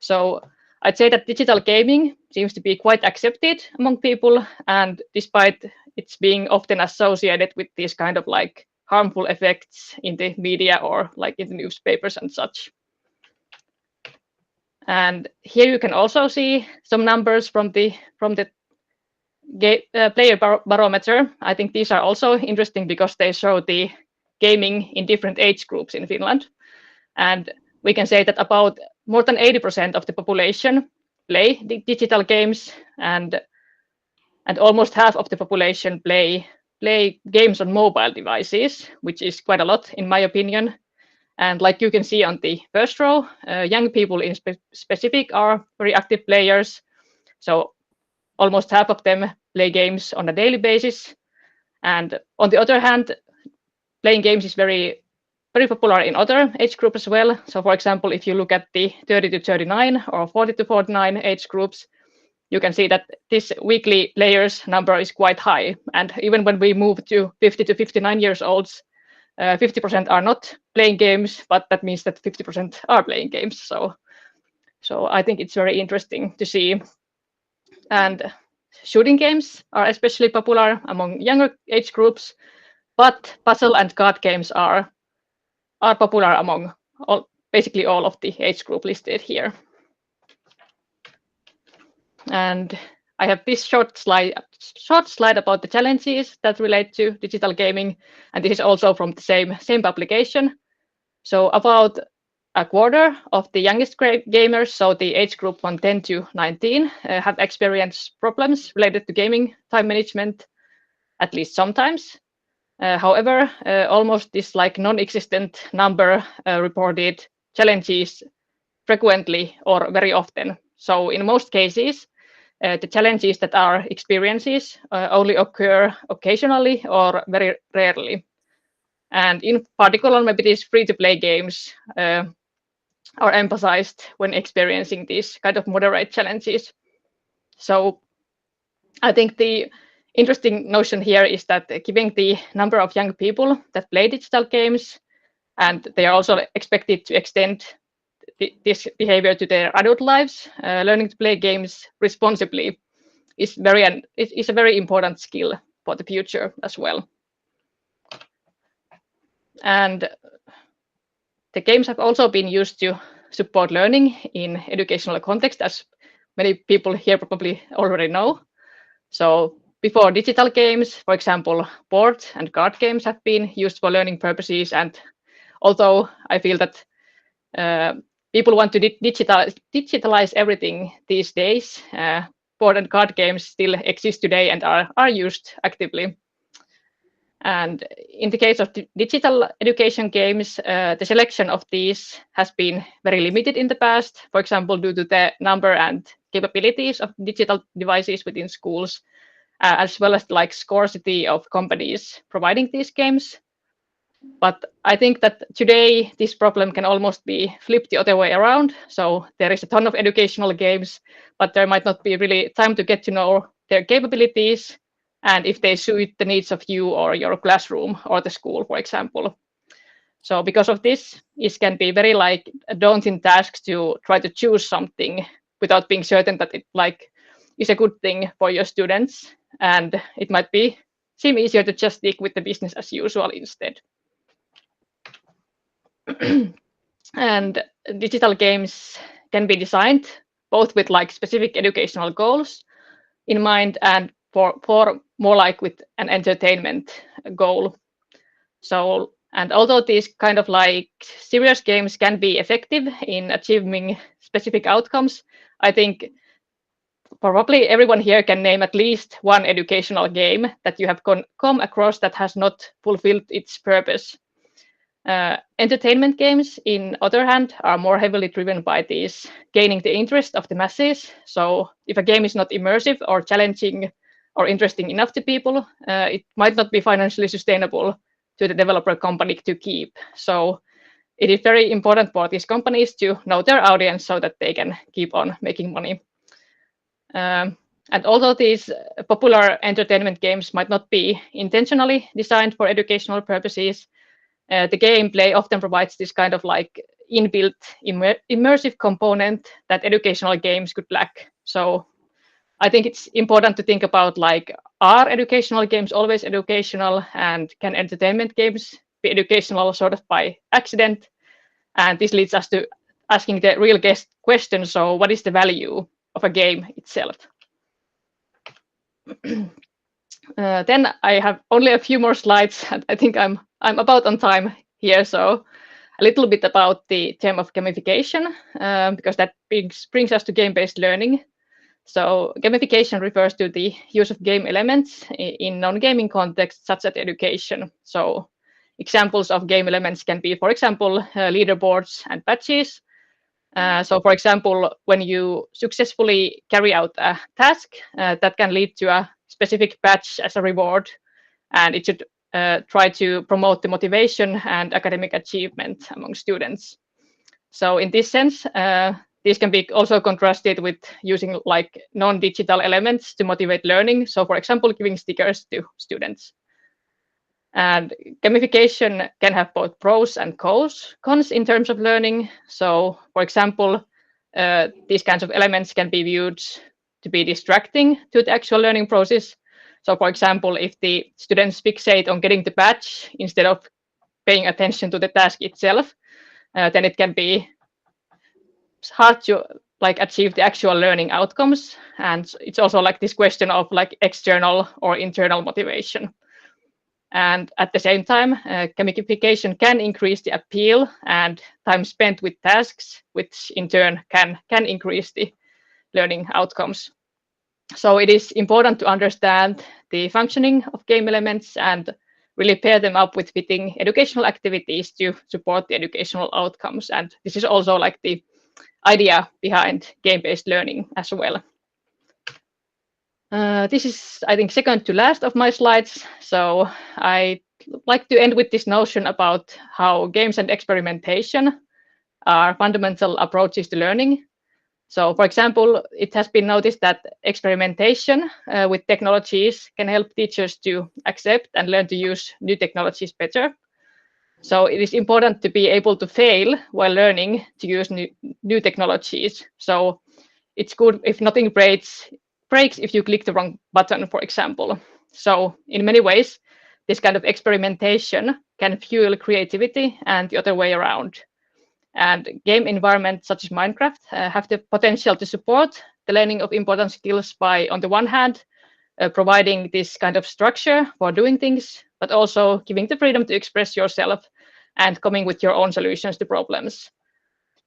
So I'd say that digital gaming seems to be quite accepted among people, and despite it's being often associated with these kind of like harmful effects in the media or like in the newspapers and such. And here you can also see some numbers from the player barometer. I think these are also interesting because they show the gaming in different age groups in Finland. And we can say that about more than 80% of the population play digital games, and almost half of the population play games on mobile devices, which is quite a lot in my opinion. And like you can see on the first row, young people in specific are very active players. So almost half of them play games on a daily basis. And on the other hand, playing games is very popular in other age groups as well. So for example, if you look at the 30 to 39 or 40 to 49 age groups, you can see that this weekly players number is quite high. And even when we move to 50 to 59 years olds, 50% are not playing games, but that means that 50% are playing games. So I think it's very interesting to see. And shooting games are especially popular among younger age groups, but puzzle and card games are popular among basically all of the age group listed here. And I have this short slide about the challenges that relate to digital gaming, and this is also from the same publication. So about a quarter of the youngest gamers, so the age group from 10 to 19, have experienced problems related to gaming time management, at least sometimes. However, almost this like non-existent number reported challenges frequently or very often. So in most cases, the challenges that are experiences only occur occasionally or very rarely. And in particular, maybe these free-to-play games are emphasized when experiencing these kind of moderate challenges. So I think the interesting notion here is that given the number of young people that play digital games, and they are also expected to extend this behavior to their adult lives, learning to play games responsibly is a very important skill for the future as well. And the games have also been used to support learning in educational context, as many people here probably already know. So before digital games, for example, board and card games have been used for learning purposes. And although I feel that people want to digitalize everything these days, board and card games still exist today and are used actively. And in the case of digital education games, the selection of these has been very limited in the past, for example, due to the number and capabilities of digital devices within schools, as well as like scarcity of companies providing these games. But I think that today this problem can almost be flipped the other way around. So there is a ton of educational games, but there might not be really time to get to know their capabilities and if they suit the needs of you or your classroom or the school, for example. So because of this, it can be very like a daunting task to try to choose something without being certain that it like is a good thing for your students. And it might seem easier to just stick with the business as usual instead. And digital games can be designed both with like specific educational goals in mind and for more like with an entertainment goal. So, and although these kind of like serious games can be effective in achieving specific outcomes, I think probably everyone here can name at least one educational game that you have come across that has not fulfilled its purpose. Entertainment games, in other hand, are more heavily driven by these gaining the interest of the masses. So if a game is not immersive or challenging or interesting enough to people, it might not be financially sustainable to the developer company to keep. So it is very important for these companies to know their audience so that they can keep on making money. And although these popular entertainment games might not be intentionally designed for educational purposes, the gameplay often provides this kind of like inbuilt immersive component that educational games could lack. So I think it's important to think about like, are educational games always educational, and can entertainment games be educational sort of by accident? And this leads us to asking the real question, so what is the value of a game itself? Then I have only a few more slides, and I think I'm about on time here. So a little bit about the term of gamification, because that brings us to game-based learning. So gamification refers to the use of game elements in non-gaming contexts, such as education. So examples of game elements can be, for example, leaderboards and badges. So for example, when you successfully carry out a task, that can lead to a specific badge as a reward, and it should try to promote the motivation and academic achievement among students. So in this sense, these can be also contrasted with using like non-digital elements to motivate learning. So for example, giving stickers to students. And gamification can have both pros and cons in terms of learning. So for example, these kinds of elements can be viewed to be distracting to the actual learning process. So for example, if the students fixate on getting the badge instead of paying attention to the task itself, then it can be hard to like achieve the actual learning outcomes. And it's also like this question of like external or internal motivation. And at the same time, gamification can increase the appeal and time spent with tasks, which in turn can increase the learning outcomes. So it is important to understand the functioning of game elements and really pair them up with fitting educational activities to support the educational outcomes. And this is also like the idea behind game-based learning as well. This is, I think, second to last of my slides. So I like to end with this notion about how games and experimentation are fundamental approaches to learning. So for example, it has been noticed that experimentation with technologies can help teachers to accept and learn to use new technologies better. So it is important to be able to fail while learning to use new technologies. So it's good if nothing breaks if you click the wrong button, for example. So in many ways, this kind of experimentation can fuel creativity and the other way around. And game environments such as Minecraft have the potential to support the learning of important skills by, on the one hand, providing this kind of structure for doing things, but also giving the freedom to express yourself and coming with your own solutions to problems.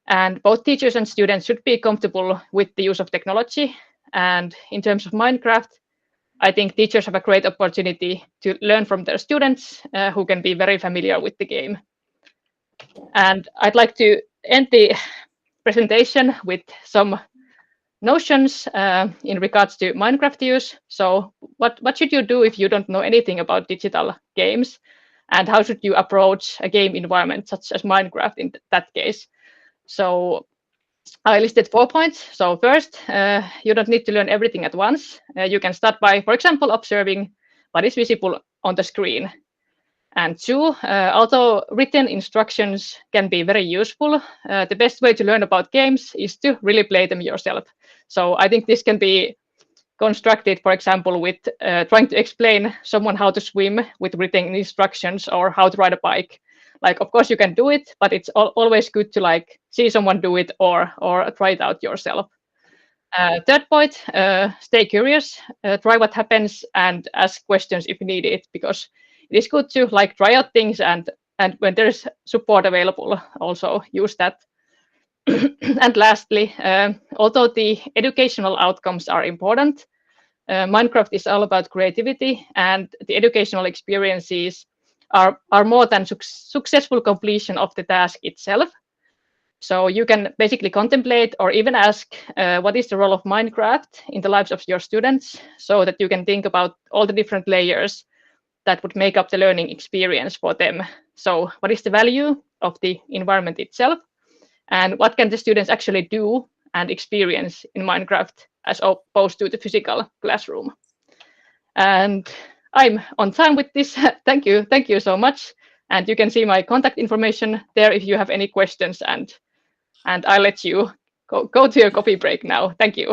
And both teachers and students should be comfortable with the use of technology. And in terms of Minecraft, I think teachers have a great opportunity to learn from their students who can be very familiar with the game. And I'd like to end the presentation with some notions in regards to Minecraft use. So what should you do if you don't know anything about digital games? And how should you approach a game environment such as Minecraft in that case? So I listed 4 points. So first, you don't need to learn everything at once. You can start by, for example, observing what is visible on the screen. And 2, although written instructions can be very useful, the best way to learn about games is to really play them yourself. So I think this can be constructed, for example, with trying to explain someone how to swim with written instructions or how to ride a bike. Like, of course you can do it, but it's always good to like see someone do it or try it out yourself. Third point, stay curious, try what happens and ask questions if needed, because it is good to like try out things, and when there's support available, also use that. And lastly, although the educational outcomes are important, Minecraft is all about creativity, and the educational experiences are more than successful completion of the task itself. So you can basically contemplate or even ask what is the role of Minecraft in the lives of your students, so that you can think about all the different layers that would make up the learning experience for them. So what is the value of the environment itself, and what can the students actually do and experience in Minecraft as opposed to the physical classroom? And I'm on time with this. Thank you so much. And you can see my contact information there if you have any questions, and I'll let you go to your coffee break now. Thank you.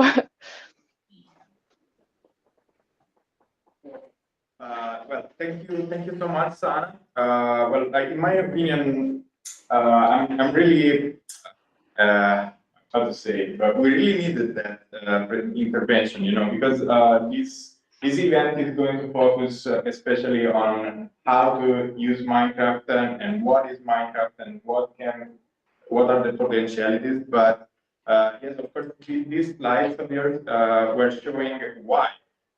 Well, thank you so much, Sana. Well, in my opinion, I'm really, how to say, but we really needed that intervention, you know, because this event is going to focus especially on how to use Minecraft and what is Minecraft and what are the potentialities. But yes, of course, these slides of yours were showing why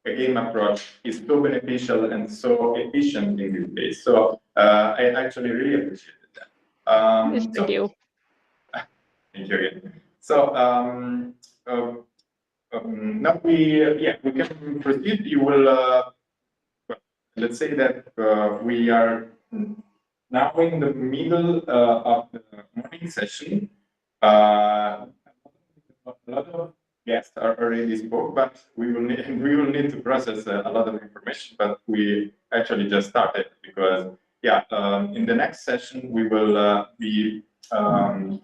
a game approach is so beneficial and so efficient in this case. So I actually really appreciated that. Yes, thank you. Thank you again. So now we can proceed. You will well, let's say that we are now in the middle of the morning session. A lot of guests are already spoke, but we will need to process a lot of information. But we actually just started because in the next session we will be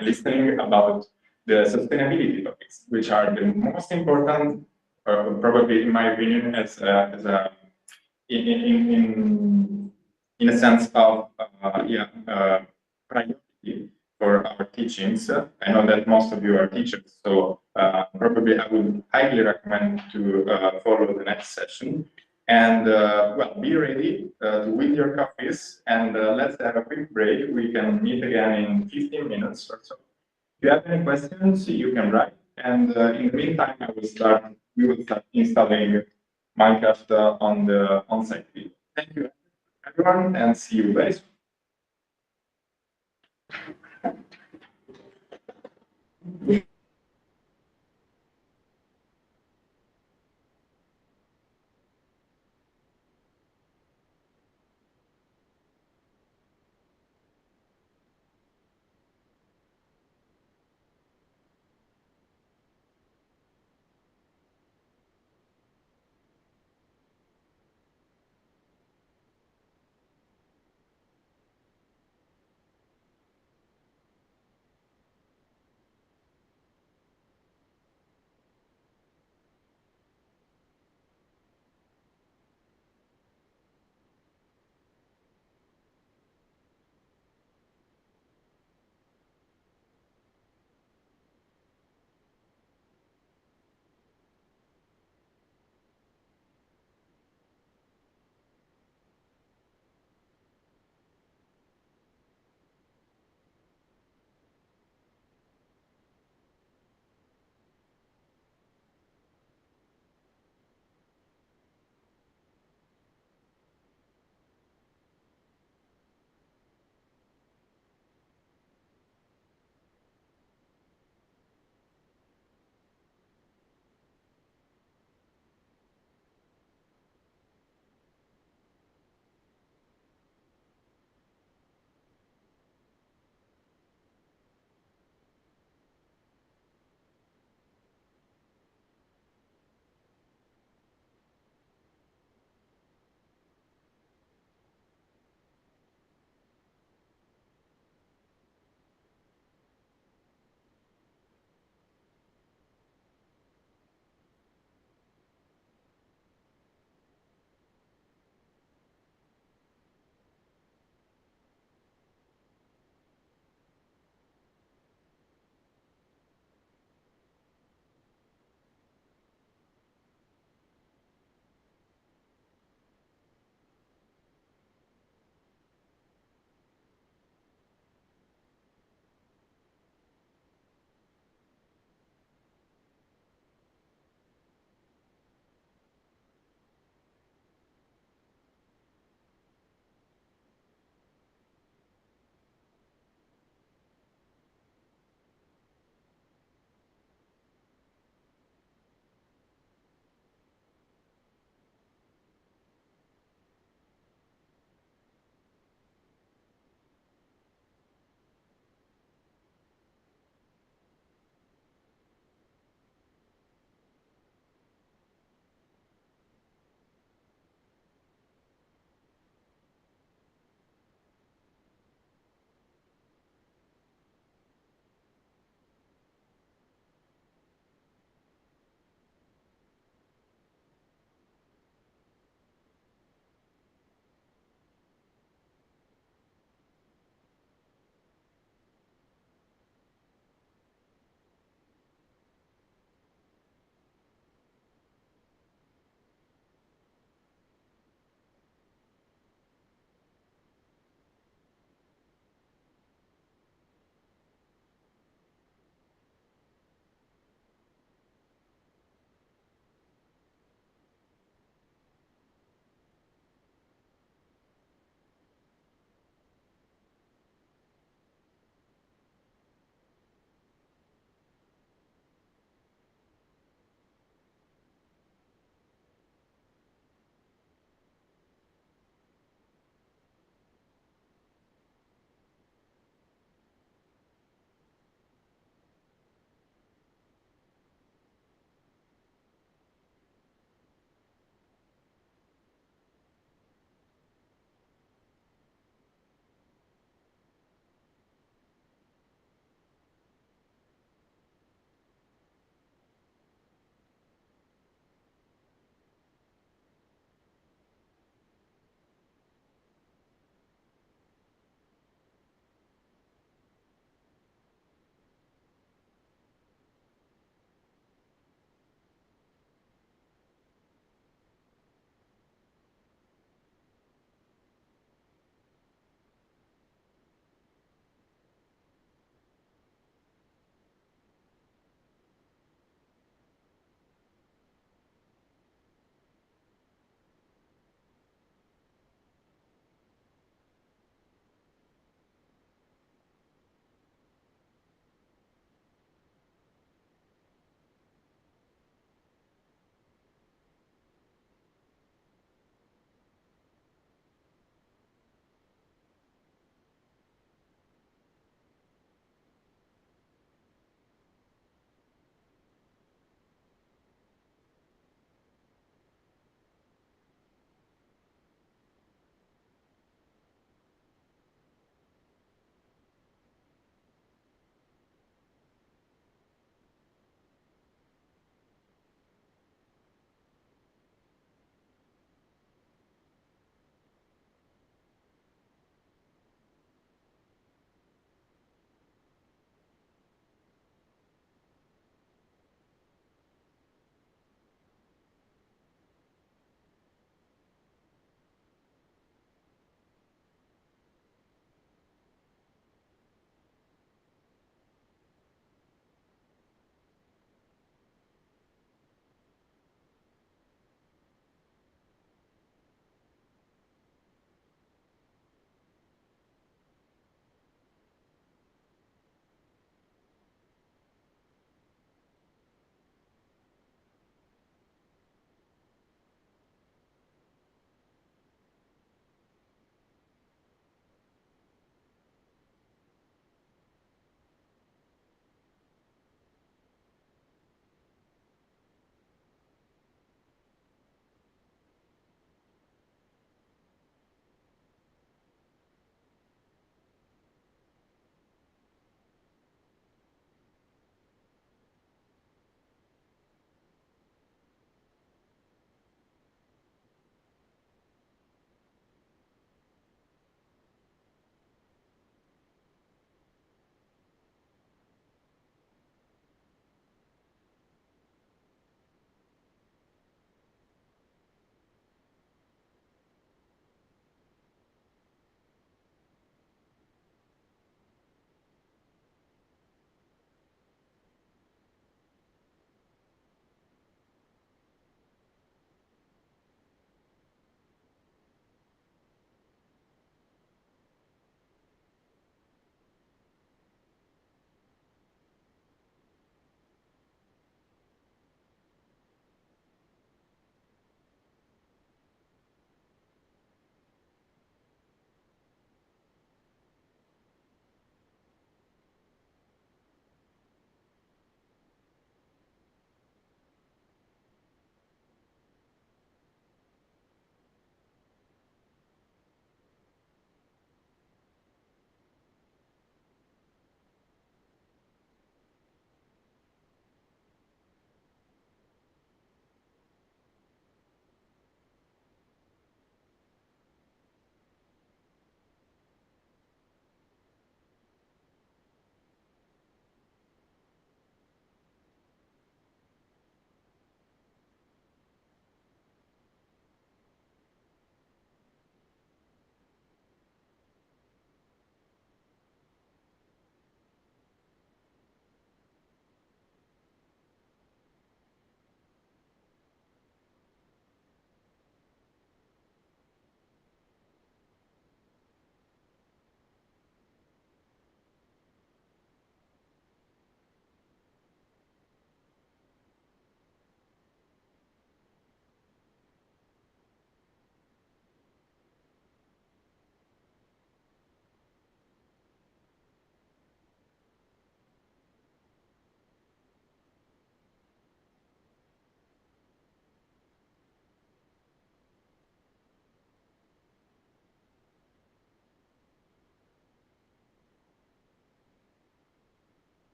listening about the sustainability topics, which are the most important, probably in my opinion, as a in a sense of priority for our teachings. I know that most of you are teachers, so probably I would highly recommend to follow the next session. And well, be ready with your coffees, and let's have a quick break. We can meet again in 15 minutes or so. If you have any questions, you can write. And in the meantime, we will start installing Minecraft on the on-site field. Thank you, everyone, and see you very soon.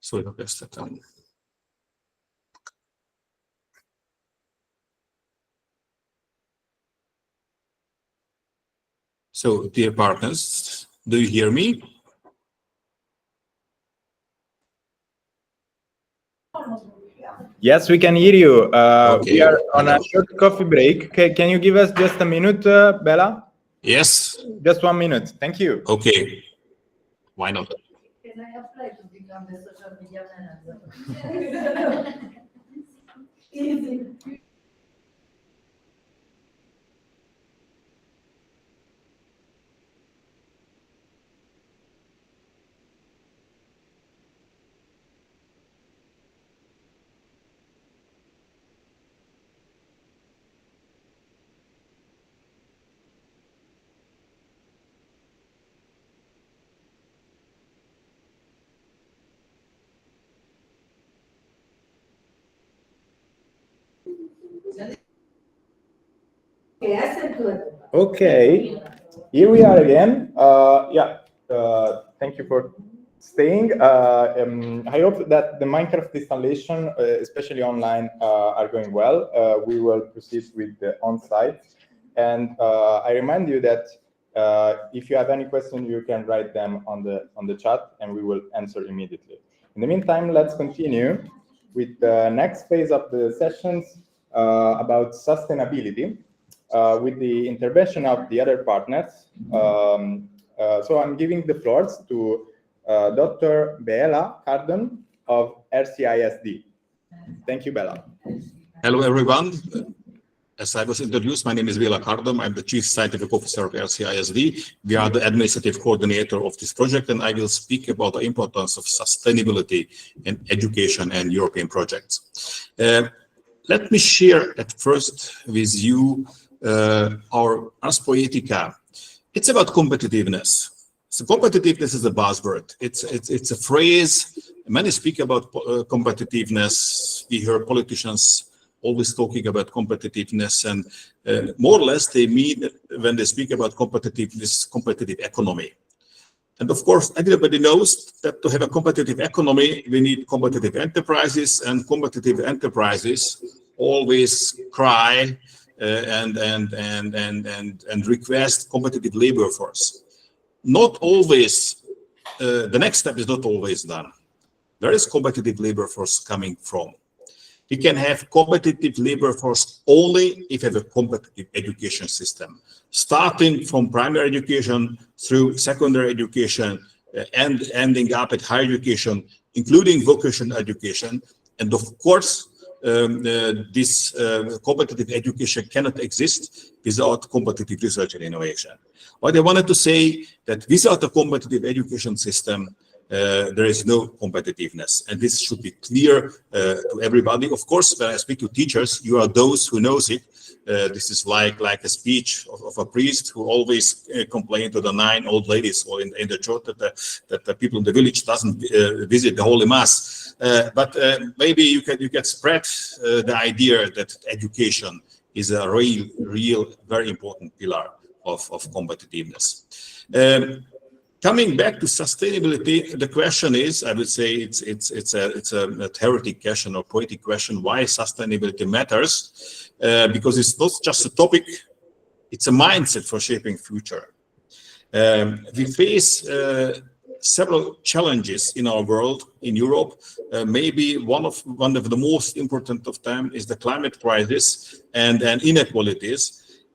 Sorry, I'll pass that down. So, dear partners, do you hear me? Yes, we can hear you. Okay. We are on Hello. a short coffee break. Can you give us just a minute, Bella? Yes. Just 1 minute. Thank you. Okay. Why not? Can I apply to become the social media manager? Easy. Okay, I said good. Okay, here we are again. Thank you for staying. I hope that the Minecraft installation, especially online, are going well. We will proceed with the on-site. And I remind you that if you have any question, you can write them on the chat and we will answer immediately. In the meantime, let's continue with the next phase of the sessions about sustainability. With the intervention of the other partners. So I'm giving the floors to Dr. Bela Cardon of RCISD. Thank you, Bela. Hello, everyone. As I was introduced, my name is Bela Cardon. I'm the Chief Scientific Officer of RCISD. We are the administrative coordinator of this project, and I will speak about the importance of sustainability in education and European projects. Let me share at first with you our Ars Poetica. It's about competitiveness. So competitiveness is a buzzword. It's a phrase. Many speak about competitiveness. We hear politicians always talking about competitiveness, and more or less they mean, when they speak about competitiveness, competitive economy. And of course, everybody knows that to have a competitive economy, we need competitive enterprises, and competitive enterprises always cry and request competitive labor force. Not always, the next step is not always done. Where is competitive labor force coming from? We can have competitive labor force only if we have a competitive education system, starting from primary education through secondary education and ending up at higher education, including vocational education. And of course, this competitive education cannot exist without competitive research and innovation. What I wanted to say that without a competitive education system, there is no competitiveness, and this should be clear to everybody. Of course, when I speak to teachers, you are those who knows it. This is like a speech of a priest who always complained to the 9 old ladies or in the church that the people in the village doesn't visit the Holy Mass. But maybe you can spread the idea that education is a real, very important pillar of competitiveness. Coming back to sustainability, the question is, I would say it's a theoretic question or poetic question, why sustainability matters, because it's not just a topic, it's a mindset for shaping future. We face several challenges in our world, in Europe. Maybe one of the most important of them is the climate crisis and inequalities.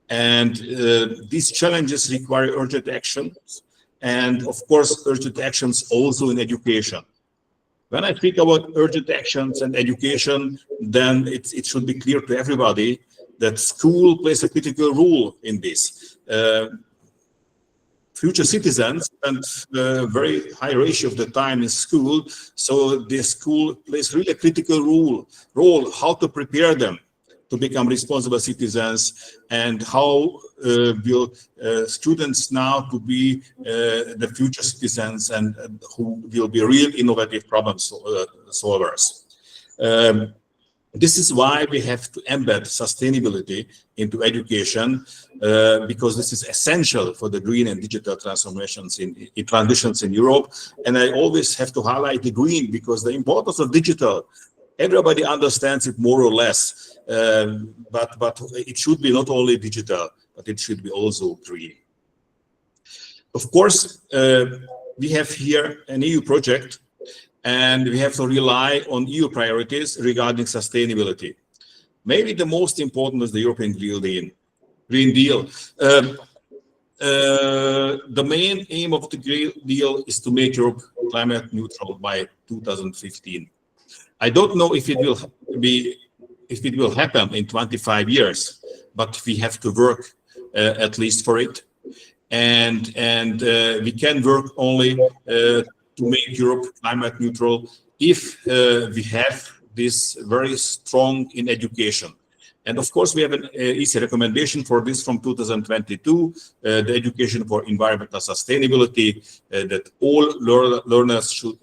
And these challenges require urgent action. And of course, urgent actions also in education. When I speak about urgent actions and education, then it should be clear to everybody that school plays a critical role in this. Future citizens spend a very high ratio of the time in school, so the school plays really a critical role how to prepare them to become responsible citizens, and how will students now to be the future citizens and who will be real innovative problem solvers. This is why we have to embed sustainability into education, because this is essential for the green and digital transformations in transitions in Europe. And I always have to highlight the green, because the importance of digital, everybody understands it more or less, but it should be not only digital, but it should be also green. Of course, we have here an EU project, and we have to rely on EU priorities regarding sustainability. Maybe the most important is the European Green Deal. The main aim of the Green Deal is to make Europe climate neutral by 2015. I don't know if it will happen in 25 years, but we have to work at least for it, and we can work only to make Europe climate neutral if we have this very strong in education. And of course, we have an EC recommendation for this from 2022, the education for environmental sustainability, that all learners should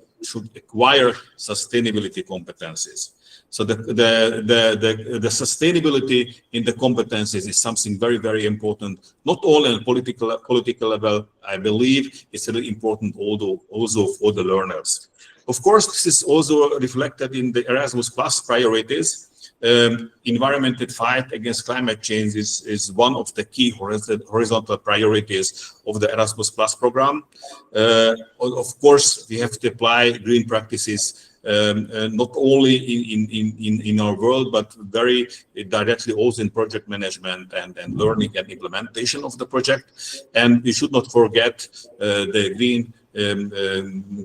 acquire sustainability competencies. So the sustainability in the competencies is something very, very important, not only on political level. I believe it's really important also for the learners. Of course, this is also reflected in the Erasmus Plus priorities. Environmental fight against climate change is one of the key horizontal priorities of the Erasmus Plus program. Of course, we have to apply green practices not only in our world, but very directly also in project management and learning and implementation of the project. And we should not forget the green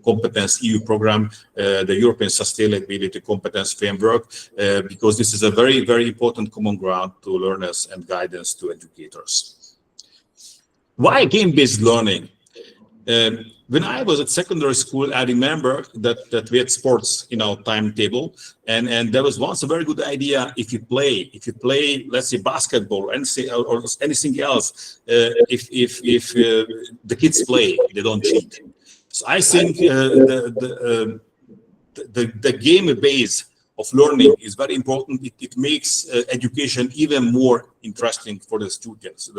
competence EU program, the European Sustainability Competence Framework, because this is a very, very important common ground to learners and guidance to educators. Why game-based learning? When I was at secondary school, I remember that we had sports in our timetable, and there was once a very good idea: if you play, let's say basketball or anything else, if the kids play, they don't cheat. So I think the game base of learning is very important. It makes education even more interesting for the students.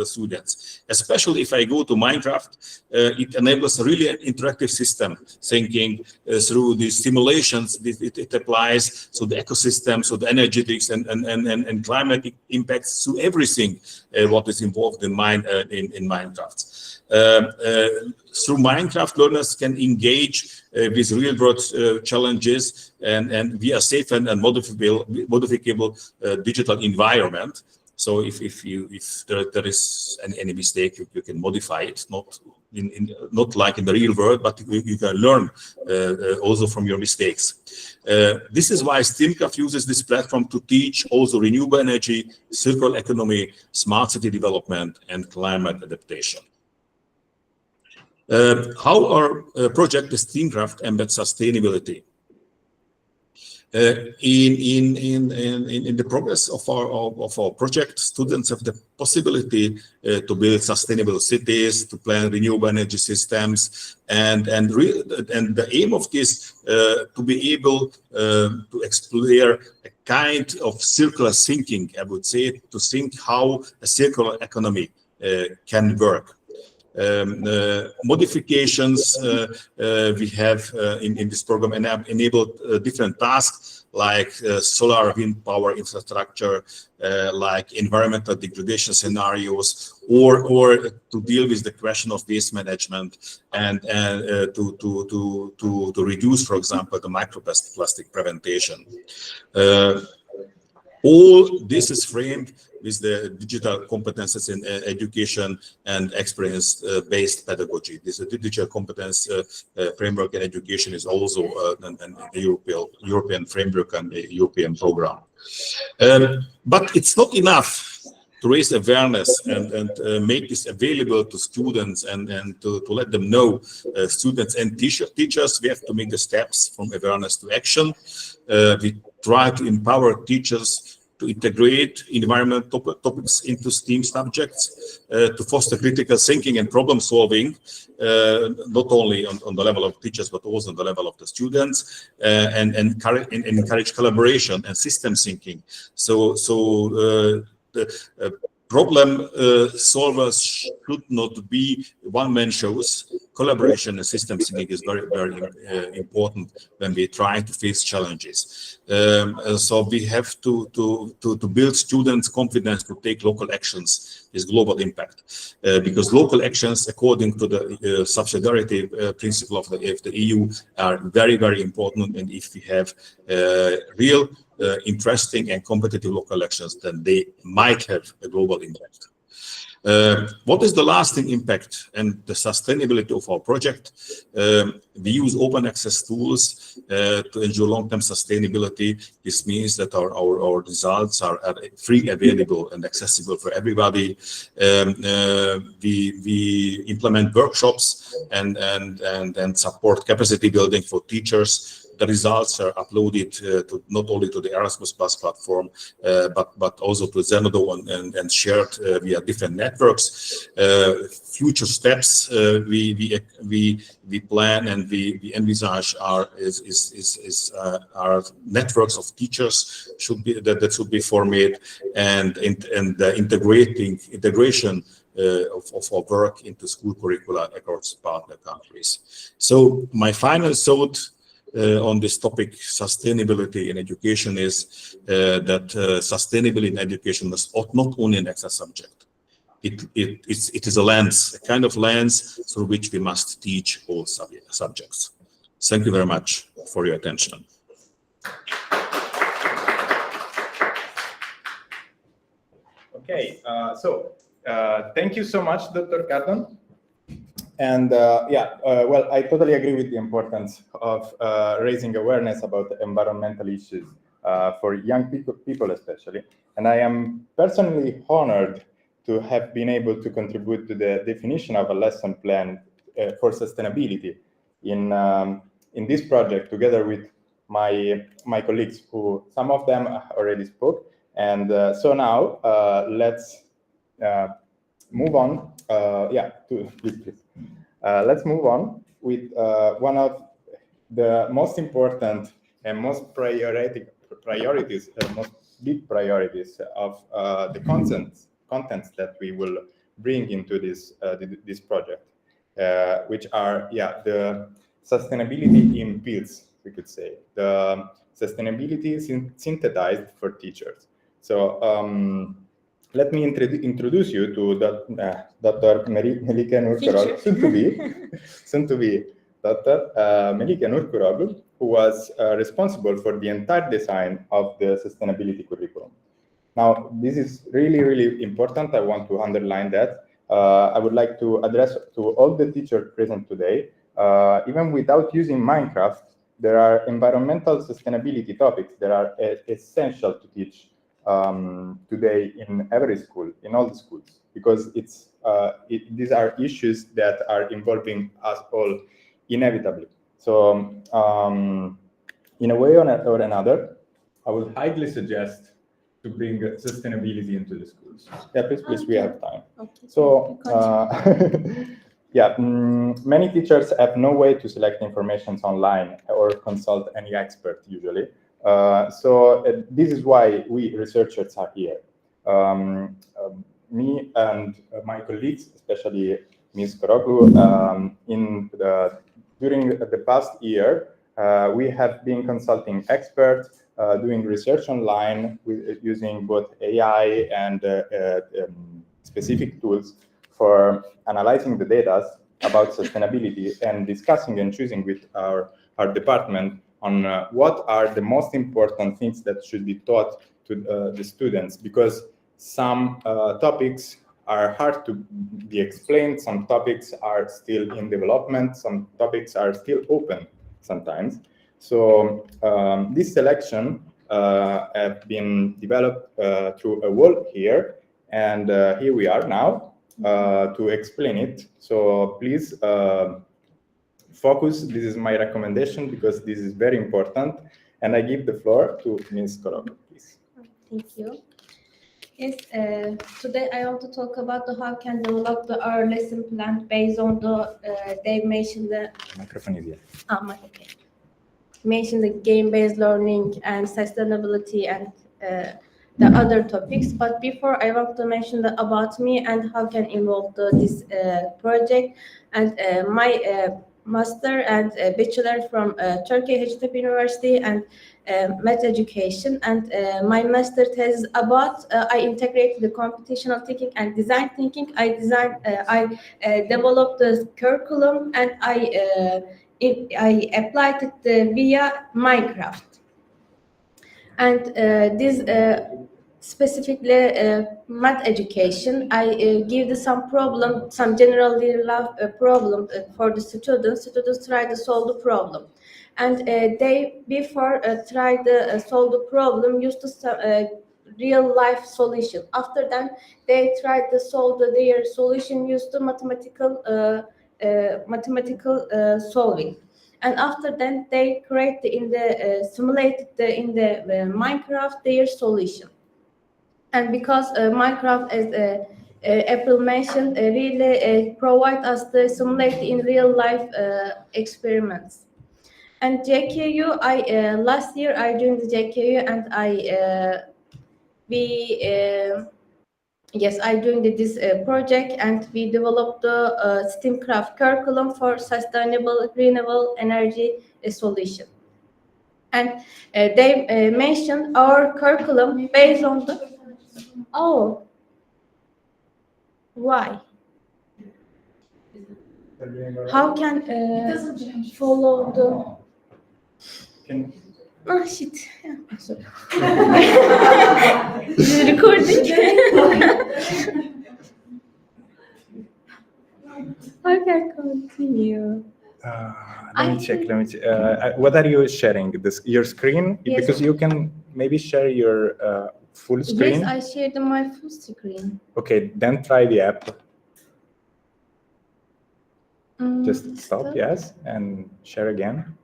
Especially if I go to Minecraft, it enables a really interactive system thinking through the simulations. It applies so the ecosystem, so the energetics and climate impacts to everything what is involved in Minecraft. Through Minecraft, learners can engage with real-world challenges and via safe and modifiable digital environment. So if there is any mistake, you can modify it, not like in the real world, but you can learn also from your mistakes. This is why STEAMCraft uses this platform to teach also renewable energy, circular economy, smart city development, and climate adaptation. How our project, the STEAMCraft, embeds sustainability. In the progress of our project, students have the possibility to build sustainable cities, to plan renewable energy systems, and the aim of this to be able to explore a kind of circular thinking, I would say, to think how a circular economy can work. Modifications we have in this program enabled different tasks like solar wind power infrastructure, like environmental degradation scenarios, or to deal with the question of waste management and to reduce, for example, the microplastic prevention. All this is framed with the digital competences in education and experience-based pedagogy. This digital competence framework in education is also a European framework and a European program. But it's not enough to raise awareness and make this available to students and to let them know, students and teachers, we have to make the steps from awareness to action. We try to empower teachers to integrate environment topics into STEAM subjects, to foster critical thinking and problem solving, not only on the level of teachers, but also on the level of the students, and encourage collaboration and system thinking. So the problem solvers should not be one-man shows. Collaboration and system thinking is very, very important when we try to face challenges. So we have to build students' confidence to take local actions with global impact, because local actions, according to the subsidiarity principle of the EU, are very, very important. And if we have real, interesting and competitive local actions, then they might have a global impact. What is the lasting impact and the sustainability of our project? We use open access tools to ensure long-term sustainability. This means that our results are free, available, and accessible for everybody. We implement workshops and support capacity building for teachers. The results are uploaded to not only to the Erasmus Plus platform, but also to Zenodo and shared via different networks. Future steps we plan and we envisage are networks of teachers that should be formed, and the integration of our work into school curricula across partner countries. So my final thought on this topic, sustainability in education, is that sustainability in education is not only an extra subject. It is a lens, a kind of lens through which we must teach all subjects. Thank you very much for your attention. Okay, thank you so much, Dr. Cardon. And well, I totally agree with the importance of raising awareness about environmental issues for young people especially. And I am personally honored to have been able to contribute to the definition of a lesson plan for sustainability in this project, together with my colleagues, who some of them already spoke. And so now let's move on. Please. Let's move on with one of the most important and most priorities, most big priorities of the contents that we will bring into this project, which are the sustainability in fields, we could say, the sustainability synthesized for teachers. So let me introduce you to Dr. Melike Nurkuroglu, soon to be Dr. Melike Nurkuroglu, who was responsible for the entire design of the sustainability curriculum. Now, this is really, really important. I want to underline that. I would like to address to all the teachers present today, even without using Minecraft, there are environmental sustainability topics that are essential to teach today in every school, in all the schools, because these are issues that are involving us all inevitably. So in a way or another, I would highly suggest to bring sustainability into the schools. Yeah, please, okay. We have time. Okay. So many teachers have no way to select information online or consult any expert usually. So this is why we researchers are here. Me and my colleagues, especially Ms. Koroglu, during the past year, we have been consulting experts, doing research online using both AI and specific tools for analyzing the data about sustainability and discussing and choosing with our department on what are the most important things that should be taught to the students, because some topics are hard to be explained, some topics are still in development, some topics are still open sometimes. So this selection have been developed through a wall here, and here we are now to explain it. So please focus. This is my recommendation because this is very important, and I give the floor to Ms. Koroglu, please. Thank you. Yes, today I want to talk about how can develop our lesson plan based on they mentioned the Microphone is here. okay. Mentioned the game-based learning and sustainability and the other topics. But before I want to mention about me and how can involve this project and my master and bachelor from Turkey Hacettepe University and math education, and my master thesis about I integrated the computational thinking and design thinking. I developed the curriculum and I applied it via Minecraft. And this specifically math education, I give some generally problem for the students. Students try to solve the problem. And they, before try to solve the problem, used to real life solution. After that, they try to solve their solution used to mathematical solving. And after that, they create simulated in the Minecraft their solution. And because Minecraft, as April mentioned, really provide us the simulate in real life experiments. And JKU, last year I joined the JKU and yes, I doing this project, and we developed the STEAMCraft curriculum for sustainable renewable energy solution. And they mentioned our curriculum based on the why? How can follow the? Oh shit! Yeah, sorry. This is recording. Okay, continue. Let me check. What are you sharing? Your screen? Yes. Because you can maybe share your full screen. Yes, I shared my full screen. Okay, then try the app. Just stop, yes, and share again.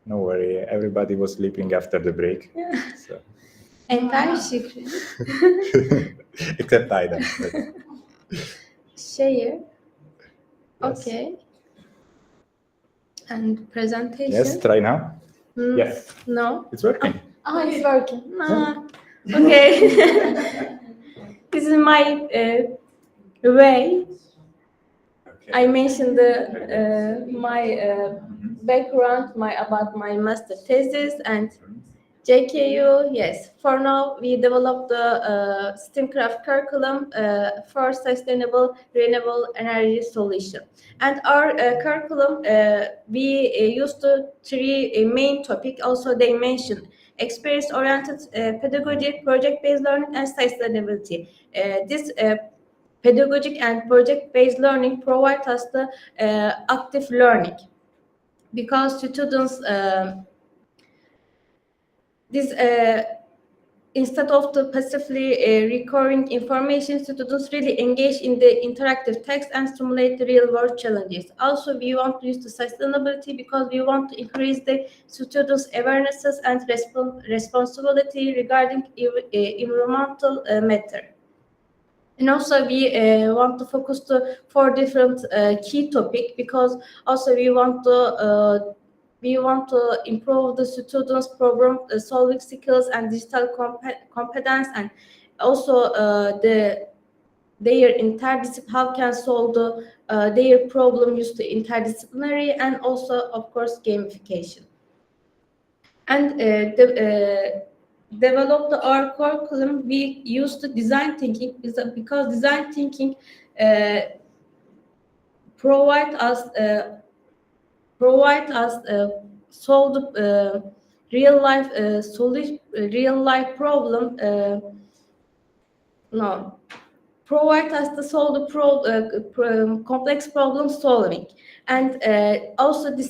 No worry, everybody was sleeping after the break. Yeah. So. Entire screen. Except Ida. Share. Yes. Okay. And presentation. Yes, try now. Yes. No. It's working. It's working. No. Okay. This is my way. Okay. I mentioned my background, about my master thesis and JKU. Yes, for now we developed the STEAMCraft curriculum for sustainable renewable energy solution. And our curriculum, we used three main topics. Also, they mentioned experience-oriented pedagogy, project-based learning, and sustainability. This pedagogic and project-based learning provide us the active learning, because students instead of the passively recurring information, students really engage in the interactive text and stimulate the real-world challenges. Also, we want to use the sustainability because we want to increase the students' awarenesses and responsibility regarding environmental matter. And also, we want to focus to 4 different key topics, because also we want to improve the students' problem solving skills and digital competence, and also their how can solve their problem used to interdisciplinary, and also of course gamification. And developed our curriculum, we used the design thinking because design thinking provide us solve the real life problem. Provide us to solve the complex problem solving, and also the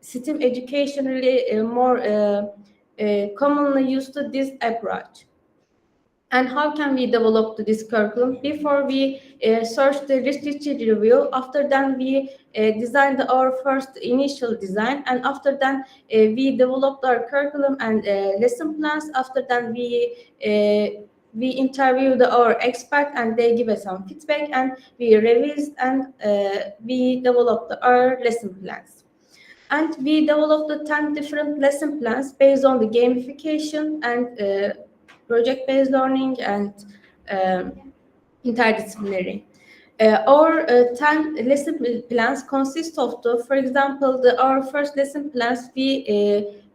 STEAM education really more commonly used to this approach. And how can we develop this curriculum? Before we search the literature review, after then we designed our first initial design, and after then we developed our curriculum and lesson plans. After then we interviewed our expert and they give us some feedback, and we revised and we developed our lesson plans. And we developed the 10 different lesson plans based on the gamification and project-based learning and interdisciplinary. Our 10 lesson plans consist of for example, our first lesson plans,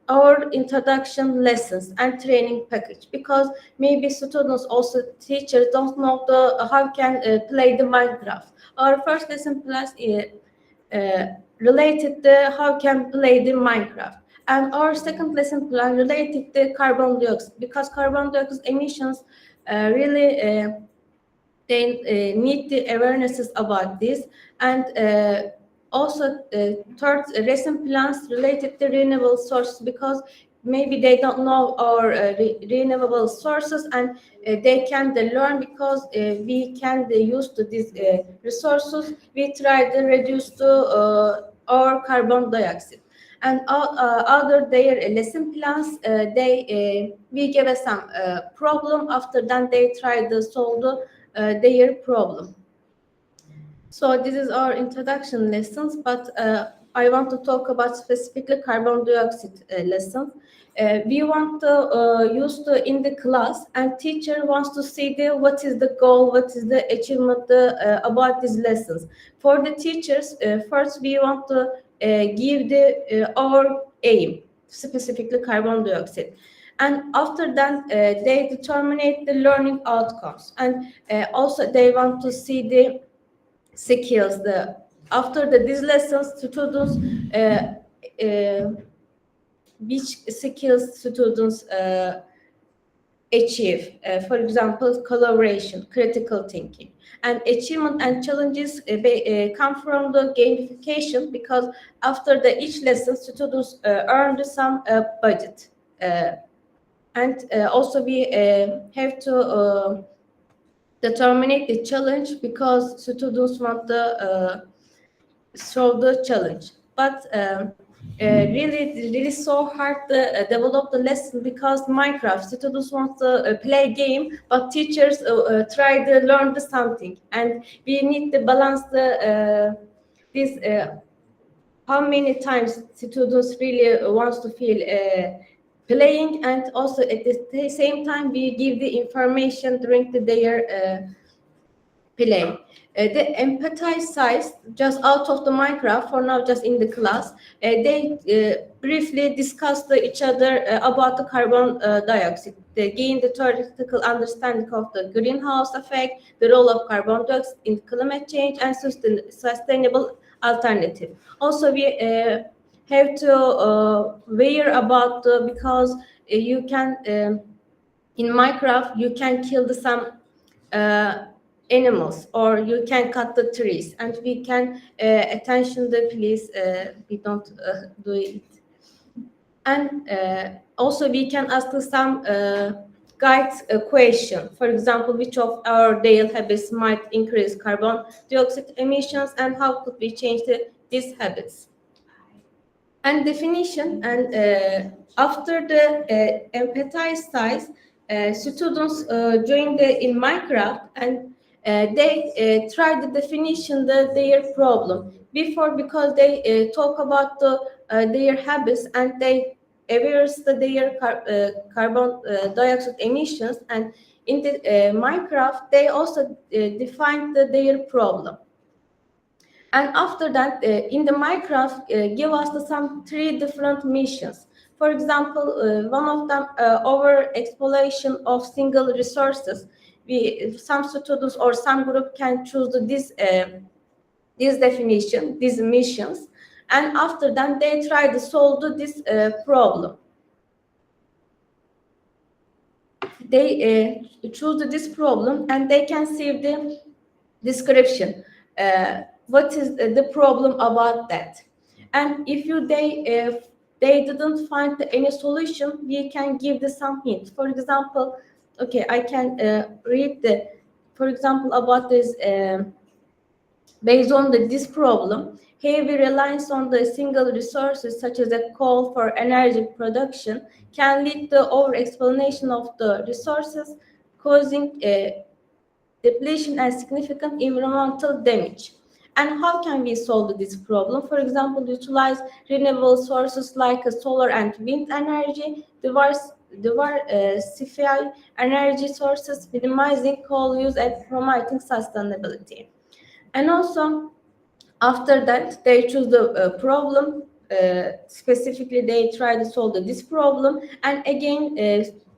our introduction lessons and training package, because maybe students, also teachers, don't know how can play the Minecraft. Our first lesson plans related to how can play the Minecraft. And our second lesson plan related to carbon dioxide, because carbon dioxide emissions really they need the awarenesses about this. And also third lesson plans related to renewable sources, because maybe they don't know our renewable sources, and they can learn, because we can use these resources. We try to reduce our carbon dioxide. And other their lesson plans, we give us some problem. After that, they try to solve their problem. So this is our introduction lessons, but I want to talk about specifically carbon dioxide lessons. We want to use in the class, and teacher wants to see what is the goal, what is the achievement about these lessons. For the teachers, first we want to give our aim, specifically carbon dioxide. And after that, they determine the learning outcomes, and also they want to see the skills. After these lessons, students which skills students achieve. For example, collaboration, critical thinking, and achievement and challenges come from the gamification, because after each lesson, students earn some budget. And also we have to determine the challenge, because students want to solve the challenge. But really so hard to develop the lesson, because Minecraft, students want to play game, but teachers try to learn something, and we need to balance this how many times students really wants to feel playing, and also at the same time we give the information during their play. The empathize size, just out of the Minecraft for now, just in the class, they briefly discussed each other about the carbon dioxide. They gain the theoretical understanding of the greenhouse effect, the role of carbon dioxide in climate change, and sustainable alternative. Also, we have to aware about because you can in Minecraft you can kill some animals, or you can cut the trees, and we can attention the please we don't do it. And also we can ask some guide question. For example, which of our daily habits might increase carbon dioxide emissions, and how could we change these habits? And definition, and after the empathize size, students join in Minecraft, and they try the definition their problem before, because they talk about their habits, and they aware their carbon dioxide emissions, and in the Minecraft they also define their problem. And after that, in the Minecraft, give us some 3 different missions. For example, one of them, over exploitation of single resources. Some students or some group can choose this definition, these missions, and after that they try to solve this problem. They choose this problem, and they can see the description. What is the problem about that? And if they didn't find any solution, we can give some hint. For example, okay, I can read for example, about this. Based on this problem, heavy reliance on the single resources, such as a coal for energy production, can lead to over-exploitation of the resources, causing depletion and significant environmental damage. And how can we solve this problem? For example, utilize renewable sources like solar and wind energy, diversify energy sources, minimizing coal use, and promoting sustainability. And also, after that, they choose the problem. Specifically, they try to solve this problem. And again,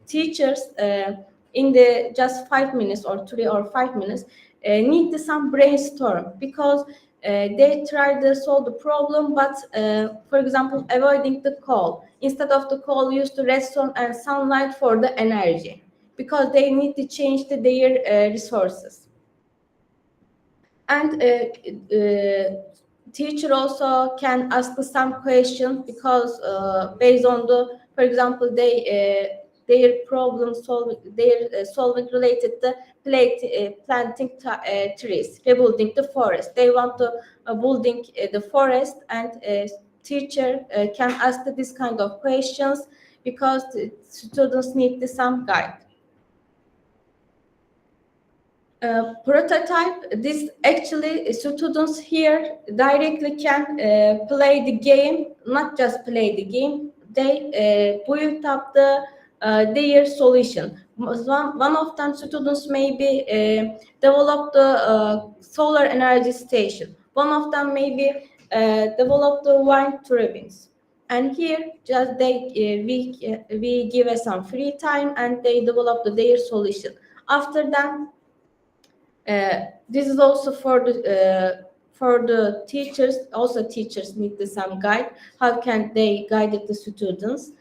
teachers in the just 5 minutes or 3 or 5 minutes need some brainstorm, because they try to solve the problem, but for example, avoiding the coal. Instead of the coal, use the redstone and sunlight for the energy, because they need to change their resources. And teacher also can ask some questions, because based on the, for example, their problem solving, their solving related to planting trees, rebuilding the forest. They want to building the forest, and teacher can ask this kind of questions, because the students need some guide. Prototype, this actually students here directly can play the game, not just play the game, they build up their solution. One of them students maybe develop the solar energy station. One of them maybe develop the wind turbines. And here just we give some free time, and they develop their solution. After that, this is also for the teachers. Also, teachers need some guide. How can they guide the students?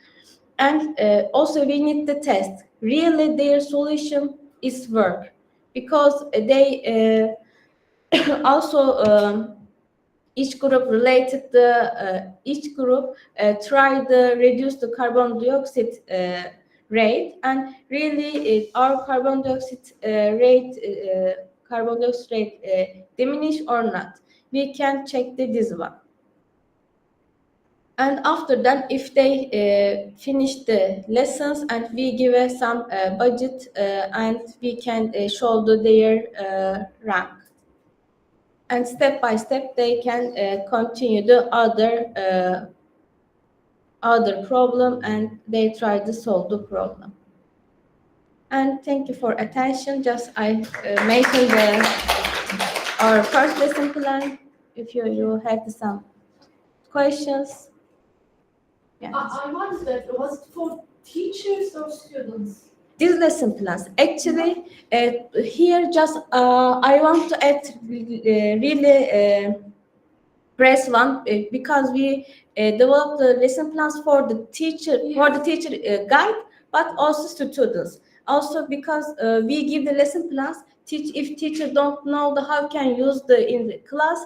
And also, we need the test. Really, their solution is work, because they also each group related each group try to reduce the carbon dioxide rate, and really our carbon dioxide rate diminish or not. We can check this one. And after that, if they finish the lessons, and we give some budget, and we can show their rank. And step by step, they can continue the other problem, and they try to solve the problem. And thank you for attention. Just I mentioned our first lesson plan. If you had some questions. Yeah. I wondered, was it for teachers or students? These lesson plans, actually, here just I want to add really press one, because we developed the lesson plans for the teacher, guide, but also students. Also, because we give the lesson plans, if teacher don't know how can use in the class,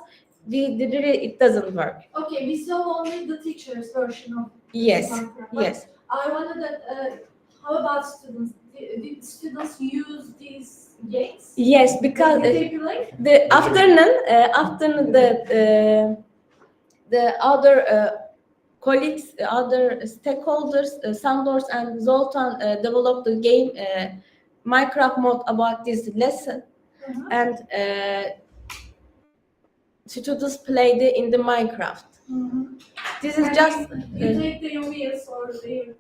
it doesn't work. Okay, we saw only the teacher's version of Yes, STEAMCraft, yes. I wondered that, how about students? Did students use these games? Yes, because Did they play? the afternoon the other colleagues, other stakeholders, Sandors and Zoltan developed the game Minecraft mode about this lesson, and students played in the Minecraft. This is just You take their wheels or their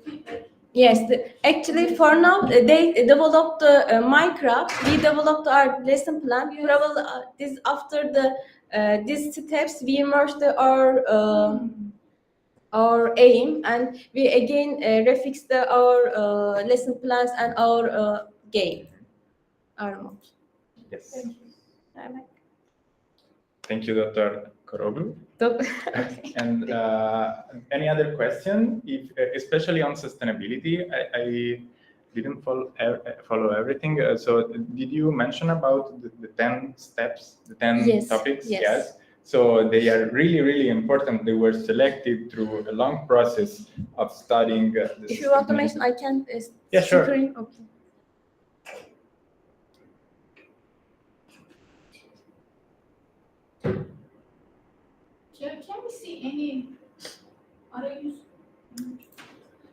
feedback. yes. Actually, for now, they developed Minecraft. We developed our lesson plan. Yes. Probably this after these steps, we merged our aim, and we again refixed our lesson plans and our game, our mode. Yes. Thank you. Thank you, Dr. Koroglu. Okay. And any other question, if, especially on sustainability? I didn't follow everything. So did you mention about the 10 steps, the 10 Yes, topics? yes. So they are really, really important. They were selected through a long process of studying. If you want to mention, I can. Yeah, sure. Screen. Okay. Can we see any other use?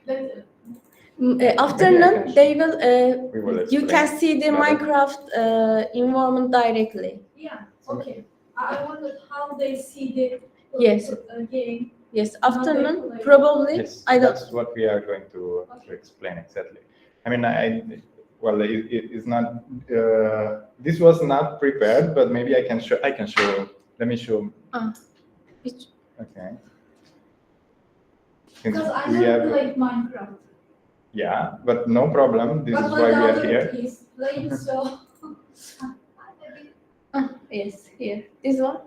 That, Afternoon, they will. We will You can explain see the better. Minecraft environment directly. yeah, okay. I wondered how they see the Yes. Game. Yes, afternoon, probably. Yes, I don't. that's what we are going to explain exactly. I mean, well, it is not. This was not prepared, but maybe I can show. Let me show. Which, Okay. Since Because I we never have, played Minecraft. yeah, but no problem. This But is my why we are daughter here. is playing, so. yes, here. This one.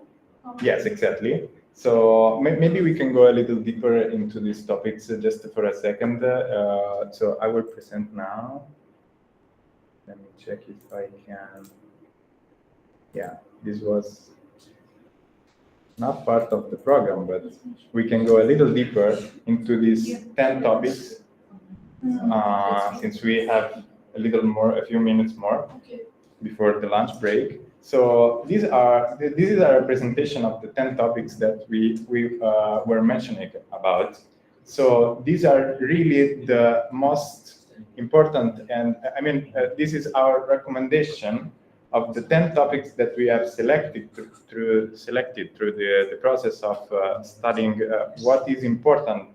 Yes, exactly. So maybe we can go a little deeper into these topics just for a second. So I will present now. Let me check if I can. Yeah, this was not part of the program, but we can go a little deeper into these 10 topics since we have a few minutes more before the lunch break. So this is a representation of the 10 topics that we were mentioning about. So these are really the most important, and I mean, this is our recommendation of the 10 topics that we have selected through the process of studying what is important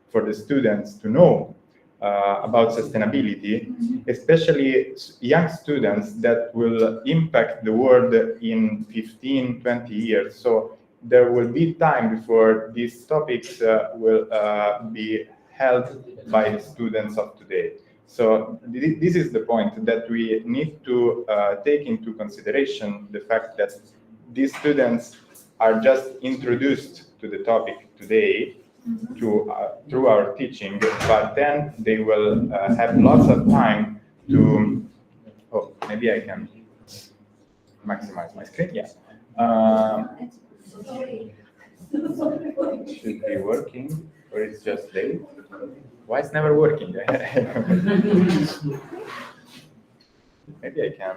for the students to know about sustainability, especially young students that will impact the world in 15, 20 years. So there will be time before these topics will be held by the students of today. So this is the point, that we need to take into consideration the fact that these students are just introduced to the topic today through our teaching, but then they will have lots of time to, maybe I can maximize my screen, yeah. Should be working, or it's just late. Why it's never working? Maybe I can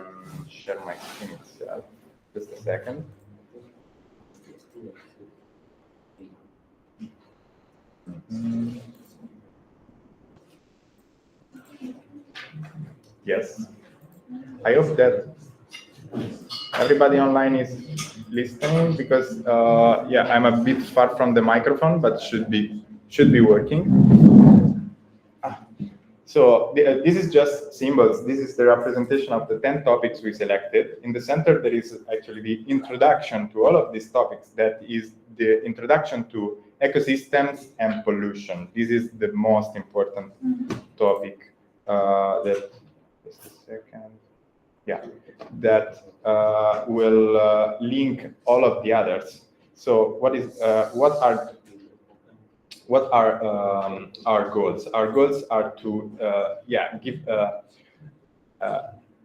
share my screen itself. Just a second. Yes. I hope that everybody online is listening, because yeah, I'm a bit far from the microphone, but should be working. So this is just symbols. This is the representation of the 10 topics we selected. In the center, there is actually the introduction to all of these topics. That is the introduction to ecosystems and pollution. This is the most important topic that, just a second. Yeah, that will link all of the others. So what are our goals? Our goals are to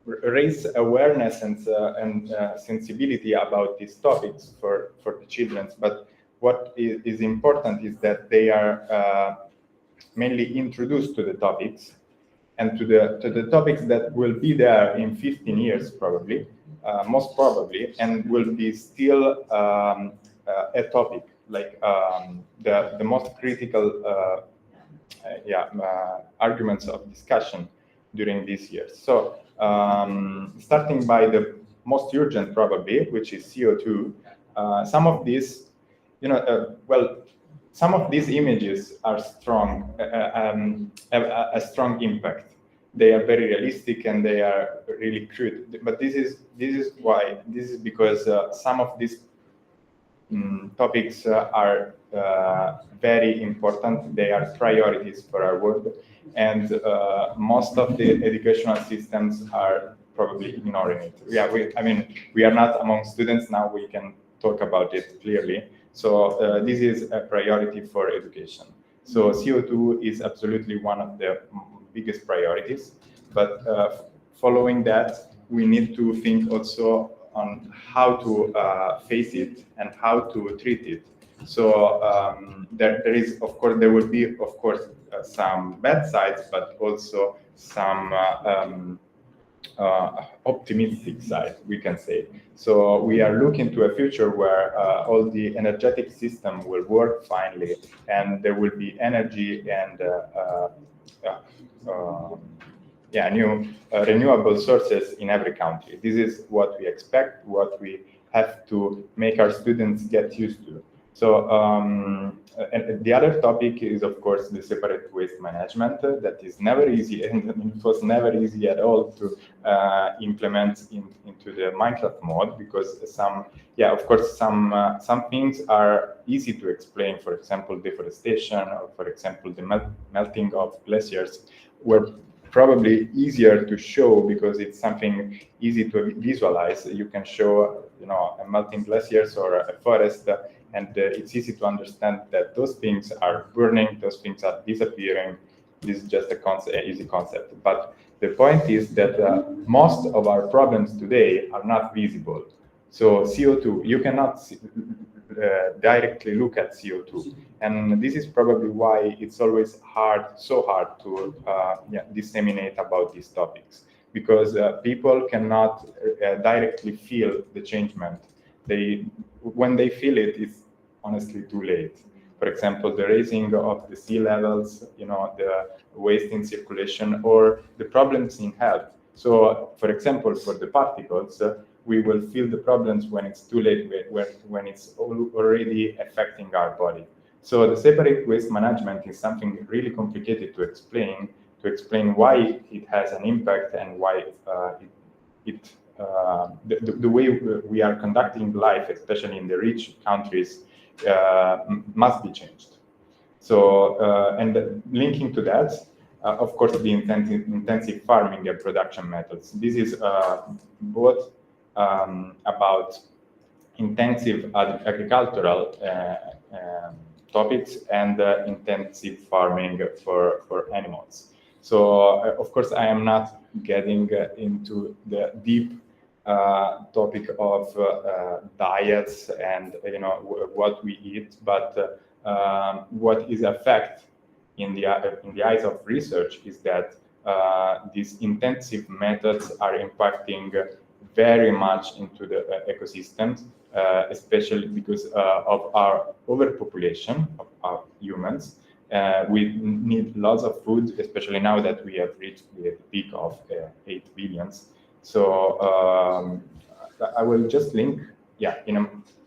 raise awareness and sensibility about these topics for the children. But what is important is that they are mainly introduced to the topics, and to the topics that will be there in 15 years probably, most probably, and will be still a topic, like the most critical arguments of discussion during these years. So starting by the most urgent probably, which is CO2, some of these, some of these images are strong, have a strong impact. They are very realistic and they are really crude. But this is because some of these topics are very important. They are priorities for our world, and most of the educational systems are probably ignoring it. Yeah, we are not among students now. We can talk about it clearly. So this is a priority for education. So CO2 is absolutely one of the biggest priorities. But following that, we need to think also on how to face it and how to treat it. So there is, of course, there will be, of course, some bad sides, but also some optimistic side, we can say. So we are looking to a future where all the energetic system will work finally, and there will be energy and new renewable sources in every country. This is what we expect, what we have to make our students get used to. So and the other topic is, of course, the separate waste management. That is never easy, and it was never easy at all to implement into the Minecraft mode, because some things are easy to explain. For example, deforestation, or for example, the melting of glaciers, were probably easier to show because it's something easy to visualize. You can show, a melting glaciers or a forest, and it's easy to understand that those things are burning, those things are disappearing. This is just an easy concept. But the point is that most of our problems today are not visible. So CO2, you cannot directly look at CO2. And this is probably why it's always so hard to disseminate about these topics, because people cannot directly feel the changement. When they feel it, it's honestly too late. For example, the raising of the sea levels, the waste in circulation, or the problems in health. So, for example, for the particles, we will feel the problems when it's too late, when it's already affecting our body. So the separate waste management is something really complicated to explain why it has an impact and why the way we are conducting life, especially in the rich countries, must be changed. So, and linking to that, of course, the intensive farming and production methods. This is both about intensive agricultural topics and intensive farming for animals. So, of course, I am not getting into the deep topic of diets and what we eat, but what is a fact in the eyes of research is that these intensive methods are impacting very much into the ecosystems, especially because of our overpopulation of our humans. We need lots of food, especially now that we have reached the peak of 8 billions. So I will just link,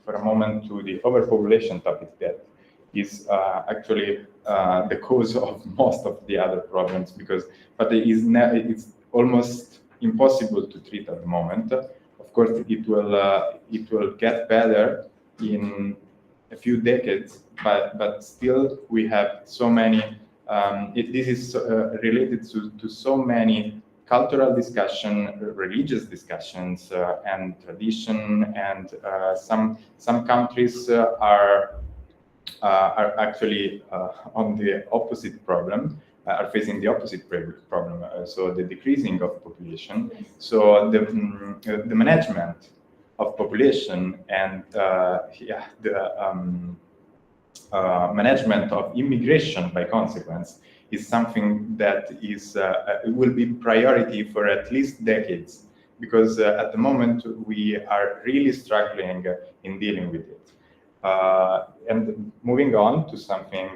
for a moment to the overpopulation topic that is actually the cause of most of the other problems, but it's almost impossible to treat at the moment. Of course, it will get better in a few decades, but still we have so many. This is related to so many cultural discussion, religious discussions, and tradition, and some countries are actually on the opposite problem. Are facing the opposite problem, so the decreasing of population. So the management of population and management of immigration by consequence is something that will be priority for at least decades, because at the moment we are really struggling in dealing with it. And moving on to something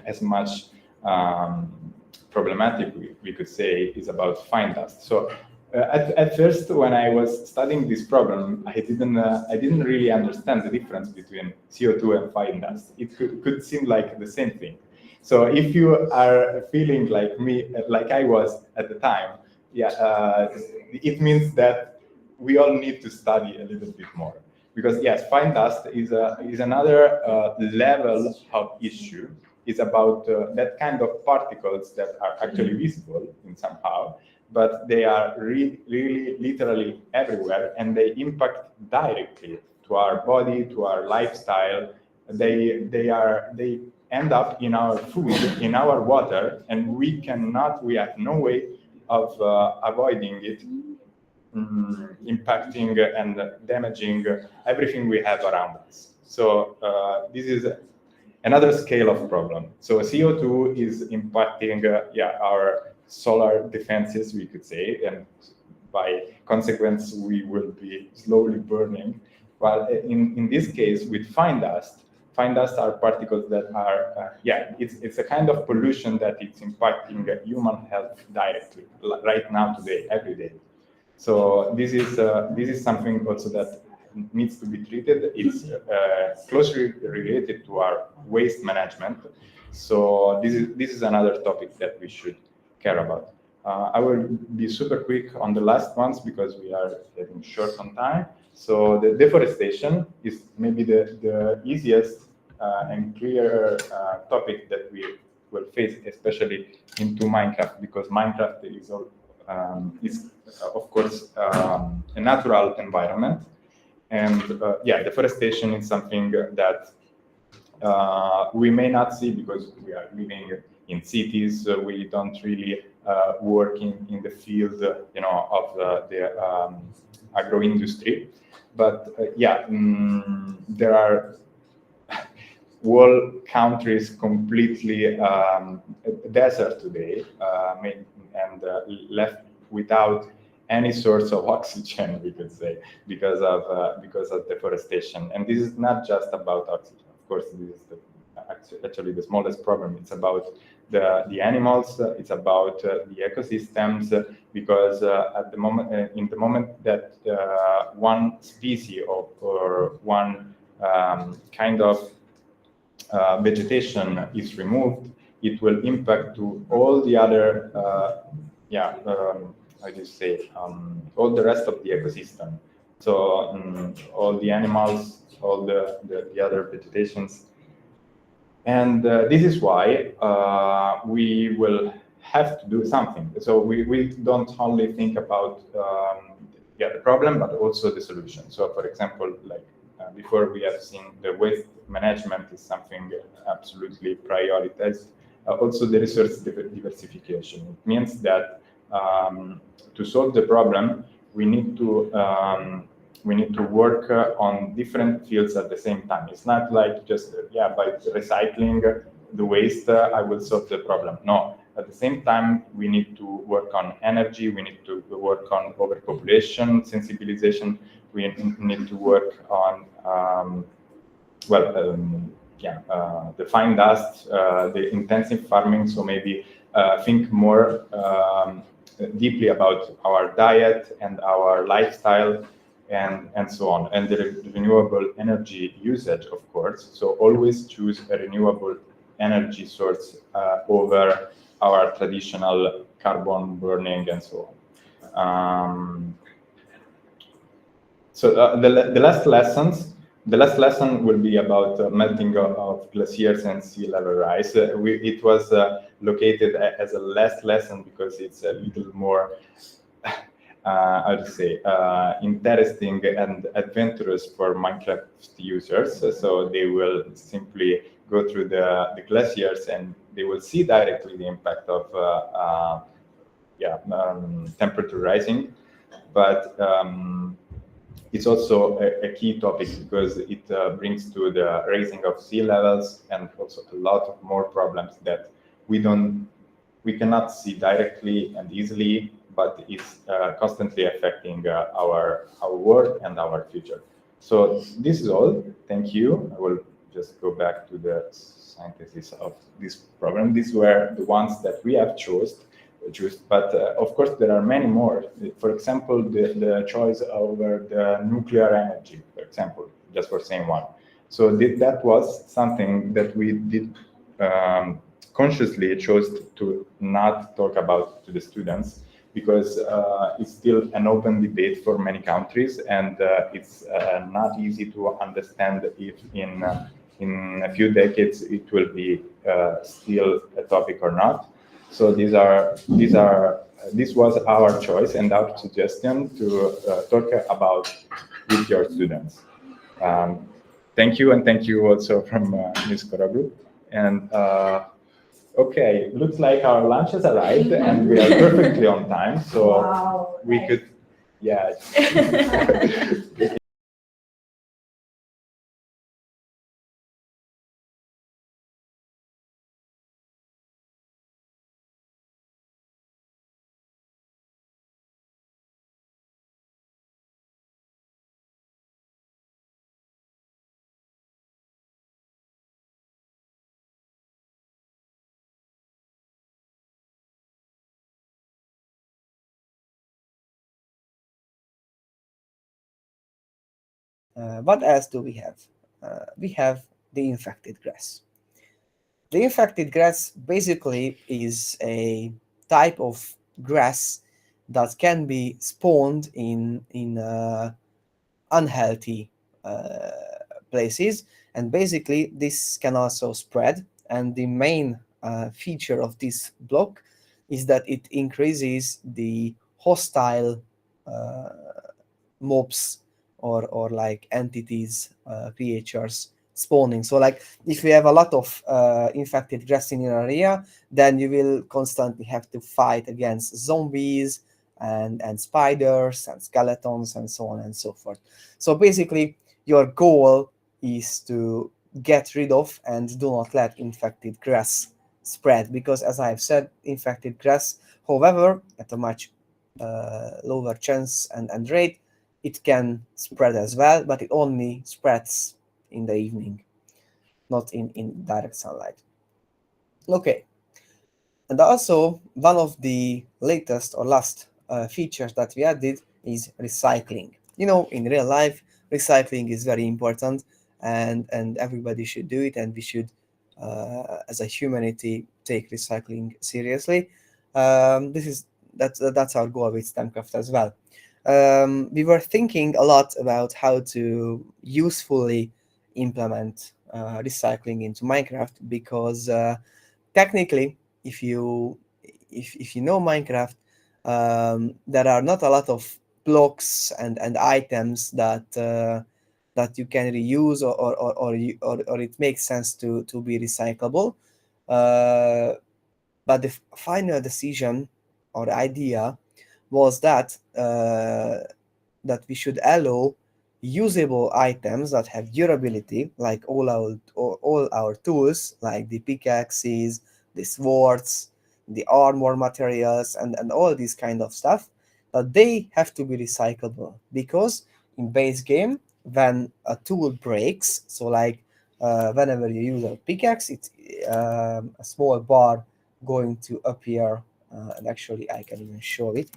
as much problematic, we could say, is about fine dust. So at first, when I was studying this problem, I didn't really understand the difference between CO2 and fine dust. It could seem like the same thing. So if you are feeling like me, like I was at the time, it means that we all need to study a little bit more. Because yes, fine dust is another level of issue. It's about that kind of particles that are actually visible in somehow, but they are really literally everywhere, and they impact directly to our body, to our lifestyle. They end up in our food, in our water, and we have no way of avoiding it impacting and damaging everything we have around us. So this is another scale of problem. So CO2 is impacting our solar defenses, we could say, and by consequence, we will be slowly burning. While in this case, with fine dust are particles that are, it's a kind of pollution that it's impacting human health directly, right now, today, every day. So this is something also that needs to be treated. It's closely related to our waste management. So this is another topic that we should care about. I will be super quick on the last ones because we are getting short on time. So the deforestation is maybe the easiest and clearer topic that we will face, especially into Minecraft, because Minecraft is of course a natural environment, and deforestation is something that we may not see because we are living in cities. We don't really work in the field, of the agro industry. But there are whole countries completely desert today, and left without any source of oxygen, we could say, because of deforestation. And this is not just about oxygen. Of course, this is actually the smallest problem. It's about the animals. It's about the ecosystems, because at the moment, in the moment that one species or one kind of vegetation is removed, it will impact to all the other, how do you say, all the rest of the ecosystem. So all the animals, all the other vegetations. And this is why we will have to do something. So we don't only think about the problem, but also the solution. So for example, like before we have seen, the waste management is something absolutely prioritized. Also the resource diversification. It means that to solve the problem, we need to work on different fields at the same time. It's not like just by recycling the waste I will solve the problem. No, at the same time we need to work on energy. We need to work on overpopulation sensibilization. We need to work on the fine dust, the intensive farming. So maybe think more deeply about our diet and our lifestyle, and so on, and the renewable energy usage, of course. So always choose a renewable energy source over our traditional carbon burning and so on. So the last lesson will be about melting of glaciers and sea level rise. It was located as a last lesson because it's a little more I would say interesting and adventurous for Minecraft users. So they will simply go through the glaciers and they will see directly the impact of temperature rising. But it's also a key topic because it brings to the raising of sea levels and also a lot of more problems that we cannot see directly and easily, but it's constantly affecting our world and our future. So this is all. Thank you. I will just go back to the synthesis of this problem. These were the ones that we have chosen, but of course there are many more. For example, the choice over the nuclear energy, for example, just for saying one. So that was something that we did consciously chose to not talk about to the students, because it's still an open debate for many countries, and it's not easy to understand if in a few decades it will be still a topic or not. So this was our choice and our suggestion to talk about with your students. Thank you, and thank you also from Ms. Koroglu. And okay, looks like our lunch has arrived and we are perfectly on time. So we could Yeah. What else do we have? We have the infected grass. The infected grass basically is a type of grass that can be spawned in unhealthy places, and basically this can also spread. And the main feature of this block is that it increases the hostile mobs or like entities, creatures spawning. So like if you have a lot of infected grass in your area, then you will constantly have to fight against zombies and spiders and skeletons and so on and so forth. So basically your goal is to get rid of and do not let infected grass spread, because as I've said, infected grass, however, at a much lower chance and rate, it can spread as well, but it only spreads in the evening, not in direct sunlight. Okay. And also, one of the latest or last features that we added is recycling. You know, in real life, recycling is very important, and everybody should do it, and we should, as a humanity, take recycling seriously. That's our goal with STEAMCraft as well. We were thinking a lot about how to usefully implement recycling into Minecraft, because technically, if you know Minecraft, there are not a lot of blocks and items that that you can reuse or it makes sense to be recyclable. But the final decision or idea was that that we should allow usable items that have durability, like all our tools, like the pickaxes, the swords, the armor materials, and all this kind of stuff, that they have to be recyclable. Because in base game, when a tool breaks, so like whenever you use a pickaxe, it's a small bar going to appear, and actually I can even show it.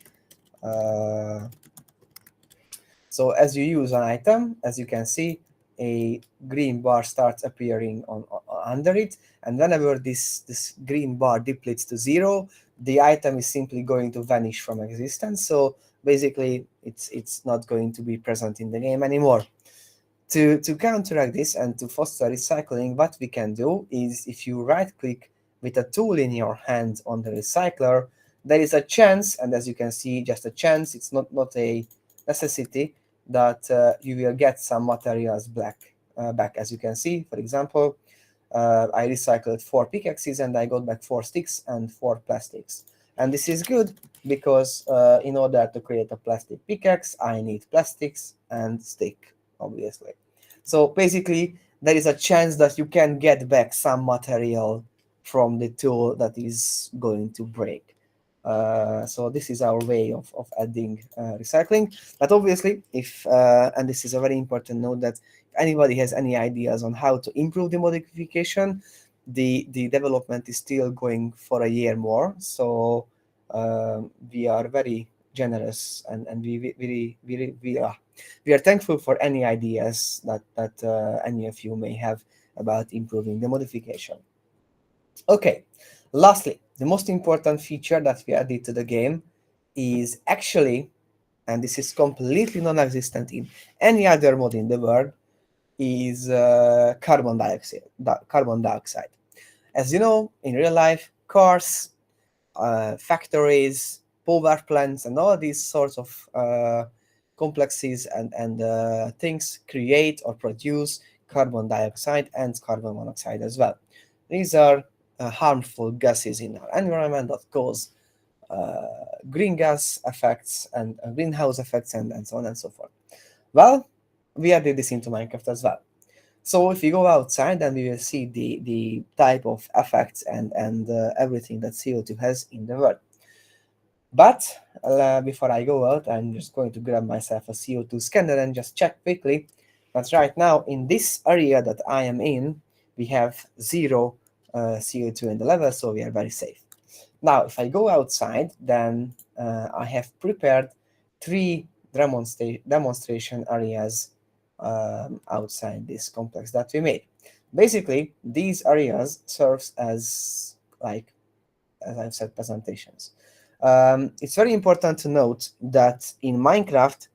So as you use an item, as you can see, a green bar starts appearing on under it, and whenever this green bar depletes to 0, the item is simply going to vanish from existence. So basically, it's not going to be present in the game anymore. To counteract this and to foster recycling, what we can do is, if you right-click with a tool in your hand on the recycler, there is a chance, and as you can see, just a chance, it's not a necessity, that you will get some materials back. As you can see, for example, I recycled 4 pickaxes and I got back 4 sticks and 4 plastics. And this is good because in order to create a plastic pickaxe, I need plastics and stick, obviously. So basically, there is a chance that you can get back some material from the tool that is going to break. So this is our way of adding recycling. But obviously, if and this is a very important note, that if anybody has any ideas on how to improve the modification, the development is still going for a year more. So we are very generous, and we are thankful for any ideas that any of you may have about improving the modification. Okay, lastly, the most important feature that we added to the game is actually, and this is completely non-existent in any other mod in the world, is carbon dioxide. As you know, in real life, cars, factories, power plants, and all these sorts of complexes and things create or produce carbon dioxide and carbon monoxide as well. These are harmful gases in our environment that cause green gas effects and greenhouse effects and so on and so forth. Well, we added this into Minecraft as well. So if you go outside, then we will see the type of effects and everything that CO2 has in the world. But before I go out, I'm just going to grab myself a CO2 scanner and just check quickly that right now in this area that I am in, we have 0 CO2 in the level, so we are very safe. Now, if I go outside, then I have prepared 3 demonstration areas outside this complex that we made. Basically, these areas serves as, like, as I've said, presentations. It's very important to note that in Minecraft,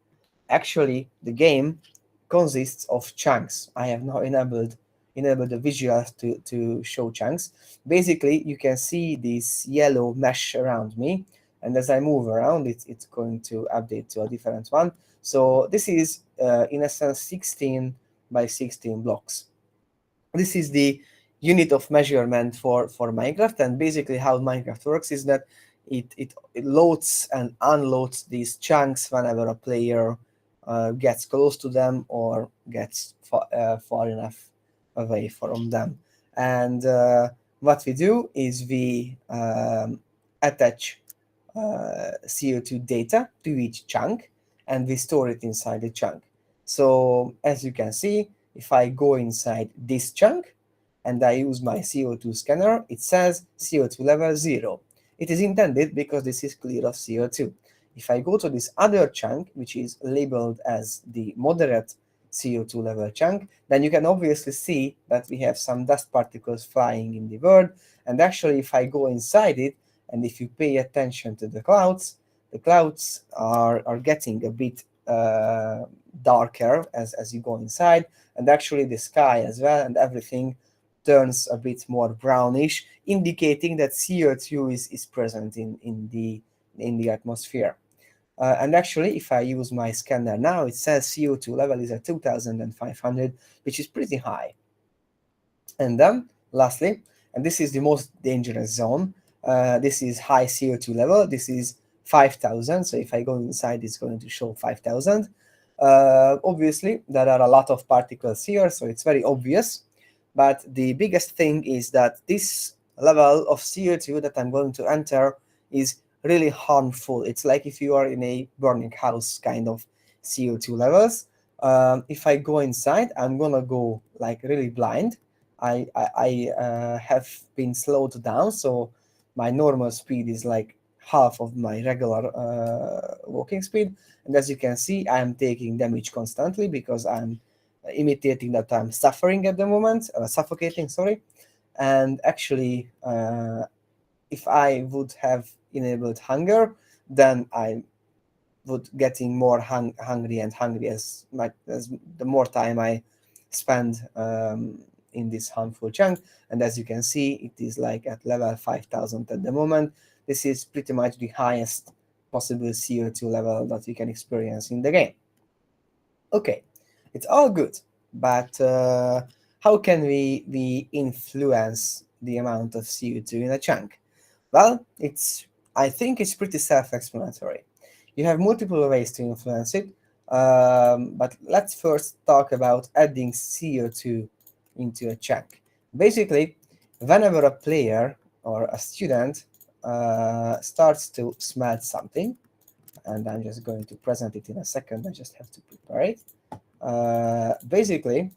actually, the game consists of chunks. I have now enabled the visuals to show chunks. Basically, you can see this yellow mesh around me, and as I move around, it's going to update to a different one. So this is, in a sense, 16 by 16 blocks. This is the unit of measurement for Minecraft, and basically how Minecraft works is that it loads and unloads these chunks whenever a player gets close to them or gets far enough away from them. And what we do is we attach CO2 data to each chunk, and we store it inside the chunk. So as you can see, if I go inside this chunk and I use my CO2 scanner, it says CO2 level 0. It is intended because this is clear of CO2. If I go to this other chunk, which is labeled as the moderate CO2 level chunk, then you can obviously see that we have some dust particles flying in the world. And actually, if I go inside it, and if you pay attention to the clouds are getting a bit darker as you go inside, and actually the sky as well, and everything turns a bit more brownish, indicating that CO2 is present in the atmosphere. And actually, if I use my scanner now, it says CO2 level is at 2,500, which is pretty high. And then, lastly, and this is the most dangerous zone, this is high CO2 level. This is 5,000. So if I go inside, it's going to show 5,000. Obviously, there are a lot of particles here, so it's very obvious. But the biggest thing is that this level of CO2 that I'm going to enter is really harmful. It's like if you are in a burning house kind of CO2 levels. If I go inside, I'm gonna go like really blind. I have been slowed down, so my normal speed is like half of my regular walking speed. And as you can see, I am taking damage constantly because I'm imitating that I'm suffering at the moment, suffocating, sorry. And actually, if I would have enabled hunger, then I would getting more hungry and hungry as the more time I spend in this harmful chunk. And as you can see, it is like at level 5,000 at the moment. This is pretty much the highest possible CO2 level that you can experience in the game. Okay, it's all good, but how can we influence the amount of CO2 in a chunk? Well, I think it's pretty self-explanatory. You have multiple ways to influence it, but let's first talk about adding CO2 into a chunk. Basically, whenever a player or a student starts to smelt something, and I'm just going to present it in a second, I just have to prepare it. Basically,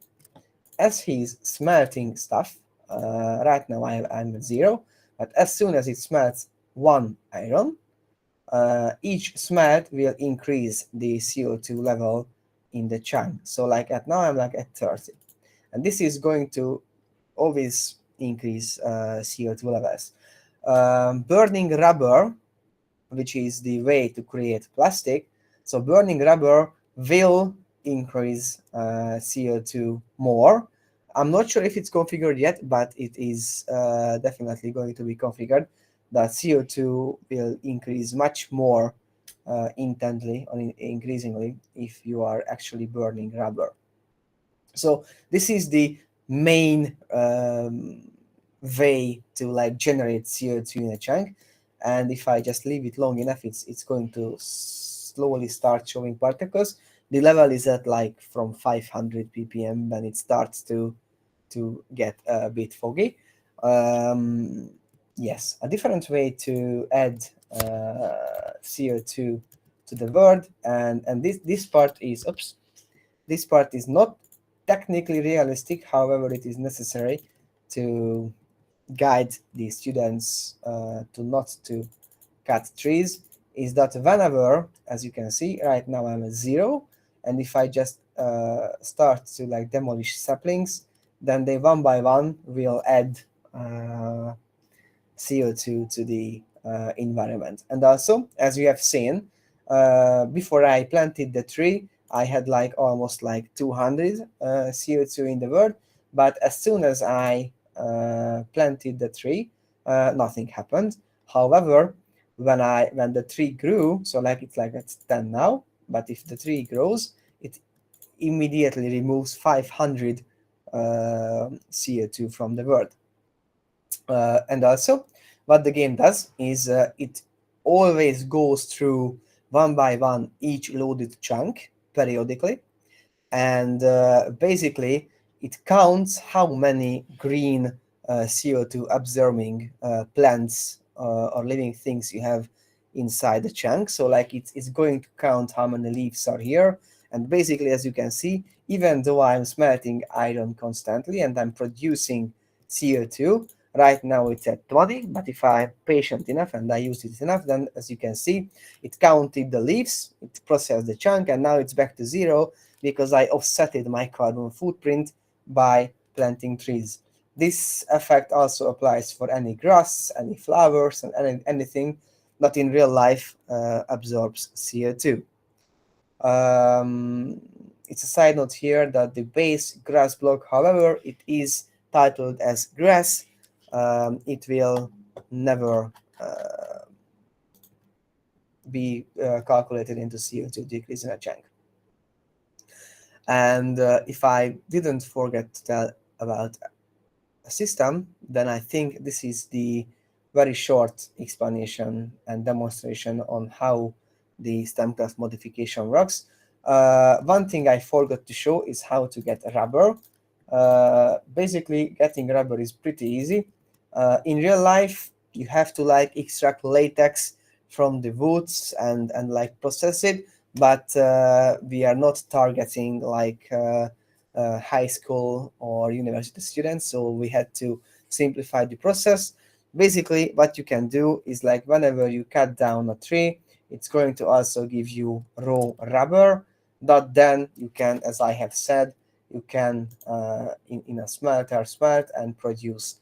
as he's smelting stuff, right now I'm at 0, but as soon as it smelts 1 iron, each smelt will increase the CO2 level in the chunk. So like at now I'm like at 30, and this is going to always increase CO2 levels. Burning rubber, which is the way to create plastic, so burning rubber will increase CO2 more. I'm not sure if it's configured yet, but it is definitely going to be configured that CO2 will increase much more intently or increasingly if you are actually burning rubber. So this is the main way to like generate CO2 in a chunk. and if I just leave it long enough, it's going to slowly start showing particles. The level is at like from 500 ppm, then it starts to get a bit foggy. Yes, a different way to add CO2 to the world, and this part is, oops, this part is not technically realistic. However, it is necessary to guide the students to not to cut trees. Is that whenever, as you can see right now, I'm at 0, and if I just start to like demolish saplings, then they one by one will add CO2 to the environment. And also, as you have seen, before I planted the tree, I had like almost like 200 CO2 in the world, but as soon as I planted the tree, nothing happened. However, when the tree grew, so like it's like it's 10 now, but if the tree grows, it immediately removes 500 CO2 from the world. And also, what the game does is it always goes through one by one each loaded chunk periodically, and basically it counts how many green CO2 absorbing plants or living things you have inside the chunk. So like it's going to count how many leaves are here, and basically, as you can see, even though I'm smelting iron constantly and I'm producing CO2, right now it's at 20, but if I'm patient enough and I use it enough, then as you can see, it counted the leaves, it processed the chunk, and now it's back to 0 because I offsetted my carbon footprint by planting trees. This effect also applies for any grass, any flowers, and anything that in real life absorbs CO2. It's a side note here that the base grass block, however, it is titled as grass, it will never be calculated into CO2 decrease in a chunk. And if I didn't forget to tell about a system, then I think this is the very short explanation and demonstration on how the STEAMCraft modification works. One thing I forgot to show is how to get rubber. Basically, getting rubber is pretty easy. In real life, you have to like extract latex from the woods and like process it, but we are not targeting like high school or university students, so we had to simplify the process. Basically, what you can do is like whenever you cut down a tree, it's going to also give you raw rubber that then you can, as I have said, you can in a smelter smelt and produce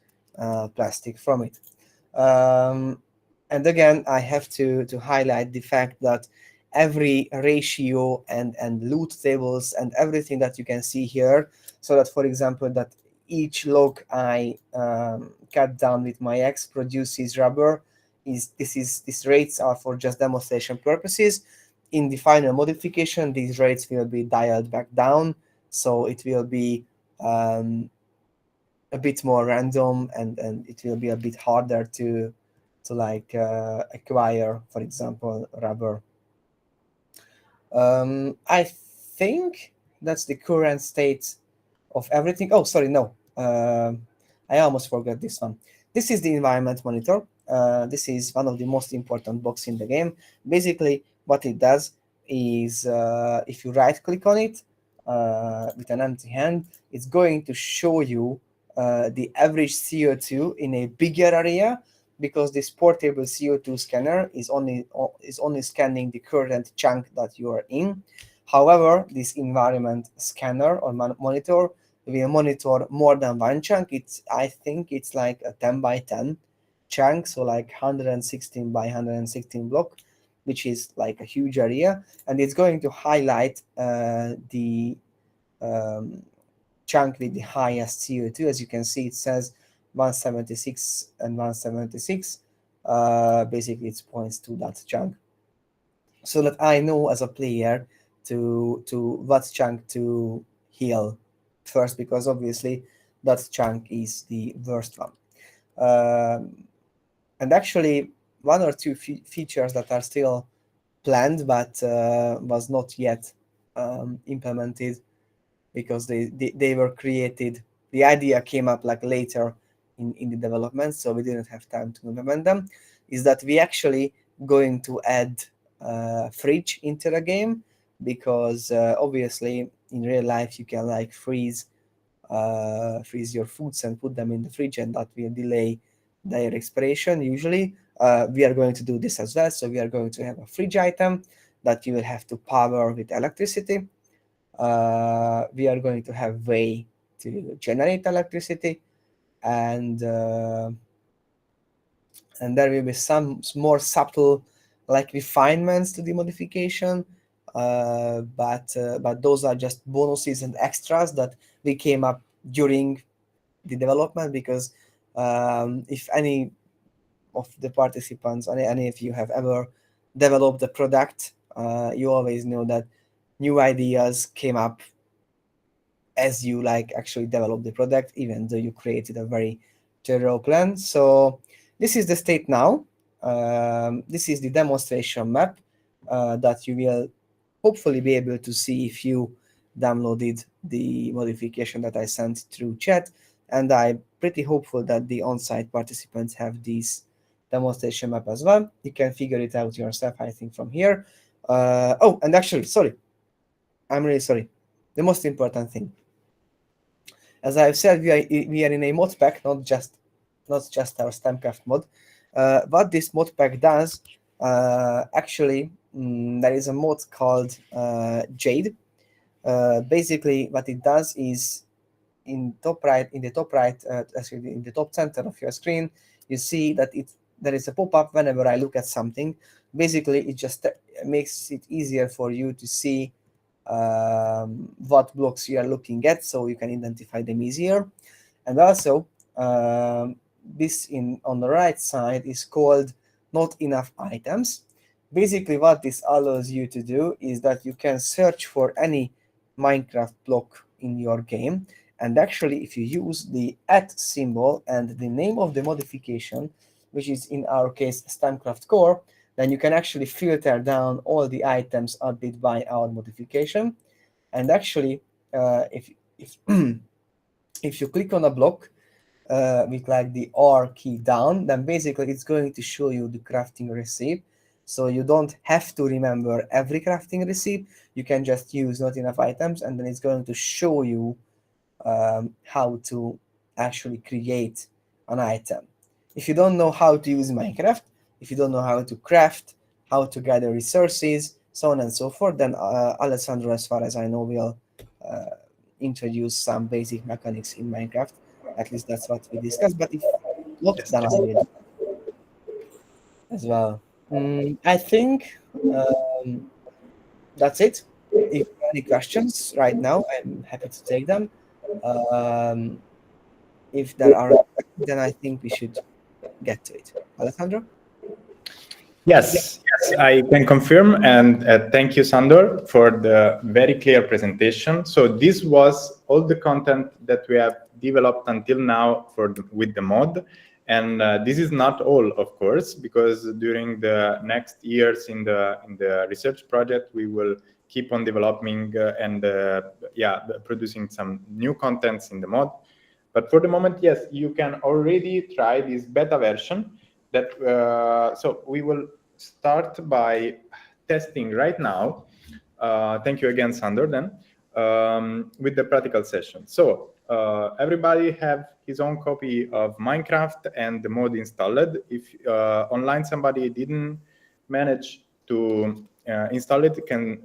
plastic from it. And again, I have to highlight the fact that every ratio and loot tables and everything that you can see here, so that for example that each log I cut down with my axe produces rubber, these rates are for just demonstration purposes. In the final modification, these rates will be dialed back down, so it will be a bit more random, and it will be a bit harder to like acquire, for example, rubber. I think that's the current state of everything. Oh, sorry, no. I almost forgot this one. This is the environment monitor. This is one of the most important boxes in the game. Basically, what it does is if you right-click on it with an empty hand, it's going to show you the average CO2 in a bigger area, because this portable CO2 scanner is only scanning the current chunk that you are in. However, this environment scanner or monitor will monitor more than one chunk. I think it's like a 10 by 10 chunk, so like 116 by 116 block, which is like a huge area, and it's going to highlight the chunk with the highest CO2. As you can see, it says 176 and 176. Basically, it points to that chunk, so that I know as a player to what chunk to heal first, because obviously that chunk is the worst one. And actually, one or two features that are still planned but was not yet implemented because they were created. The idea came up like later in the development, so we didn't have time to implement them. Is that we actually going to add fridge into the game, because obviously in real life you can like freeze your foods and put them in the fridge, and that will delay their expiration usually. We are going to do this as well, so we are going to have a fridge item that you will have to power with electricity. We are going to have way to generate electricity, and there will be some more subtle like refinements to the modification, but those are just bonuses and extras that we came up during the development, because if any of the participants, any of you have ever developed a product, you always know that new ideas came up as you like actually develop the product, even though you created a very thorough plan. So this is the state now. This is the demonstration map that you will hopefully be able to see if you downloaded the modification that I sent through chat. And I'm pretty hopeful that the on-site participants have this demonstration map as well. You can figure it out yourself, I think, from here. Oh, and actually, sorry. I'm really sorry. The most important thing. As I've said, we are in a mod pack, not just our STEAMCraft mod. What this mod pack does, actually, there is a mod called Jade. Basically, what it does is in the top center of your screen, you see that there is a pop-up whenever I look at something. Basically, it just makes it easier for you to see what blocks you are looking at, so you can identify them easier. And also, this on the right side is called not enough items. Basically, what this allows you to do is that you can search for any Minecraft block in your game, and actually if you use the @ symbol and the name of the modification, which is in our case STEAMCraft Core, then you can actually filter down all the items added by our modification. And actually, if if you click on a block with like the R key down, then basically it's going to show you the crafting recipe. So you don't have to remember every crafting recipe. You can just use not enough items, and then it's going to show you how to actually create an item. If you don't know how to use Minecraft, if you don't know how to craft, how to gather resources, so on and so forth, then Alessandro, as far as I know, will introduce some basic mechanics in Minecraft. At least that's what we discussed. But if not, then I will as well. I think that's it. If you have any questions right now, I'm happy to take them. If there are, then I think we should get to it. Alessandro? Yes, I can confirm, and thank you, Sandor, for the very clear presentation. So this was all the content that we have developed until now with the mod. And this is not all, of course, because during the next years in the research project, we will keep on developing and producing some new contents in the mod. But for the moment, yes, you can already try this beta version. That so we will start by testing right now. Thank you again, Sandor. Then with the practical session. So everybody have his own copy of Minecraft and the mod installed. If online somebody didn't manage to install it, can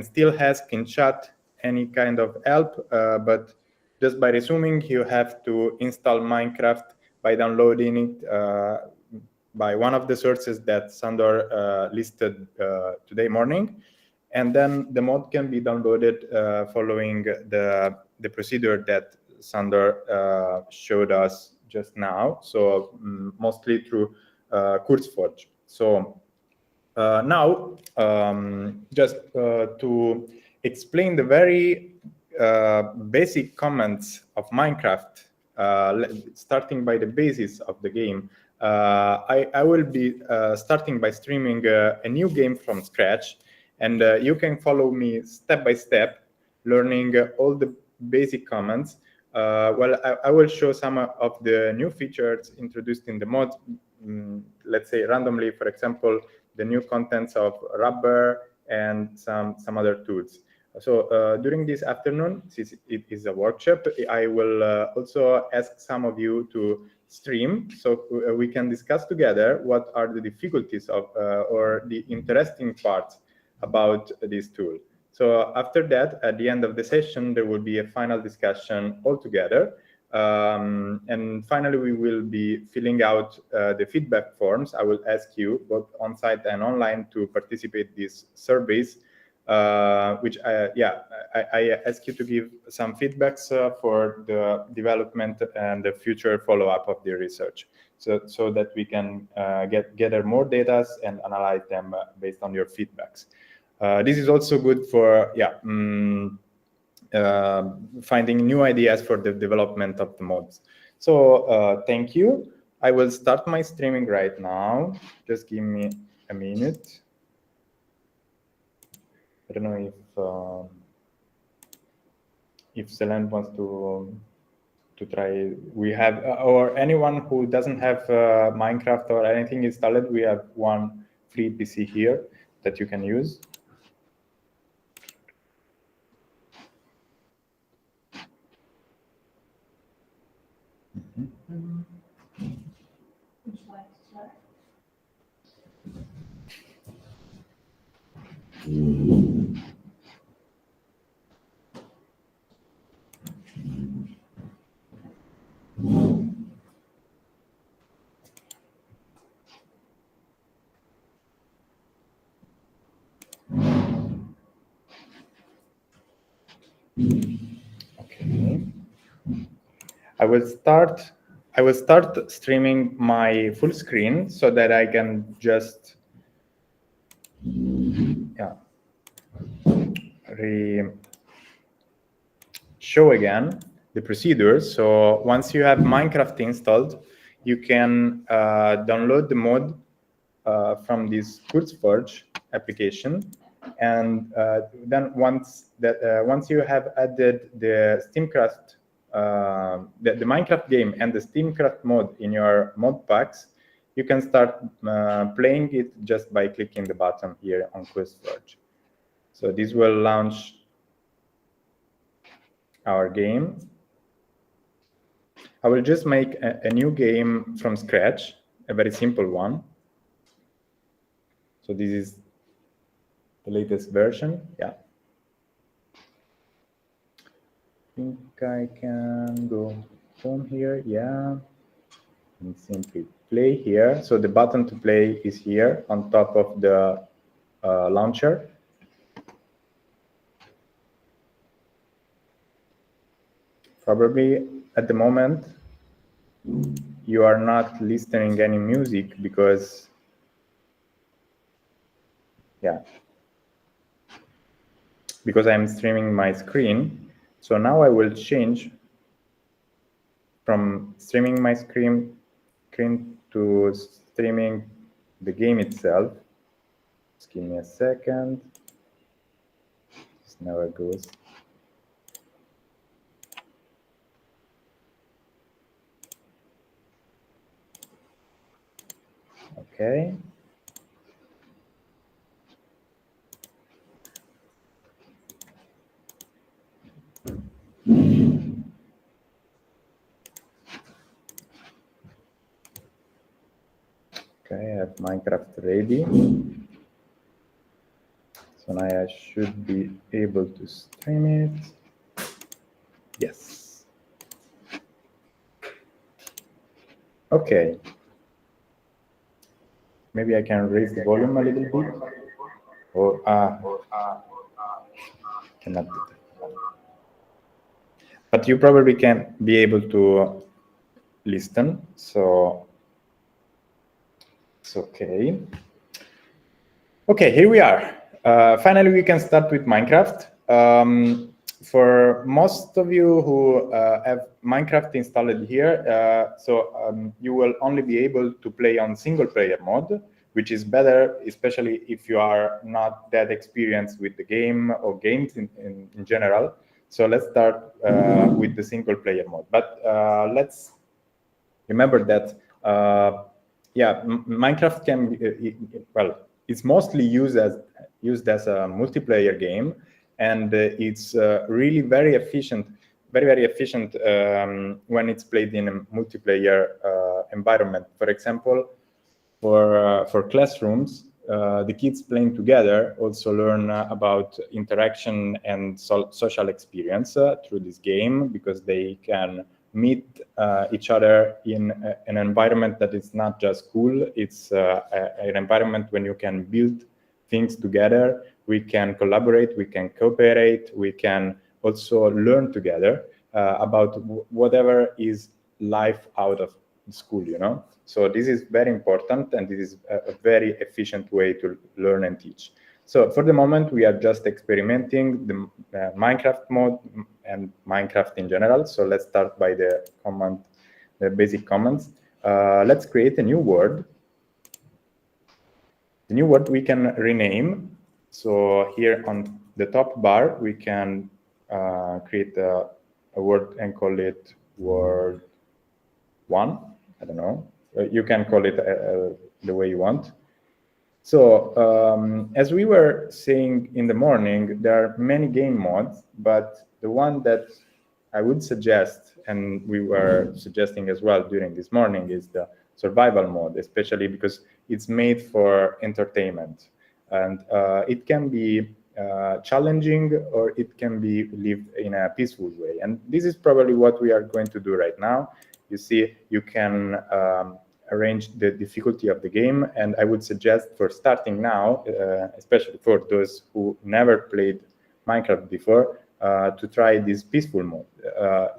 still ask in chat any kind of help. But just by resuming, you have to install Minecraft by downloading it by one of the sources that Sandor listed today morning. And then the mod can be downloaded following the procedure that Sandor showed us just now. So mostly through CurseForge. So now, just to explain the very basic comments of Minecraft, starting by the basis of the game, I will be starting by streaming a new game from scratch, and you can follow me step by step, learning all the basic commands. Well, I will show some of the new features introduced in the mod, let's say randomly, for example, the new contents of Rubber and some other tools. So during this afternoon, since it is a workshop, I will also ask some of you to stream, so we can discuss together what are the difficulties of or the interesting parts about this tool. So after that, at the end of the session, there will be a final discussion all together. And finally, we will be filling out the feedback forms. I will ask you both on-site and online to participate these surveys, which I ask you to give some feedbacks for the development and the future follow-up of the research, so that we can gather more data and analyze them based on your feedbacks. This is also good for finding new ideas for the development of the mods. So thank you. I will start my streaming right now. Just give me a minute. I don't know if Selen wants to try. We have, or anyone who doesn't have Minecraft or anything installed, we have one free PC here that you can use. Okay. I will start streaming my full screen so that I can just show again the procedures. So once you have Minecraft installed, you can download the mod from this CurseForge application, and then once you have added the STEAMCraft, the Minecraft game and the STEAMCraft mod in your mod packs, you can start playing it just by clicking the button here on CurseForge. So this will launch our game. I will just make a new game from scratch, a very simple one. So this is the latest version. Yeah. I think I can go home here. Yeah. And simply play here. So the button to play is here on top of the launcher. Probably at the moment you are not listening any music because I'm streaming my screen. So now I will change from streaming my screen to streaming the game itself. Just give me a second. This never goes. Okay. Okay, I have Minecraft ready. So now I should be able to stream it. Yes. Okay. Maybe I can raise the volume a little bit. Or cannot do that. But you probably can be able to listen. So it's okay. Okay, here we are. Finally, we can start with Minecraft. for most of you who have Minecraft installed here, you will only be able to play on single player mode, which is better, especially if you are not that experienced with the game or games in general. So let's start with the single player mode. But let's remember that, Minecraft can be, it's mostly used as a multiplayer game, and it's really very efficient, very efficient when it's played in a multiplayer environment. For example, for classrooms, the kids playing together also learn about interaction and social experience through this game, because they can meet each other in an environment that is not just school. It's an environment when you can build things together, we can collaborate, we can cooperate, we can also learn together about whatever is life out of school, you know. So this is very important, and this is a very efficient way to learn and teach. So for the moment, we are just experimenting the Minecraft mode and Minecraft in general. So let's start by the basic commands. Let's create a new word. The new word we can rename. So here on the top bar, we can create a word and call it word 1. I don't know. You can call it the way you want. So as we were saying in the morning, there are many game modes, but the one that I would suggest, and we were suggesting as well during this morning, is the survival mode, especially because it's made for entertainment. And it can be challenging, or it can be lived in a peaceful way. And this is probably what we are going to do right now. You see, you can arrange the difficulty of the game, and I would suggest for starting now, especially for those who never played Minecraft before, to try this peaceful mode.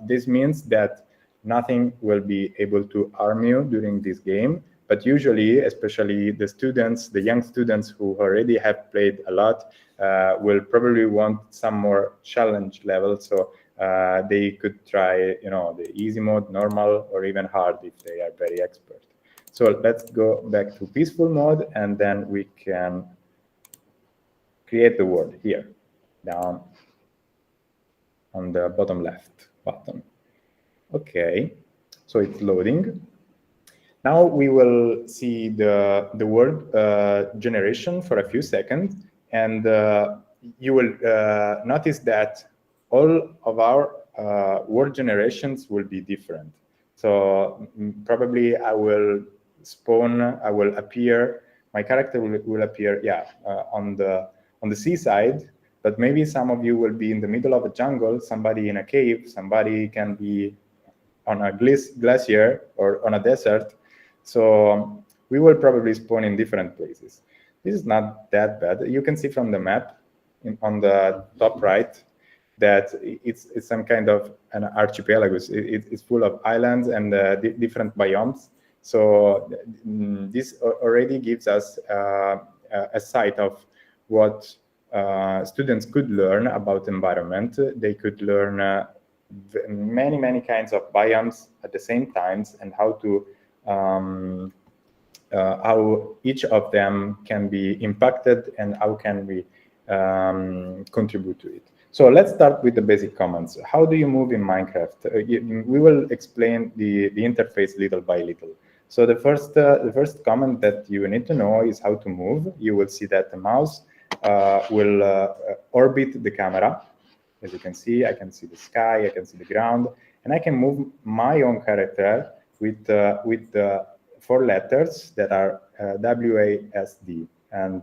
This means that nothing will be able to harm you during this game, but usually, especially the students, the young students who already have played a lot, will probably want some more challenge level. So they could try, you know, the easy mode, normal, or even hard if they are very expert. So let's go back to peaceful mode, and then we can create the word here, down on the bottom left button. Okay, so it's loading. Now we will see the word generation for a few seconds, and you will notice that all of our word generations will be different. So probably I will appear, my character will appear, on the seaside, but maybe some of you will be in the middle of a jungle, somebody in a cave, somebody can be on a glacier or on a desert. So we will probably spawn in different places. This is not that bad. You can see from the map on the top right that it's some kind of an archipelago. It's full of islands and different biomes. So this already gives us a sight of what students could learn about environment. They could learn many kinds of biomes at the same times, and how to how each of them can be impacted and how can we contribute to it. So let's start with the basic commands. How do you move in Minecraft? We will explain the interface little by little. So the first command that you need to know is how to move. You will see that the mouse will orbit the camera. As you can see, I can see the sky, I can see the ground, and I can move my own character with the 4 letters that are WASD. And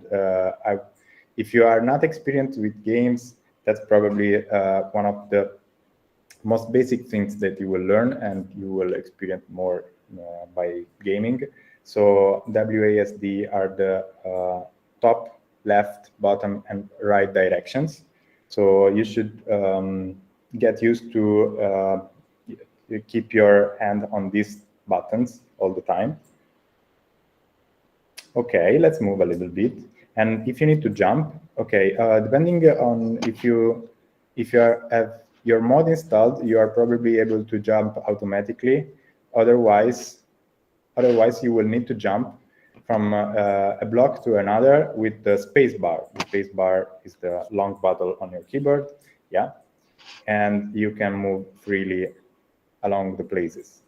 if you are not experienced with games, that's probably one of the most basic things that you will learn, and you will experience more by gaming. So WASD are the top, left, bottom, and right directions. So you should get used to keep your hand on these buttons all the time. Okay, let's move a little bit. And if you need to jump, okay, depending on if you if you have your mod installed, you are probably able to jump automatically. Otherwise you will need to jump from a block to another with the space bar. The space bar is the long button on your keyboard, yeah, and you can move freely along the places.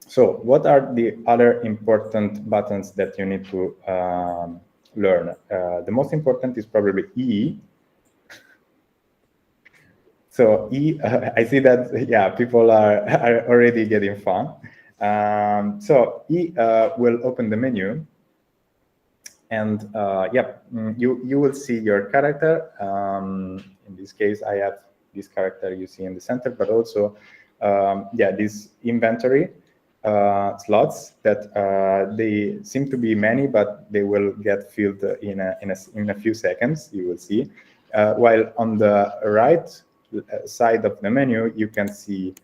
So what are the other important buttons that you need to learn? The most important is probably E. So E, I see that, yeah, people are already getting fun. So E will open the menu, and you will see your character. In this case, I have this character you see in the center, but also this inventory slots that they seem to be many, but they will get filled in a few seconds. You will see. While on the right side of the menu, you can see,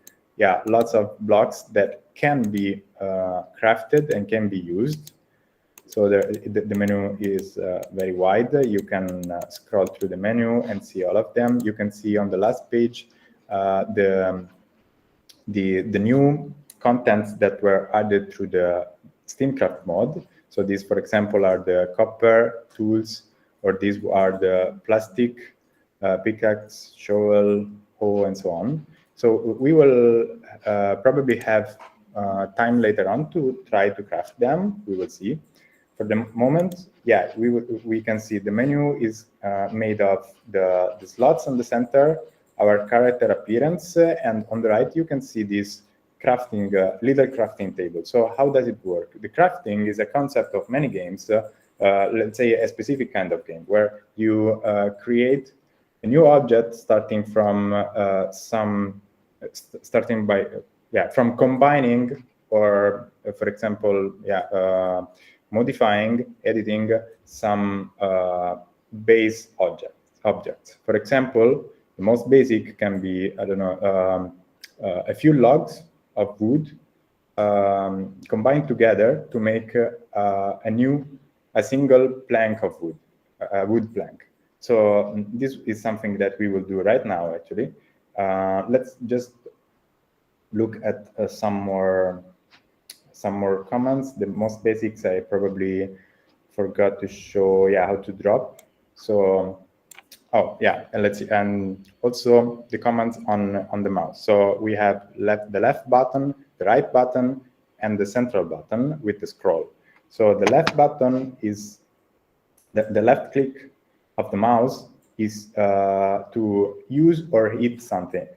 lots of blocks that can be crafted and can be used. So the menu is very wide. You can scroll through the menu and see all of them. You can see on the last page the new contents that were added through the STEAMCraft mod. So these, for example, are the copper tools, or these are the plastic pickaxe, shovel, hoe, and so on. So we will probably have time later on to try to craft them. We will see. For the moment, we can see the menu is made of the slots on the center, our character appearance, and on the right you can see this crafting, little crafting table. So how does it work? The crafting is a concept of many games, let's say a specific kind of game, where you create a new object starting from from combining, or for example, modifying, editing some base objects. For example, the most basic can be, I don't know, a few logs of wood combined together to make a single plank of wood, a wood plank. So this is something that we will do right now, actually. Let's just look at some more comments. The most basics I probably forgot to show, how to drop. So, and let's see, and also the comments on the mouse. So we have the left button, the right button, and the central button with the scroll. So the left button is the left click of the mouse is to use or hit something,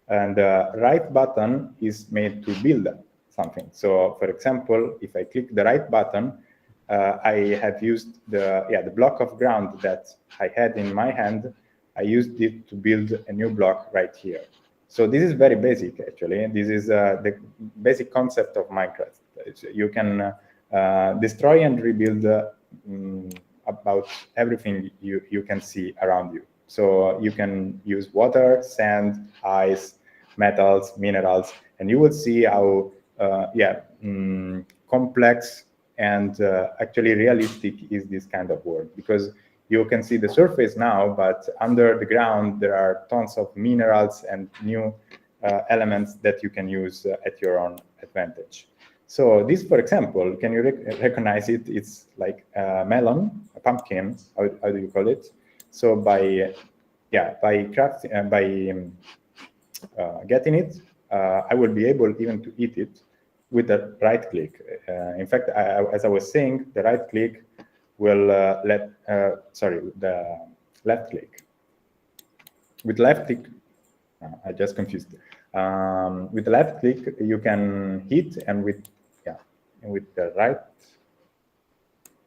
and the right button is made to build something. So, for example, if I click the right button, I have used the block of ground that I had in my hand. I used it to build a new block right here. So this is very basic, actually. This is the basic concept of Minecraft. You can destroy and rebuild about everything you can see around you. So you can use water, sand, ice, metals, minerals, and you will see how complex and actually realistic is this kind of world, because you can see the surface now, but under the ground there are tons of minerals and new elements that you can use at your own advantage. So this, for example, can you recognize it? It's like a melon, a pumpkin. How do you call it? So by getting it, I will be able even to eat it with the right click. In fact, as I was saying, the right click will the left click. With left click, I just confused. With the left click, you can hit, and with the right,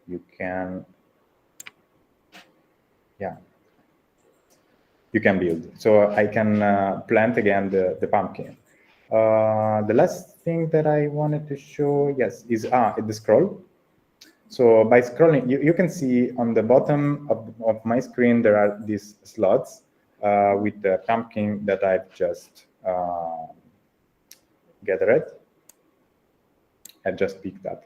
you can you can build. So I can plant again the pumpkin. The last thing that I wanted to show, is the scroll. So by scrolling, you can see on the bottom of my screen, there are these slots with the pumpkin that I've just gathered. I just picked up.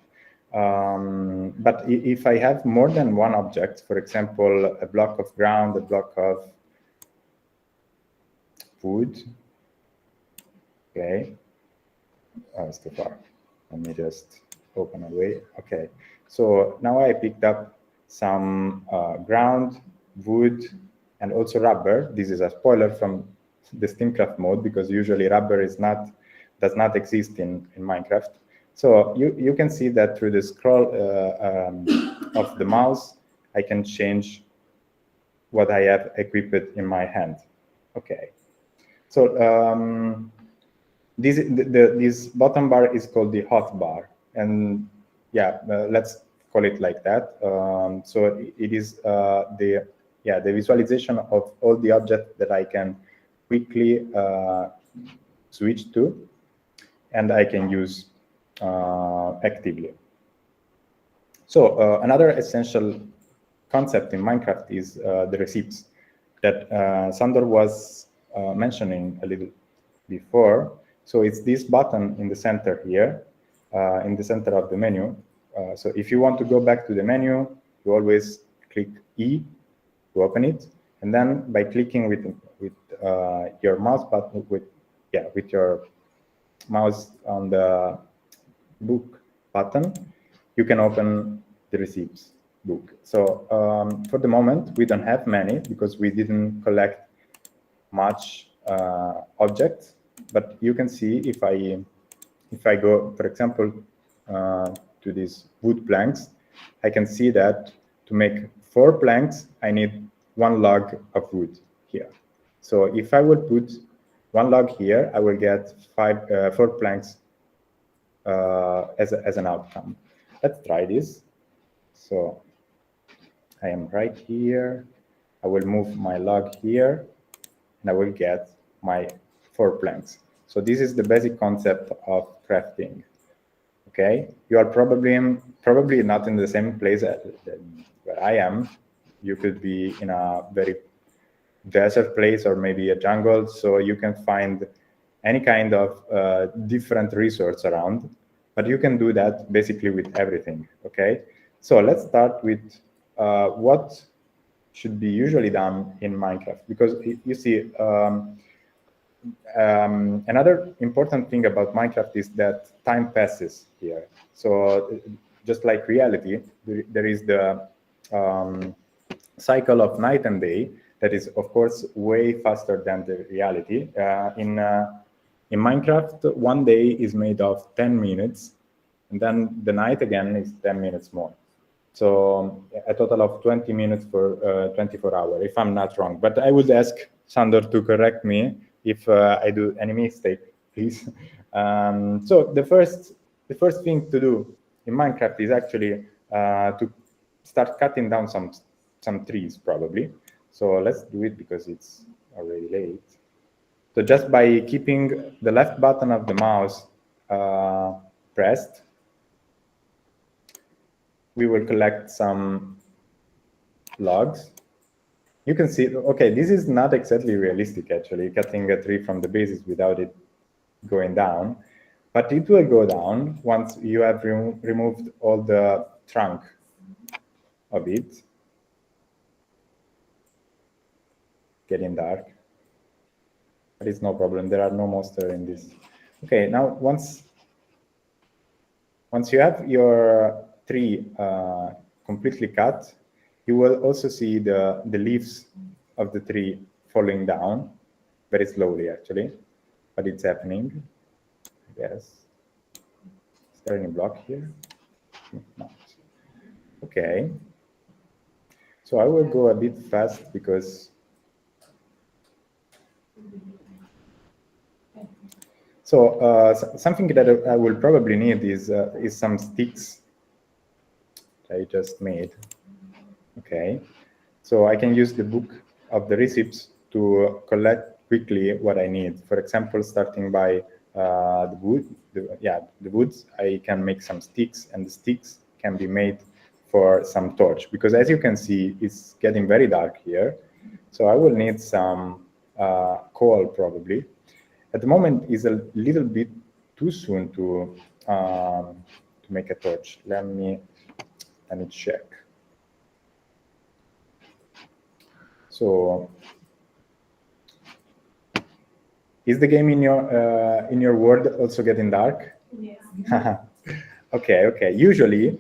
But if I have more than one object, for example, a block of ground, a block of wood, okay, oh, it's too far. Let me just open a way. Okay, so now I picked up some ground, wood, and also rubber. This is a spoiler from the STEAMCraft mode, because usually rubber does not exist in Minecraft. So you can see that through the scroll of the mouse, I can change what I have equipped in my hand. Okay, so this bottom bar is called the hot bar, and yeah, let's call it like that. So it is the visualization of all the objects that I can quickly switch to, and I can use actively. So another essential concept in Minecraft is the receipts that Sandor was mentioning a little before. So it's this button in the center here, in the center of the menu. So if you want to go back to the menu, you always click E to open it, and then by clicking with your mouse button, with your mouse on the book button, you can open the receipts book. So for the moment, we don't have many because we didn't collect much objects. But you can see if I go, for example, to these wood planks, I can see that to make 4 planks, I need 1 log of wood here. So if I would put 1 log here, I will get 4 planks as an outcome. Let's try this. So I am right here. I will move my log here, and I will get my 4 planks. So this is the basic concept of crafting. Okay, you are probably not in the same place where I am. You could be in a very desert place or maybe a jungle, so you can find any kind of different resource around, but you can do that basically with everything. Okay, so let's start with what should be usually done in Minecraft, because you see another important thing about Minecraft is that time passes here. So just like reality, there is the cycle of night and day that is, of course, way faster than the reality. In Minecraft, 1 day is made of 10 minutes, and then the night again is 10 minutes more. So a total of 20 minutes for 24 hours, if I'm not wrong. But I would ask Sandor to correct me if I do any mistake, please. So the first thing to do in Minecraft is actually to start cutting down some trees, probably. So let's do it because it's already late. So just by keeping the left button of the mouse pressed, we will collect some logs. You can see, okay, this is not exactly realistic, actually, cutting a tree from the basis without it going down, but it will go down once you have removed all the trunk of it. Getting dark, but it's no problem. There are no monsters in this. Okay, now once you have your tree completely cut, you will also see the leaves of the tree falling down very slowly, actually, but it's happening. Yes. Is there any block here? No. Okay. So I will go a bit fast because something that I will probably need is some sticks I just made. Okay, so I can use the book of the recipes to collect quickly what I need. For example, starting by the wood, the woods, I can make some sticks, and the sticks can be made for some torch, because as you can see, it's getting very dark here. So I will need some coal probably. At the moment, it's a little bit too soon to make a torch. Let me check. So, is the game in your world also getting dark? Yes. Okay. Usually,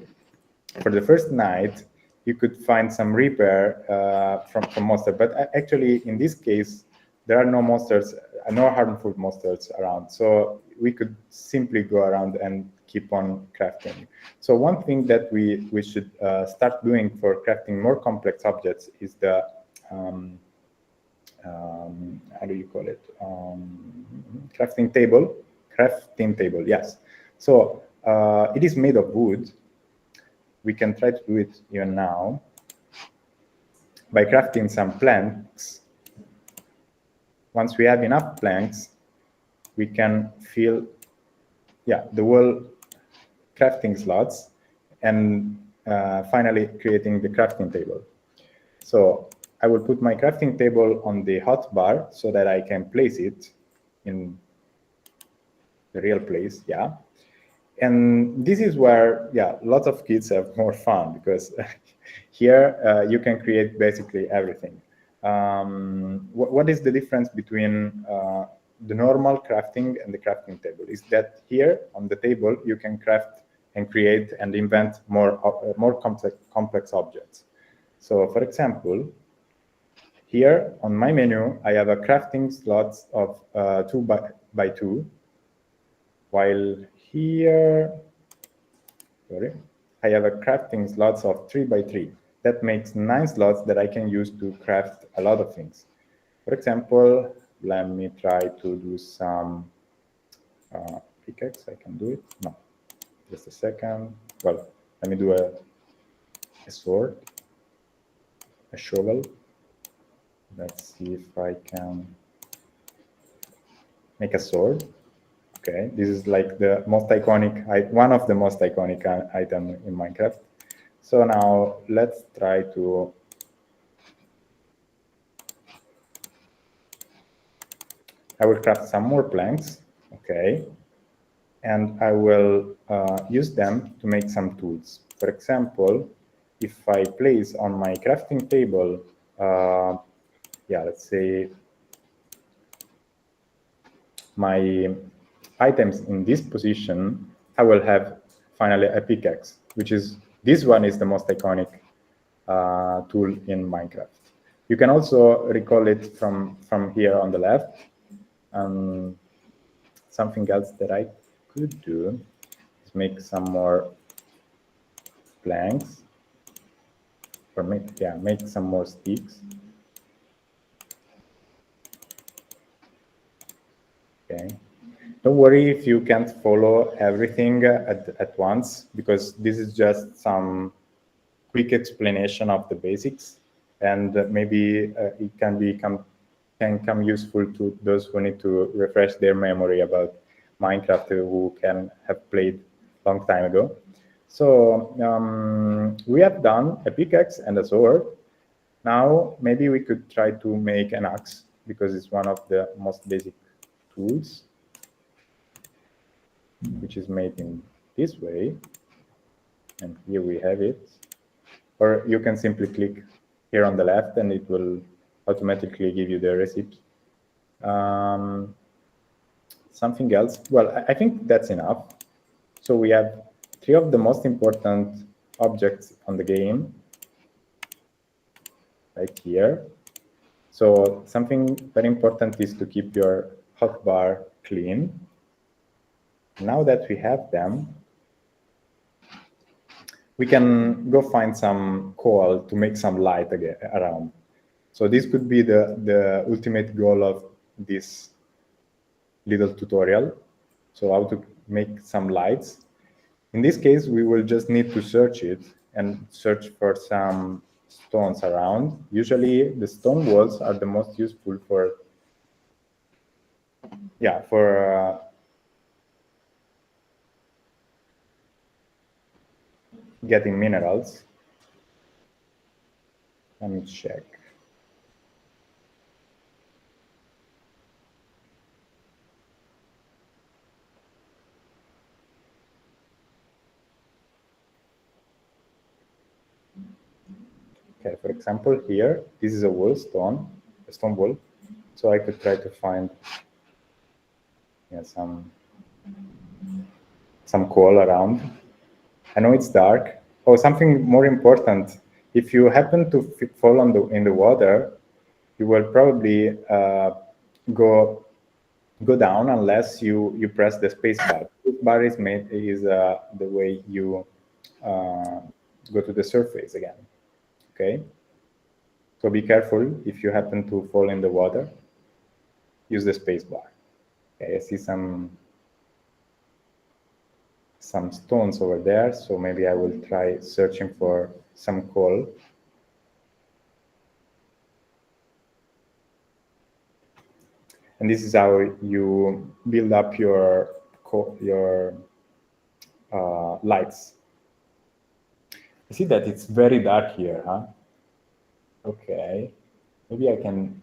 for the first night, you could find some repair from monster, but actually, in this case, there are no monsters, no harmful monsters around. So we could simply go around and keep on crafting. So one thing that we should start doing for crafting more complex objects is the how do you call it? Crafting table. Crafting table, yes. So it is made of wood. We can try to do it even now by crafting some planks. Once we have enough planks, we can fill, the whole crafting slots, and finally creating the crafting table. So I will put my crafting table on the hotbar so that I can place it in the real place, And this is where, lots of kids have more fun, because here you can create basically everything. What is the difference between the normal crafting and the crafting table? Is that here on the table you can craft and create and invent more complex objects. So, for example, here on my menu, I have a crafting slots of 2 by 2, while here, I have a crafting slots of 3 by 3. That makes 9 slots that I can use to craft a lot of things. For example, let me try to do some pickaxe. I can do it. No, just a second. Well, let me do a sword, a shovel. Let's see if I can make a sword. Okay, this is like the most iconic, one of the most iconic item in Minecraft. So now let's try to I will craft some more planks, okay, and I will use them to make some tools. For example, if I place on my crafting table, let's say my items in this position, I will have finally a pickaxe, which is, this one is the most iconic tool in Minecraft. You can also recall it from here on the left. Something else that I could do is make some more planks, or make some more sticks. Okay. Don't worry if you can't follow everything at once, because this is just some quick explanation of the basics, and maybe it can come useful to those who need to refresh their memory about Minecraft, who can have played a long time ago. So we have done a pickaxe and a sword. Now maybe we could try to make an axe, because it's one of the most basic tools, which is made in this way. And here we have it. Or you can simply click here on the left and it will automatically give you the recipe. Something else? Well, I think that's enough. So we have 3 of the most important objects on the game right here. So something very important is to keep your hotbar clean. Now that we have them, we can go find some coal to make some light again around. So this could be the ultimate goal of this little tutorial. So how to make some lights. In this case, we will just need to search it and search for some stones around. Usually the stone walls are the most useful for getting minerals. Let me check. Okay, for example, here, this is a wall stone, a stone wall. So I could try to find some coal around. I know it's dark. Oh, something more important. If you happen to fall in the water, you will probably go down unless you press the space bar. This bar is the way you go to the surface again. Okay. So be careful if you happen to fall in the water. Use the space bar. Okay, I see some stones over there, so maybe I will try searching for some coal. And this is how you build up your lights. You see that it's very dark here, huh? Okay, maybe I can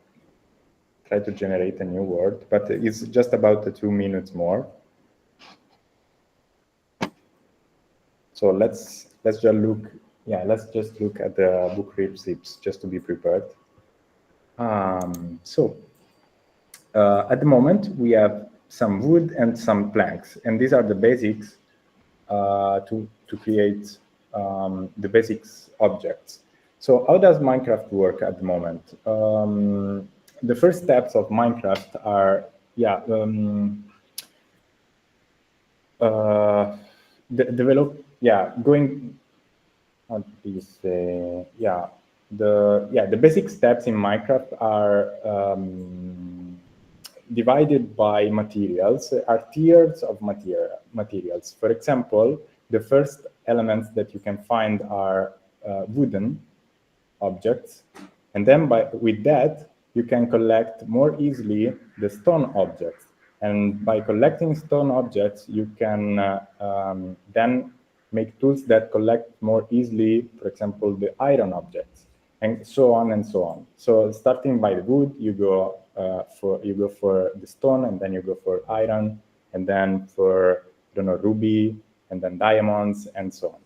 try to generate a new world, but it's just about 2 minutes more. So let's just look. Yeah, let's just look at the book receipts just to be prepared. So at the moment we have some wood and some planks, and these are the basics to create the basics objects. So how does Minecraft work at the moment? The first steps of Minecraft are going. How do you say? The basic steps in Minecraft are divided by materials, are tiers of materials. For example, the first elements that you can find are wooden objects, and then with that you can collect more easily the stone objects. And by collecting stone objects, you can then make tools that collect more easily, for example, the iron objects, and so on and so on. So starting by the wood, you go for the stone, and then you go for iron, and then for, I don't know, ruby, and then diamonds, and so on.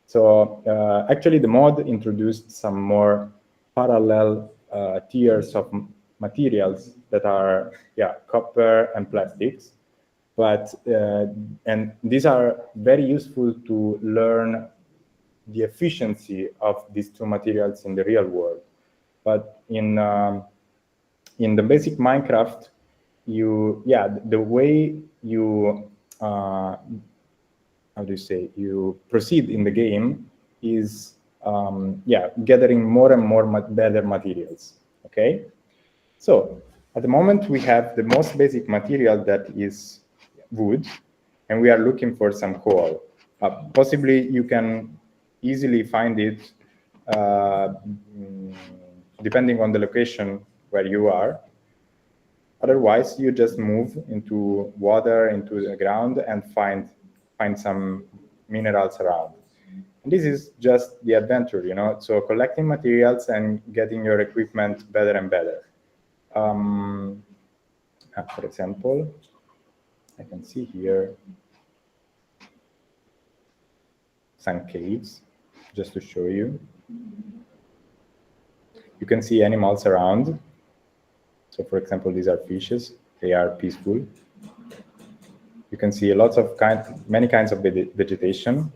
So actually, the mod introduced some more parallel tiers of materials that are copper and plastics, but and these are very useful to learn the efficiency of these two materials in the real world. But in the basic Minecraft, the way you how do you say, you proceed in the game is gathering more and more better materials. Okay, so at the moment we have the most basic material, that is wood, and we are looking for some coal. Possibly you can easily find it depending on the location where you are. Otherwise, you just move into water, into the ground, and find some minerals around. And this is just the adventure, you know. So collecting materials and getting your equipment better and better. For example, I can see here some caves, just to show you. You can see animals around. So for example, these are fishes. They are peaceful. You can see lots of many kinds of vegetation.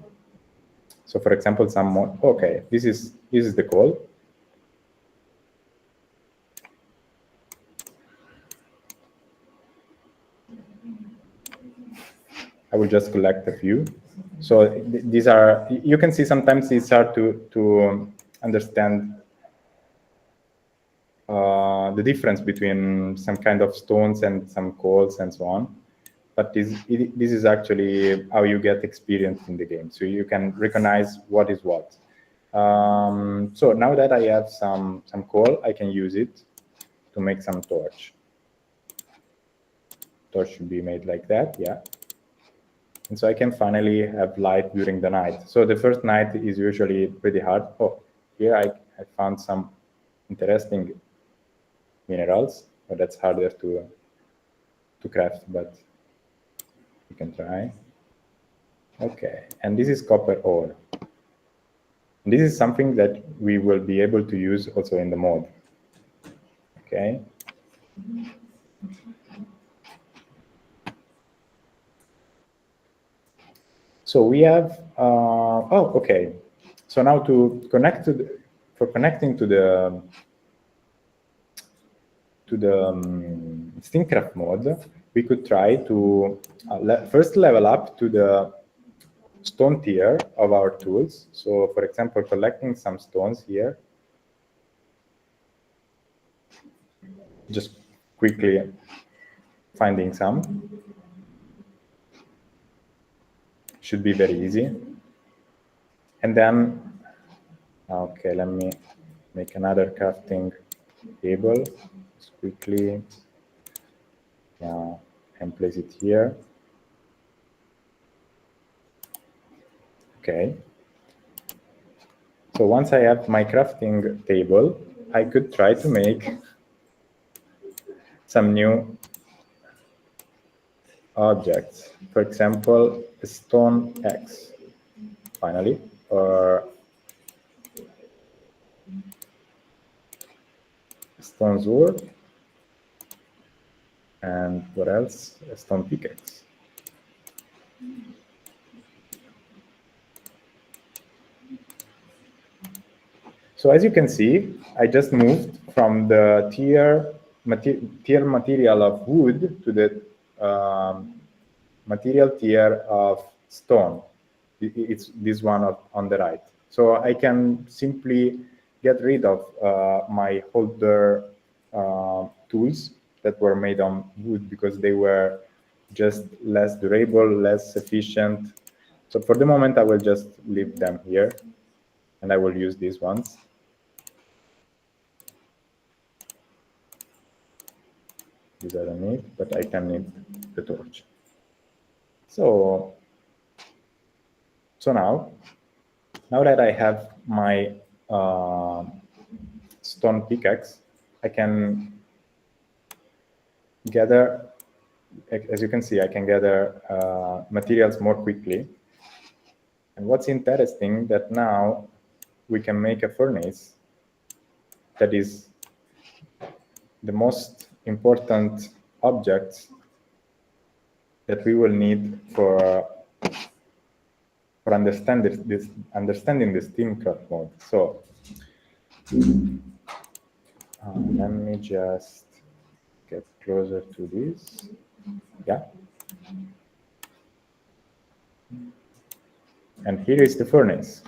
So for example, some more. Okay, this is the coal. I will just collect a few. So these are, you can see sometimes it's hard to understand the difference between some kind of stones and some coals and so on. But this is actually how you get experience in the game. So you can recognize what is what. So now that I have some coal, I can use it to make some torch. Torch should be made like that, yeah. And so I can finally have light during the night. So the first night is usually pretty hard. Oh, here I found some interesting minerals, but that's harder to craft, but you can try. Okay, and this is copper ore. And this is something that we will be able to use also in the mod. Okay. So we have, oh, okay. So now to connect to the, for connecting to the STEAMCraft mode, we could try to first level up to the stone tier of our tools. So for example, collecting some stones here. Just quickly finding some. Should be very easy. And then, okay, let me make another crafting table. Just quickly, and place it here. Okay. So once I have my crafting table, I could try to make some new objects. For example, a stone axe, finally, or a stone sword, and what else? A stone pickaxe. So as you can see, I just moved from the tier material of wood to the material tier of stone. It's this one on the right. So I can simply get rid of my older tools that were made on wood because they were just less durable, less efficient. So for the moment, I will just leave them here, and I will use these ones. These I don't need, but I can need the torch. So now that I have my stone pickaxe, I can gather, as you can see, I can gather materials more quickly. And what's interesting that now we can make a furnace that is the most important object that we will need for understanding the STEAMCraft mode. So let me just get closer to this. Yeah. And here is the furnace.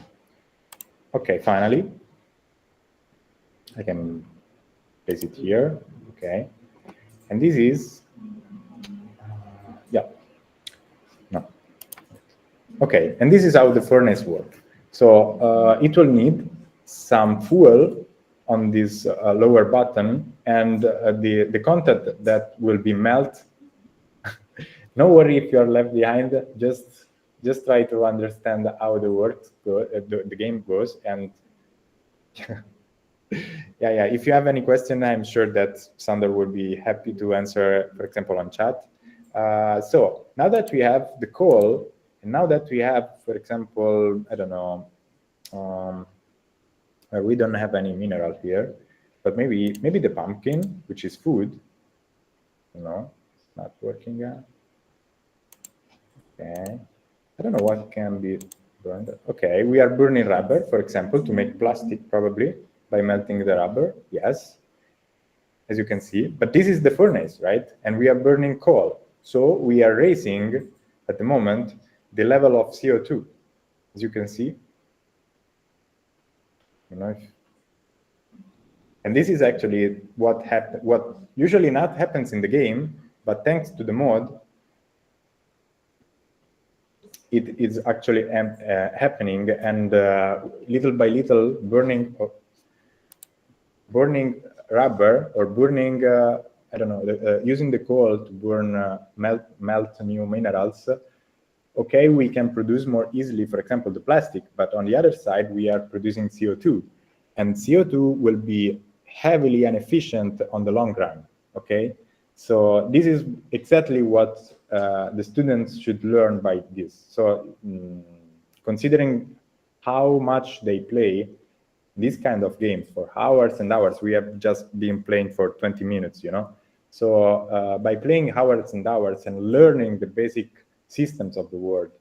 Okay, finally, I can place it here. Okay. And this is, yeah, no. Okay, and this is how the furnace works. So it will need some fuel on this lower button, and the content that will be melt. No worry if you're left behind. Just try to understand how the game goes, and yeah. If you have any question, I'm sure that Sander will be happy to answer, for example, on chat. So now that we have the coal, and now that we have, for example, I don't know, we don't have any mineral here, but maybe the pumpkin, which is food. No, it's not working yet. Okay, I don't know what can be burned. Okay, we are burning rubber, for example, to make plastic, probably by melting the rubber. Yes, as you can see. But this is the furnace, right? And we are burning coal. So we are raising, at the moment, the level of CO2, as you can see. And this is actually what usually not happens in the game, but thanks to the mod, it is actually happening, and little by little, burning rubber or burning, I don't know, using the coal to burn, melt new minerals. Okay, we can produce more easily, for example, the plastic, but on the other side, we are producing CO2, and CO2 will be heavily inefficient on the long run. Okay, so this is exactly what the students should learn by this. So considering how much they play these kind of games for hours and hours. We have just been playing for 20 minutes, you know. So by playing hours and hours and learning the basic systems of the world,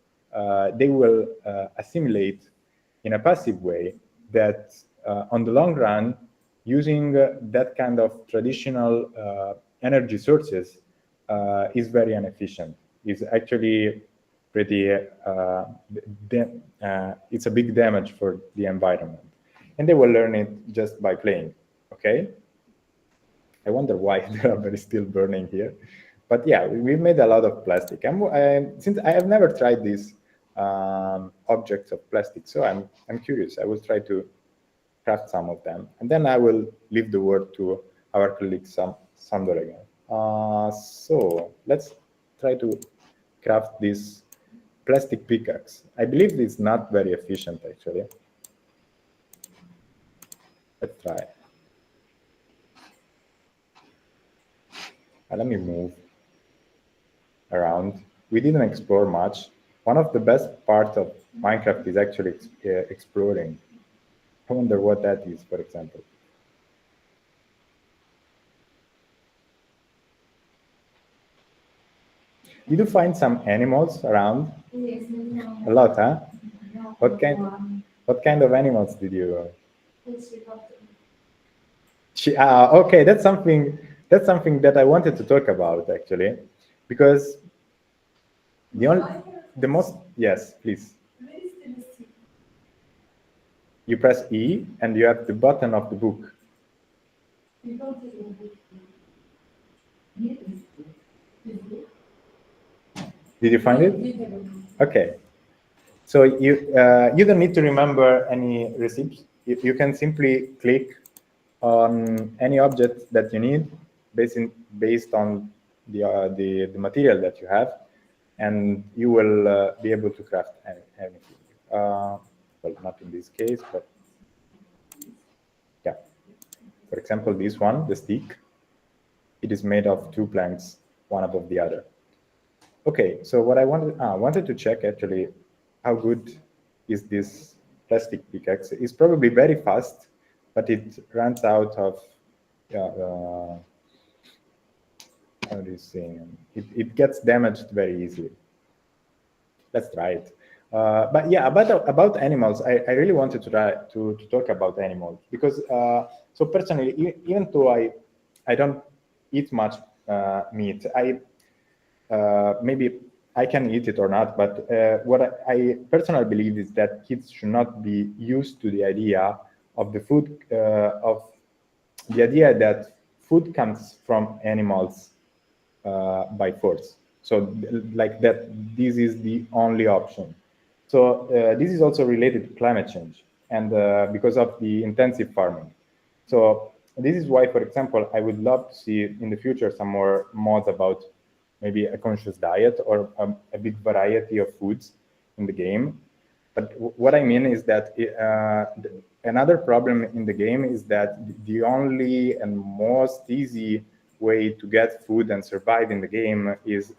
they will assimilate in a passive way that on the long run, using that kind of traditional energy sources is very inefficient. It's actually pretty, it's a big damage for the environment. And they will learn it just by playing, okay? I wonder why the rubber is still burning here. But yeah, we made a lot of plastic. Since I have never tried these objects of plastic, so I'm curious. I will try to craft some of them. And then I will leave the word to our colleague, Sandor again. So let's try to craft this plastic pickaxe. I believe it's not very efficient, actually. Let's try. Let me move around. We didn't explore much. One of the best parts of Minecraft is actually exploring. I wonder what that is, for example. Did you find some animals around? Yes. A lot, huh? What kind of animals did you? Okay, that's something that I wanted to talk about, actually, because yes, please. You press E and you have the button of the book. Did you find it? Okay. So you don't need to remember any receipts. You can simply click on any object that you need based on the material that you have, and you will be able to craft anything. Well, not in this case, but yeah. For example, this one, the stick, it is made of 2 planks, one above the other. Okay, so what I wanted to check actually, how good is this plastic pickaxe? It's probably very fast, but it runs out of, how do you say? It gets damaged very easily. Let's try it. But yeah, about animals, I really wanted to try to talk about animals because so personally, even though I don't eat much meat, maybe I can eat it or not, but what I personally believe is that kids should not be used to the idea of the food that food comes from animals by force. So like that, this is the only option. So this is also related to climate change and because of the intensive farming. So this is why, for example, I would love to see in the future some more mods about maybe a conscious diet or a big variety of foods in the game. But what I mean is that another problem in the game is that the only and most easy way to get food and survive in the game is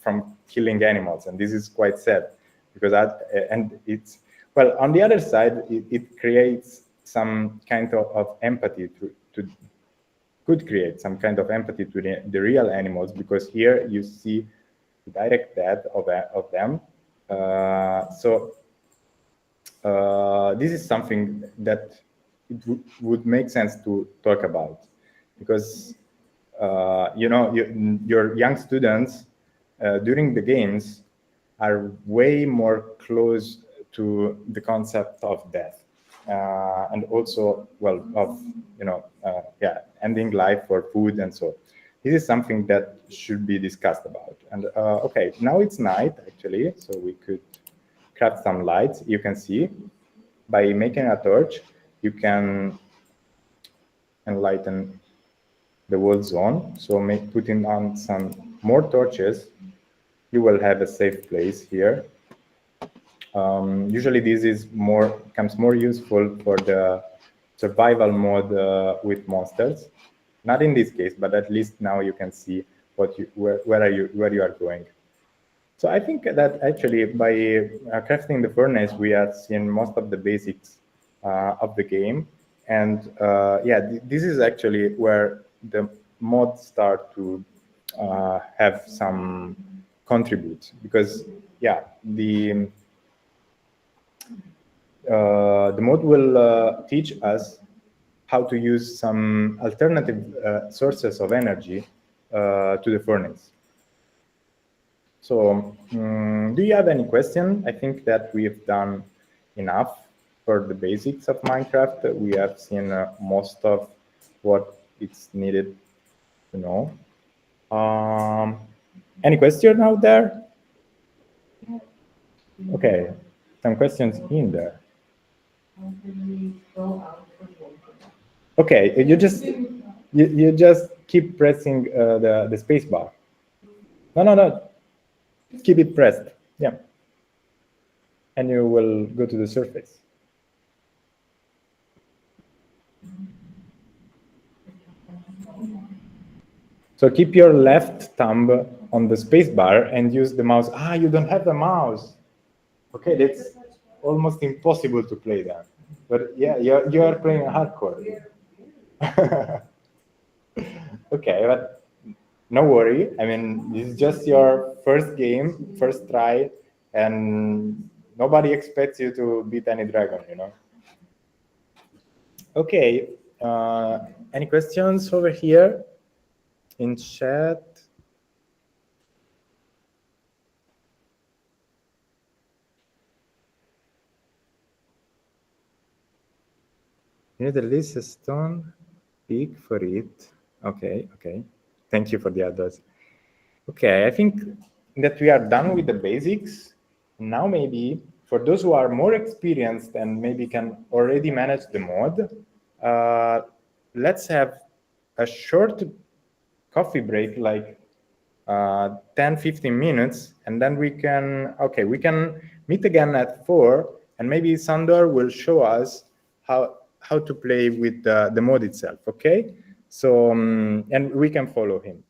from killing animals, and this is quite sad because well, on the other side, it creates some kind of empathy could create some kind of empathy to the real animals, because here you see the direct death of them. So this is something that it would make sense to talk about, because you know, your young students during the games are way more close to the concept of death and also, well, of, you know, yeah, ending life for food and so. This is something that should be discussed about. And okay, now it's night actually, so we could craft some lights. You can see by making a torch, you can enlighten the whole zone. So putting on some more torches, you will have a safe place here. Usually this becomes more useful for the survival mode with monsters. Not in this case, but at least now you can see where you are going. So I think that actually by crafting the furnace, we have seen most of the basics of the game. And yeah, this is actually where the mods start to have some contribute, because yeah, the mod will teach us how to use some alternative sources of energy to the furnace. So, do you have any question? I think that we have done enough for the basics of Minecraft. We have seen most of what it's needed to know. Any question out there? Okay, some questions in there. Okay, you just keep pressing the space bar. No. Keep it pressed. Yeah. And you will go to the surface. So keep your left thumb on the space bar and use the mouse. Ah, you don't have a mouse. Okay, that's almost impossible to play that. But yeah, you are playing hardcore. Okay, but no worry. I mean, this is just your first game, first try, and nobody expects you to beat any dragon, you know? Okay, any questions over here in chat? You need at least a stone big for it. Okay. Thank you for the advice. Okay, I think that we are done with the basics. Now maybe for those who are more experienced and maybe can already manage the mod, let's have a short coffee break, like 10-15 minutes, and then we can meet again at 4, and maybe Sandor will show us how to play with the mod itself. Okay, so and we can follow him.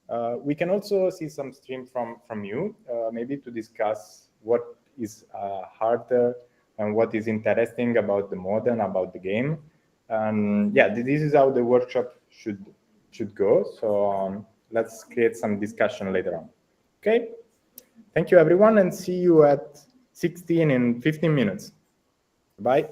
We can also see some stream from you, maybe to discuss what is harder and what is interesting about the mod and about the game. And yeah, this is how the workshop should go. So let's create some discussion later on. Okay, thank you everyone, and see you at 16 in 15 minutes. Bye.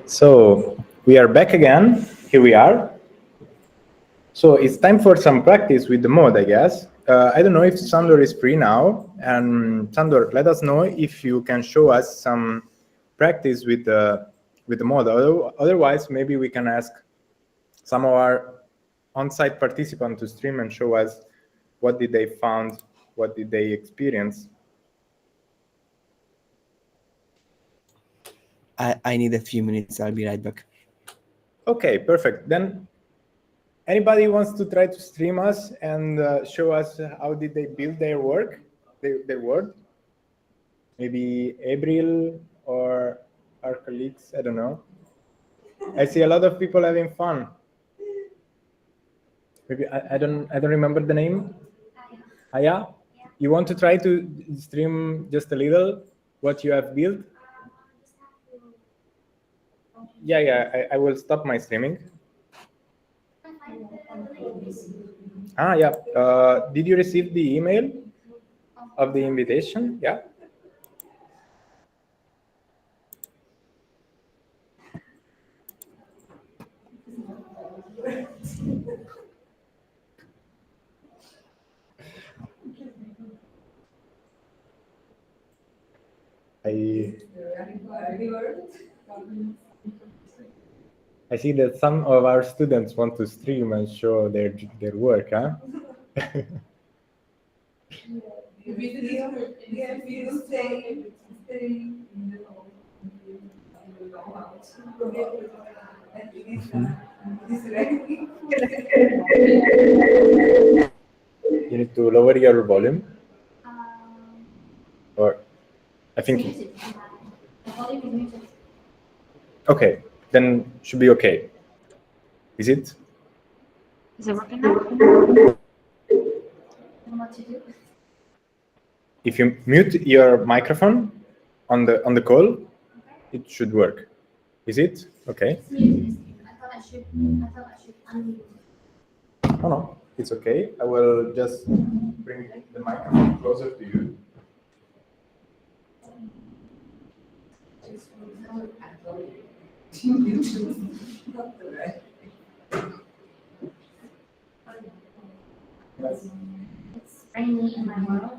So we are back again. Here we are. So it's time for some practice with the mod, I guess. I don't know if Sandor is free now. And Sandor, let us know if you can show us some practice with the mod. Otherwise, maybe we can ask some of our on-site participants to stream and show us what did they found, what did they experience. I need a few minutes. I'll be right back. Okay, perfect. Then anybody wants to try to stream us and show us how did they build their work, their work? Maybe April or our colleagues, I don't know. I see a lot of people having fun. Maybe I don't remember the name. Aya? You want to try to stream just a little what you have built? Yeah, I will stop my streaming. Yeah. Did you receive the email of the invitation? Yeah. I see that some of our students want to stream and show their work, huh? You need to lower your volume. Or I think. Okay, then should be okay. Is it? Is it working now? If you mute your microphone on the call, it should work. Is it? Okay. I thought I should unmute. Oh no, it's okay. I will just bring the microphone closer to you. It's rainy in my world.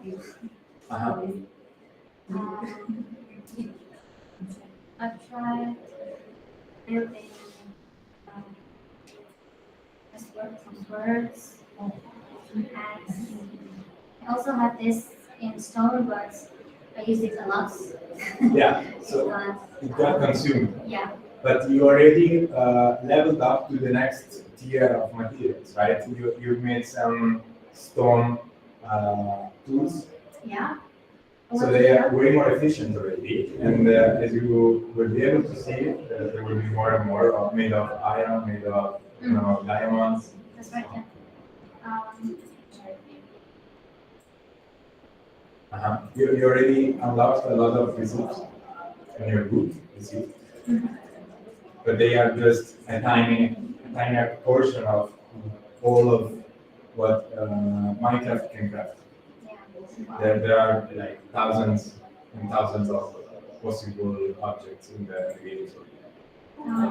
I've tried building some words, and I also have this in stone, but I use it a lot. Yeah, so it got consumed. Yeah. But you already leveled up to the next tier of materials, right? You've made some stone tools. Yeah. So they are way more efficient already. And as you will be able to see, there will be more and more made of iron, made of diamonds. That's right. Yeah. You already unlocked a lot of results in your book, you see. But they are just a tiny portion of all of what Minecraft can craft. There are like thousands and thousands of possible objects in the game.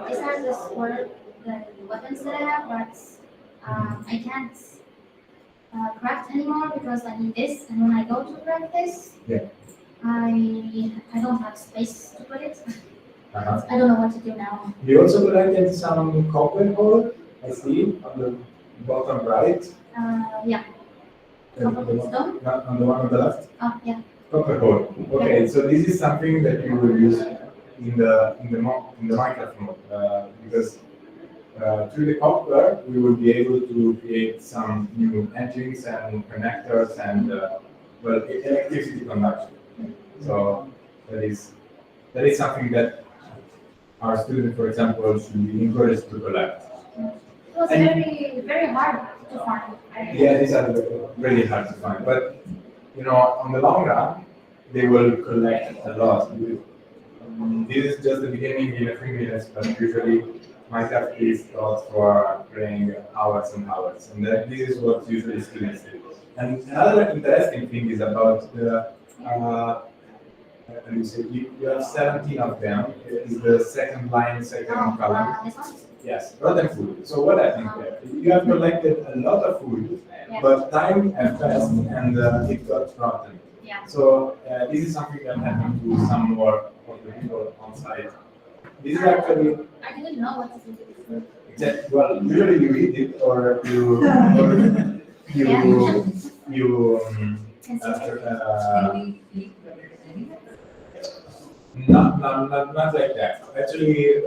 These are the weapons that I have, but I can't craft anymore because I need this. And when I go to craft this, I don't have space to put it. I don't know what to do now. You also collected some copper ore, I see, on the bottom right. Yeah. Copper stone? Not on the one on the left? Oh, yeah. Copper ore. Okay, so this is something that you will use in the Minecraft mode, because through the copper we will be able to create some new engines and connectors and electricity conduction. So that is something that our students, for example, should be encouraged to collect. It was very, very hard to find. Yeah, these are really hard to find. But on the long run, they will collect a lot. This is just the beginning in a few minutes, but usually Minecraft is taught for playing hours and hours, and this is what usually students do. And another interesting thing is about and you say you have 17 of them. Is the second line, second column? This one? Yes, rotten food. So what happened there? You have collected a lot of food, but time has passed and it got rotten. Yeah. So this is something that happened to some more of the people on site. This is actually I didn't know what to do with this food. well, usually you eat it or you not like that. Actually,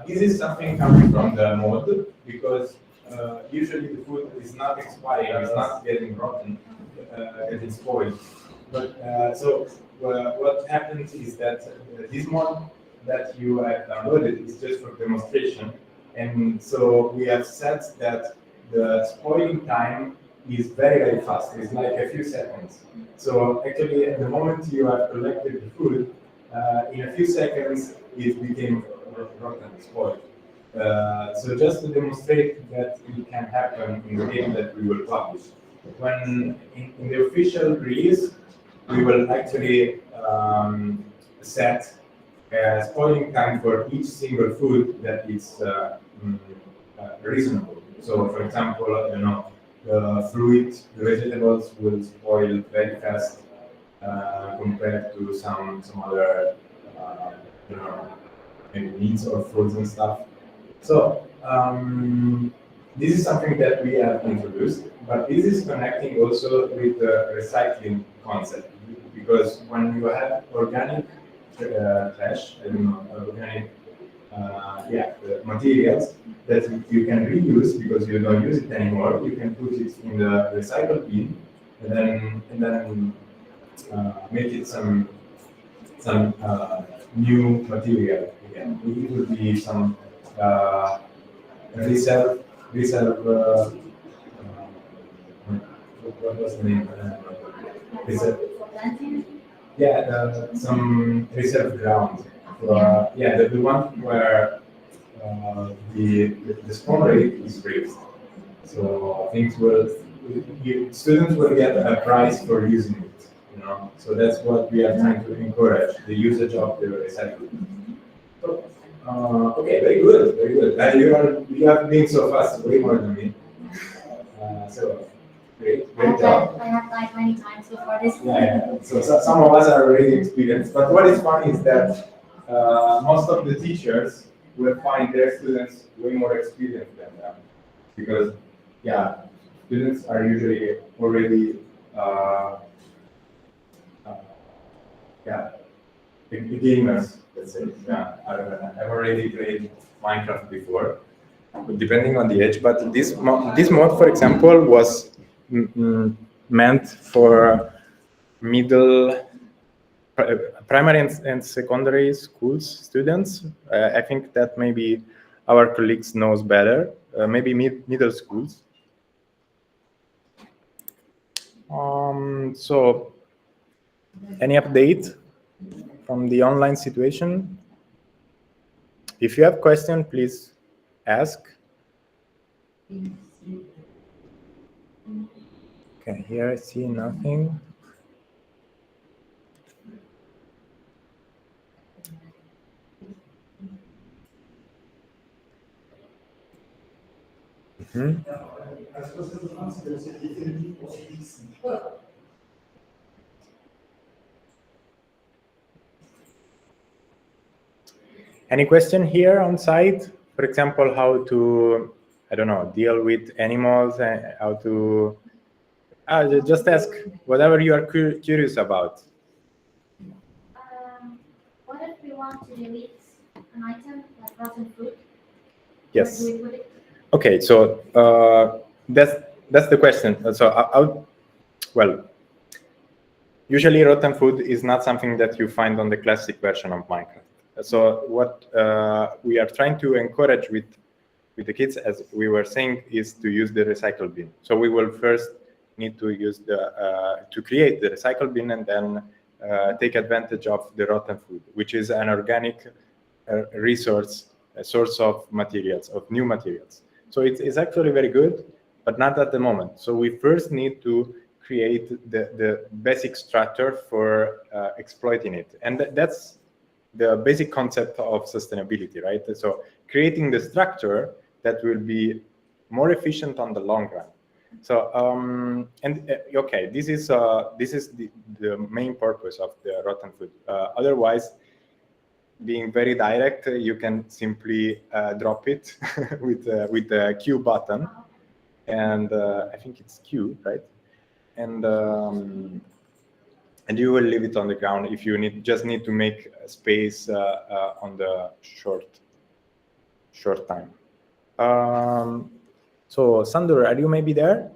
this is something coming from the mode because usually the food is not expiring, it's not getting rotten, getting spoiled. But so what happens is that this mode that you have downloaded is just for demonstration, and so we have set that the spoiling time is very fast. It's like a few seconds. So actually, at the moment you have collected the food, in a few seconds it became rotten, spoiled. So just to demonstrate that it can happen in the game that we will publish. When in the official release, we will actually set a spoiling time for each single food that is reasonable. So, for example, you know, the fruit, the vegetables will spoil very fast compared to some other, you know, maybe meats or fruits and stuff. So this is something that we have introduced, but this is connecting also with the recycling concept, because when you have organic trash, I don't know, organic materials that you can reuse because you don't use it anymore, you can put it in the recycle bin and then make it some new material again. It would be some reserve. What was the name? Reserve. Yeah, some reserve ground. The one where the spawn rate is raised. So things will, students will get a prize for using it. You know, so that's what we are trying to encourage, the usage of the recycling. So, okay, very good, very good. You have been so fast, way more than me. So great job. I have died many times before this. Yeah. So some of us are already experienced, but what is funny is that most of the teachers will find their students way more experienced than them, because students are usually already the gamers, let's say. I've already played Minecraft before, depending on the age. But this mod, for example, was meant for primary and secondary schools students. I think that maybe our colleagues knows better. Maybe middle schools. So, any update from the online situation? If you have question, please ask. Okay, here I see nothing. Any question here on site? For example, how to, I don't know, deal with animals, and how to, just ask whatever you are curious about. What if we want to delete an item like rotten fruit? Yes. Where do we put it? Okay, so that's the question. So well, usually rotten food is not something that you find on the classic version of Minecraft. So what we are trying to encourage with the kids, as we were saying, is to use the recycle bin. So we will first need to use to create the recycle bin and then take advantage of the rotten food, which is an organic resource, a source of materials, of new materials. So it's actually very good, but not at the moment. So we first need to create the basic structure for exploiting it. And that's the basic concept of sustainability, right? So creating the structure that will be more efficient on the long run. So okay, this is the main purpose of the rotten food. Otherwise, being very direct, you can simply drop it with the Q button, and I think it's Q, right? And you will leave it on the ground if you just need to make space on the short time. So Sandor, are you maybe there?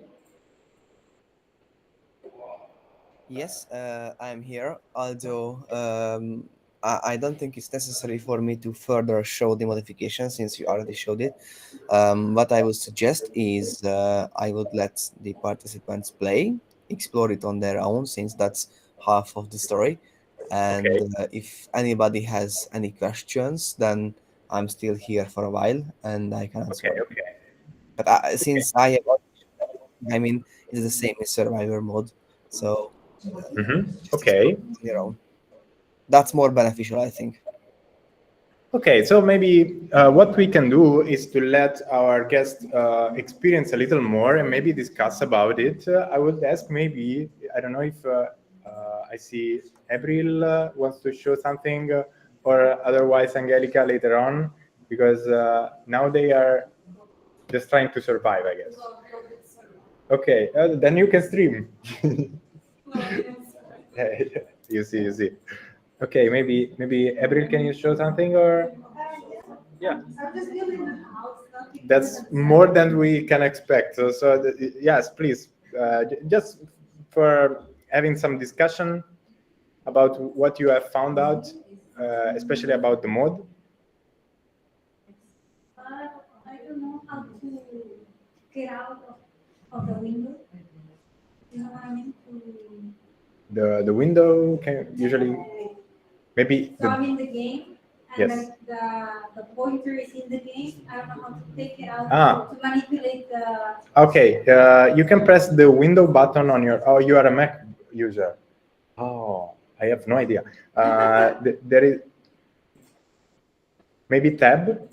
Yes, I'm here, although I don't think it's necessary for me to further show the modification since you already showed it. What I would suggest is I would let the participants play, explore it on their own, since that's half of the story. And if anybody has any questions, then I'm still here for a while and I can answer. Okay. But since I have, I mean, it's the same as Survivor mode, so okay, on your own. That's more beneficial, I think. Okay, so maybe what we can do is to let our guest experience a little more and maybe discuss about it. I would ask maybe, I don't know if I see Avril wants to show something or otherwise Angelica later on, because now they are just trying to survive, I guess. Okay, then you can stream. You see. Okay, maybe Avril, can you show something or? Yeah. That's more than we can expect. So yes, please, just for having some discussion about what you have found out, especially about the mod. I don't know how to get out of the window. You know what I mean? The window can usually maybe. So I'm in the game, and yes. the pointer is in the game. I don't know how to take it out to manipulate the. Okay, you can press the window button on your. Oh, you are a Mac user. Oh, I have no idea. There is maybe tab.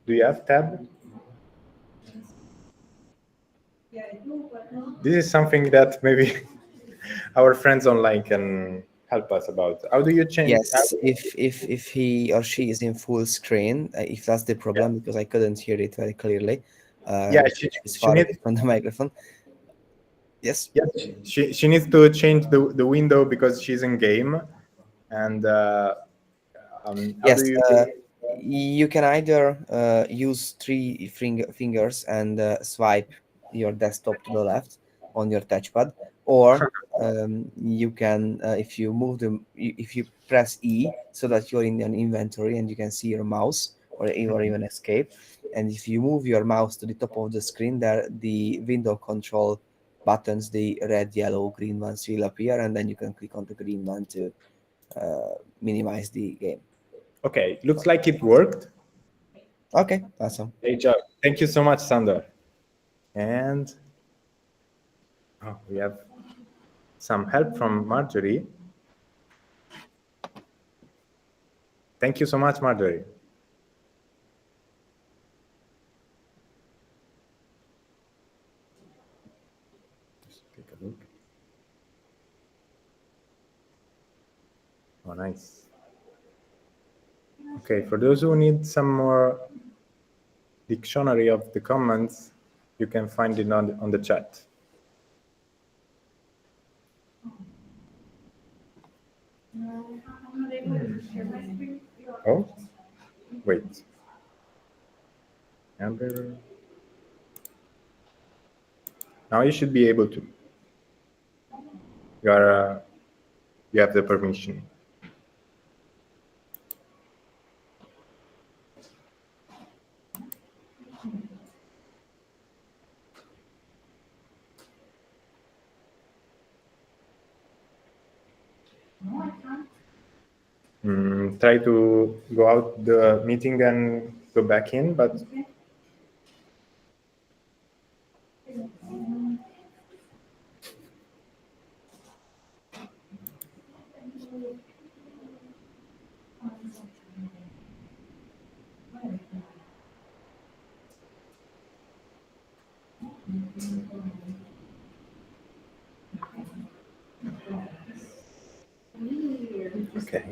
Do you have tab? Yeah, I do, but no. This is something that maybe our friends online can help us about. How do you change? Yes, if he or she is in full screen, if that's the problem, because I couldn't hear it very clearly. Yeah, it's far away from the microphone. Yes. Yes, she needs to change the window because she's in game, and yes, you can either use three fingers and swipe your desktop to the left on your touchpad, or you can if you move if you press E so that you're in an inventory and you can see your mouse or even escape, and if you move your mouse to the top of the screen, there the window control buttons, the red, yellow, green ones will appear, and then you can click on the green one to minimize the game. Okay, looks like it worked. Okay, awesome. Great job. Thank you so much, Sander. And we have some help from Marjorie. Thank you so much, Marjorie. Just take a look. Oh, nice. Okay, for those who need some more dictionary of the comments, you can find it on the chat. Oh, wait. Amber. Now you should be able to. You have the permission. Try to go out the meeting and go back in, but Okay.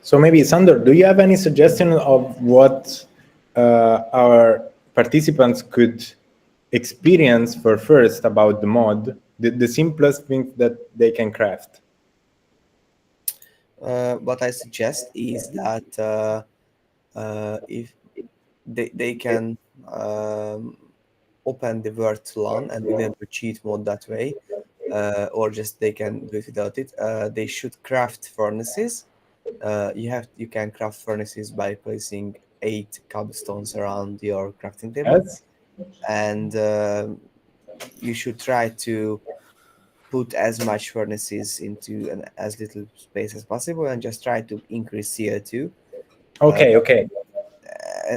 So maybe Sandor, do you have any suggestion of what our participants could experience first about the mod, the simplest thing that they can craft? What I suggest is that if they can open the Word LAN and even do cheat mode that way, or just they can do it without it. They should craft furnaces. You can craft furnaces by placing 8 cobblestones around your crafting table, Yes. and you should try to put as much furnaces into as little space as possible, and just try to increase CO2. Okay, okay.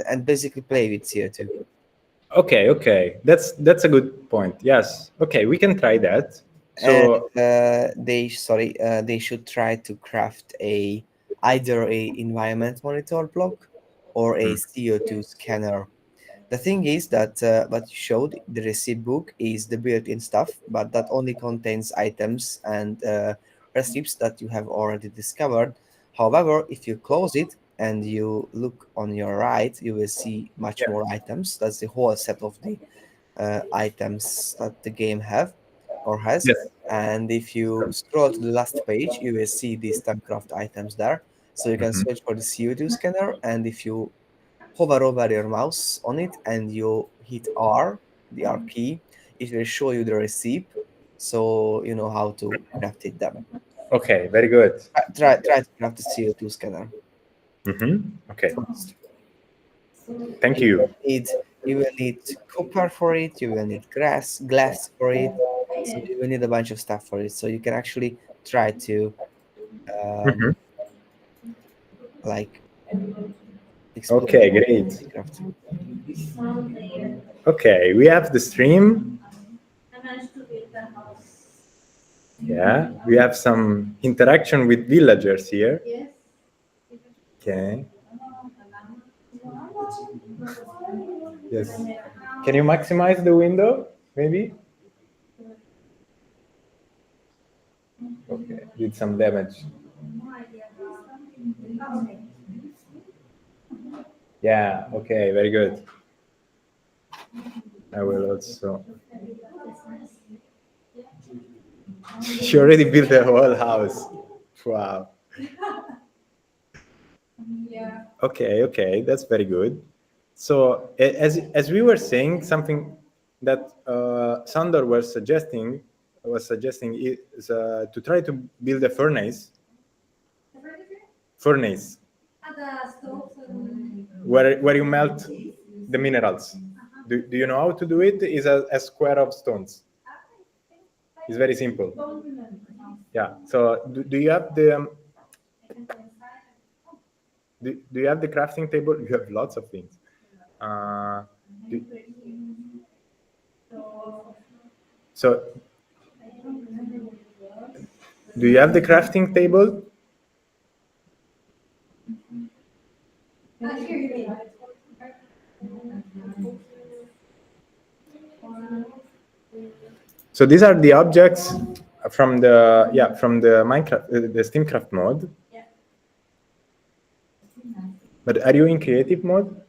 And basically play with CO2. Okay, okay. That's a good point. Yes. Okay, we can try that. So And they should try to craft either a environment monitor block or a CO2 scanner. The thing is that what you showed, the receipt book, is the built-in stuff, but that only contains items and recipes that you have already discovered. However, if you close it and you look on your right, you will see much more items. That's the whole set of the items that the game has. Yes. And if you scroll to the last page, you will see the STEAMCraft items there. So you can search for the CO2 scanner, and if you hover over your mouse on it and you hit R, the R key, it will show you the receipt, so you know how to craft it them. Okay, very good. Try to craft the CO2 scanner. Okay. Thank you. You will need copper for it. You will need glass for it. So you will need a bunch of stuff for it. So you can actually try to like. Okay, great. Okay, we have the stream. Yeah, we have some interaction with villagers here. Okay. Yes. Can you maximize the window, maybe? Okay, did some damage. Yeah, okay, very good. I will also. She already built the whole house. Wow. Yeah. Okay, okay, that's very good. So as we were saying, something that Sandor was suggesting is to try to build a furnace. Furnace. Where you melt the minerals. Do you know how to do it? Is a square of stones. It's very simple. Yeah. So do you have the do you have the crafting table? You have lots of things. So do you have the crafting table? So these are the objects from the Minecraft, the STEAMCraft mode. But are you in creative mode?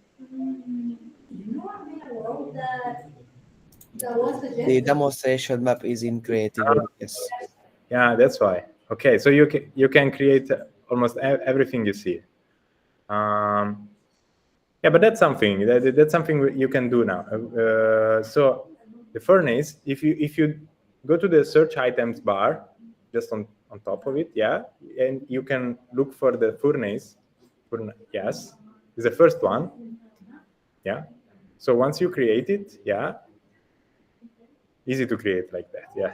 The demonstration map is in creative mode, yes. Yeah, that's why. Okay, so you can create almost everything you see. Yeah, but that's something you can do now. So the furnace, if you go to the search items bar, just on top of it, yeah, and you can look for the furnace. Yes, is the first one. Yeah. So once you create it, yeah, easy to create like that, yeah.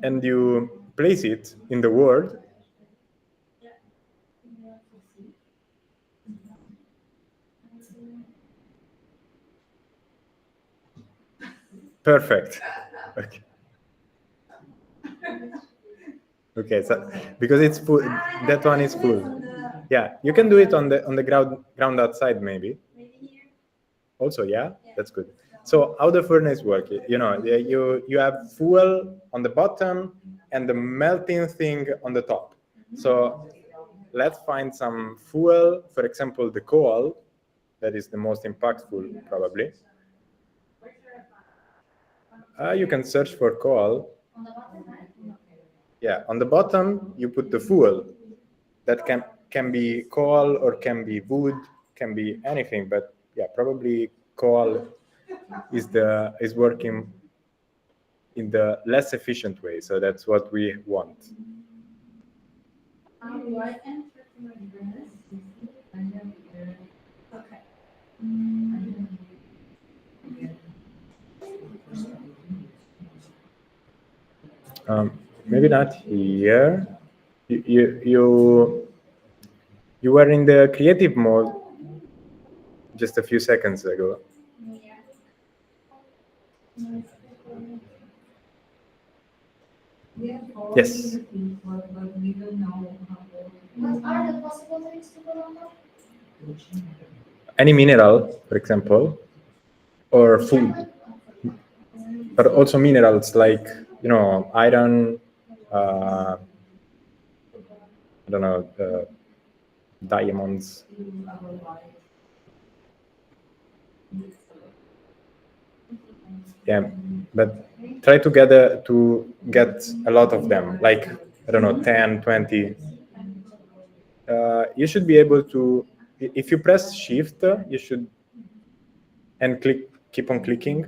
And you place it in the world. Perfect. Okay. Okay, so because it's full, that one is full. Yeah, you can do it on the ground outside maybe. Also, yeah, that's good. So how the furnace work? You know, you have fuel on the bottom and the melting thing on the top. So let's find some fuel, for example, the coal. That is the most impactful, probably. You can search for coal. Yeah, on the bottom you put the fuel. That can be coal or can be wood, can be anything. But yeah, probably coal is working in the less efficient way. So that's what we want. Maybe not here. You were in the creative mode just a few seconds ago. Yes. What are the possible things to put on top? Any mineral, for example, or food, but also minerals like, you know, iron, I don't know, diamonds. Yeah, but try to get a lot of them, like, I don't know, 10, 20. You should be able to, if you press shift, you should, and keep on clicking.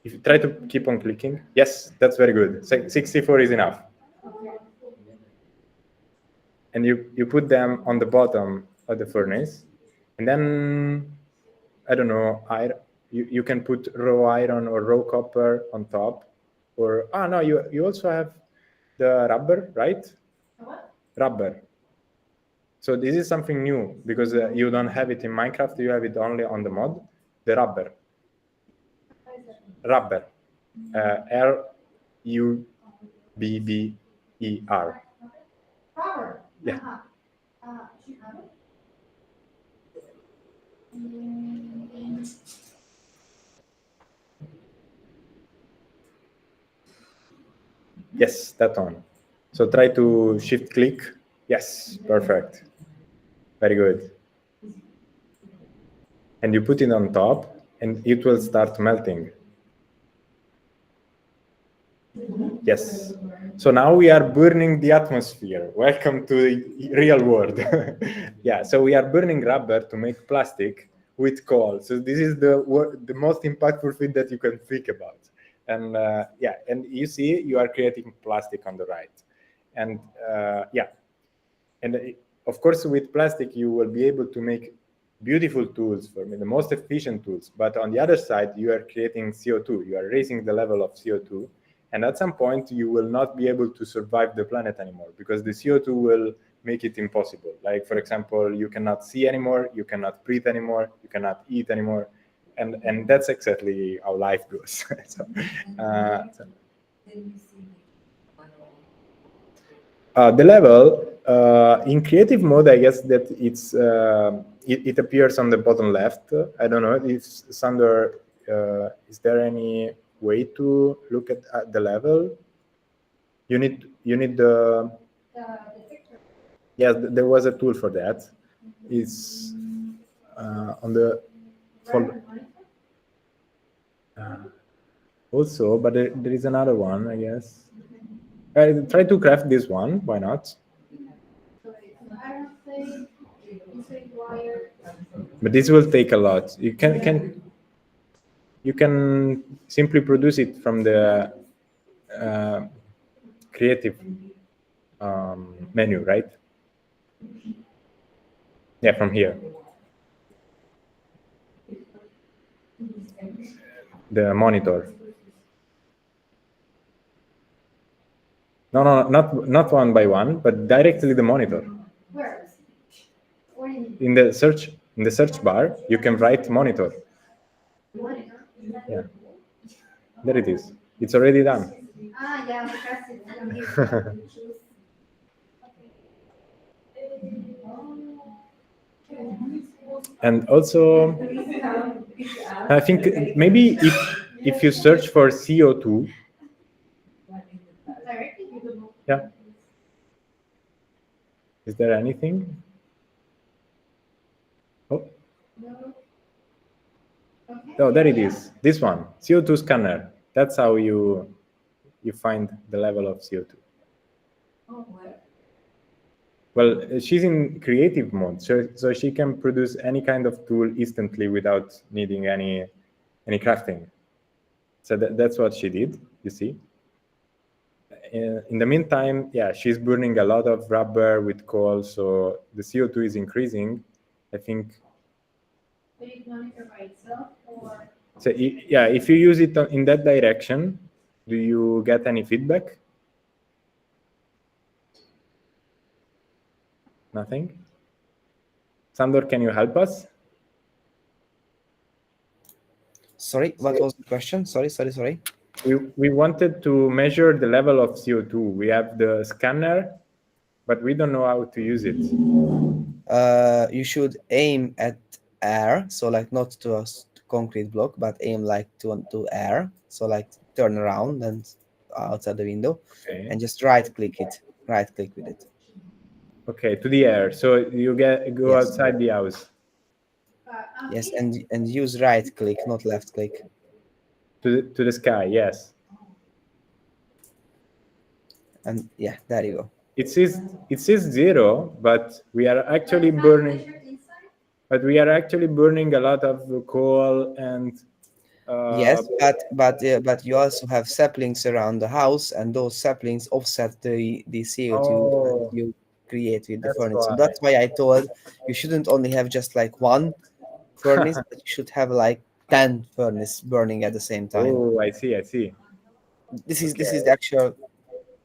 If you try to keep on clicking, yes, that's very good. 64 is enough. And you put them on the bottom of the furnace, and then, I don't know, you can put raw iron or raw copper on top, or no, you also have the rubber, right? What? Rubber. So this is something new because you don't have it in Minecraft. You have it only on the mod. The rubber. Rubber. R-U-B-B-E-R. Power. Yeah. Yes, that one. So try to shift click. Yes, perfect. Very good. And you put it on top and it will start melting. Yes. So now we are burning the atmosphere. Welcome to the real world. Yeah, so we are burning rubber to make plastic with coal. So this is the most impactful thing that you can think about. And yeah, and you see, you are creating plastic on the right. And yeah, and of course, with plastic, you will be able to make beautiful tools, for me, the most efficient tools. But on the other side, you are creating CO2. You are raising the level of CO2. And at some point, you will not be able to survive the planet anymore because the CO2 will make it impossible. Like, for example, you cannot see anymore, you cannot breathe anymore, you cannot eat anymore. And that's exactly how life goes. The level, in creative mode, I guess that it appears on the bottom left. I don't know if Sander, is there any way to look at the level? You need the yes, there was a tool for that. It's on the folder. Also, but there is another one, I guess. Try to craft this one. Why not? But this will take a lot. You can simply produce it from the creative menu, right? Yeah, from here. The monitor. No, not one by one, but directly the monitor. Where? In the search bar, you can write monitor. Yeah, there it is. It's already done. Ah, yeah, because it's And also, I think maybe if you search for CO2, yeah. Is there anything? Oh. Oh, there it is. This one, CO2 scanner. That's how you find the level of CO2. Well, she's in creative mode, so she can produce any kind of tool instantly without needing any crafting. So that's what she did, you see. In the meantime, yeah, she's burning a lot of rubber with coal, so the CO2 is increasing. I think. So yeah, if you use it in that direction, do you get any feedback? Nothing? Sandor, can you help us? Sorry, what was the question? Sorry. We wanted to measure the level of CO2. We have the scanner, but we don't know how to use it. You should aim at air, so like not to a concrete block, but aim like to air. So like turn around and outside the window, Okay. and just right click with it. Okay, to the air. So you go Yes. outside the house. Yes, and use right click, not left click. To the sky, yes. And yeah, there you go. It says 0, but we are actually burning. But we are actually burning a lot of coal and. Yes, but you also have saplings around the house, and those saplings offset the CO2 that you create with the furnace. So that's why I told you shouldn't only have just like one furnace, but you should have like 10 furnaces burning at the same time. Oh, I see. This is the actual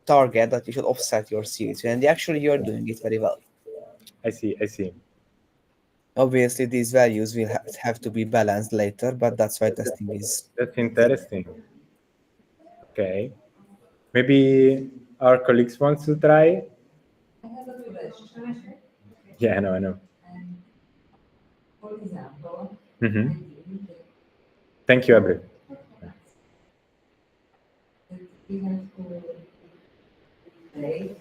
target that you should offset your CO2, and actually you're doing it very well. I see. Obviously, these values will have to be balanced later, but that's why testing is. That's interesting. Okay, maybe our colleagues want to try. I have a question. Yeah, I know. For example, Thank you, Abri. we have to take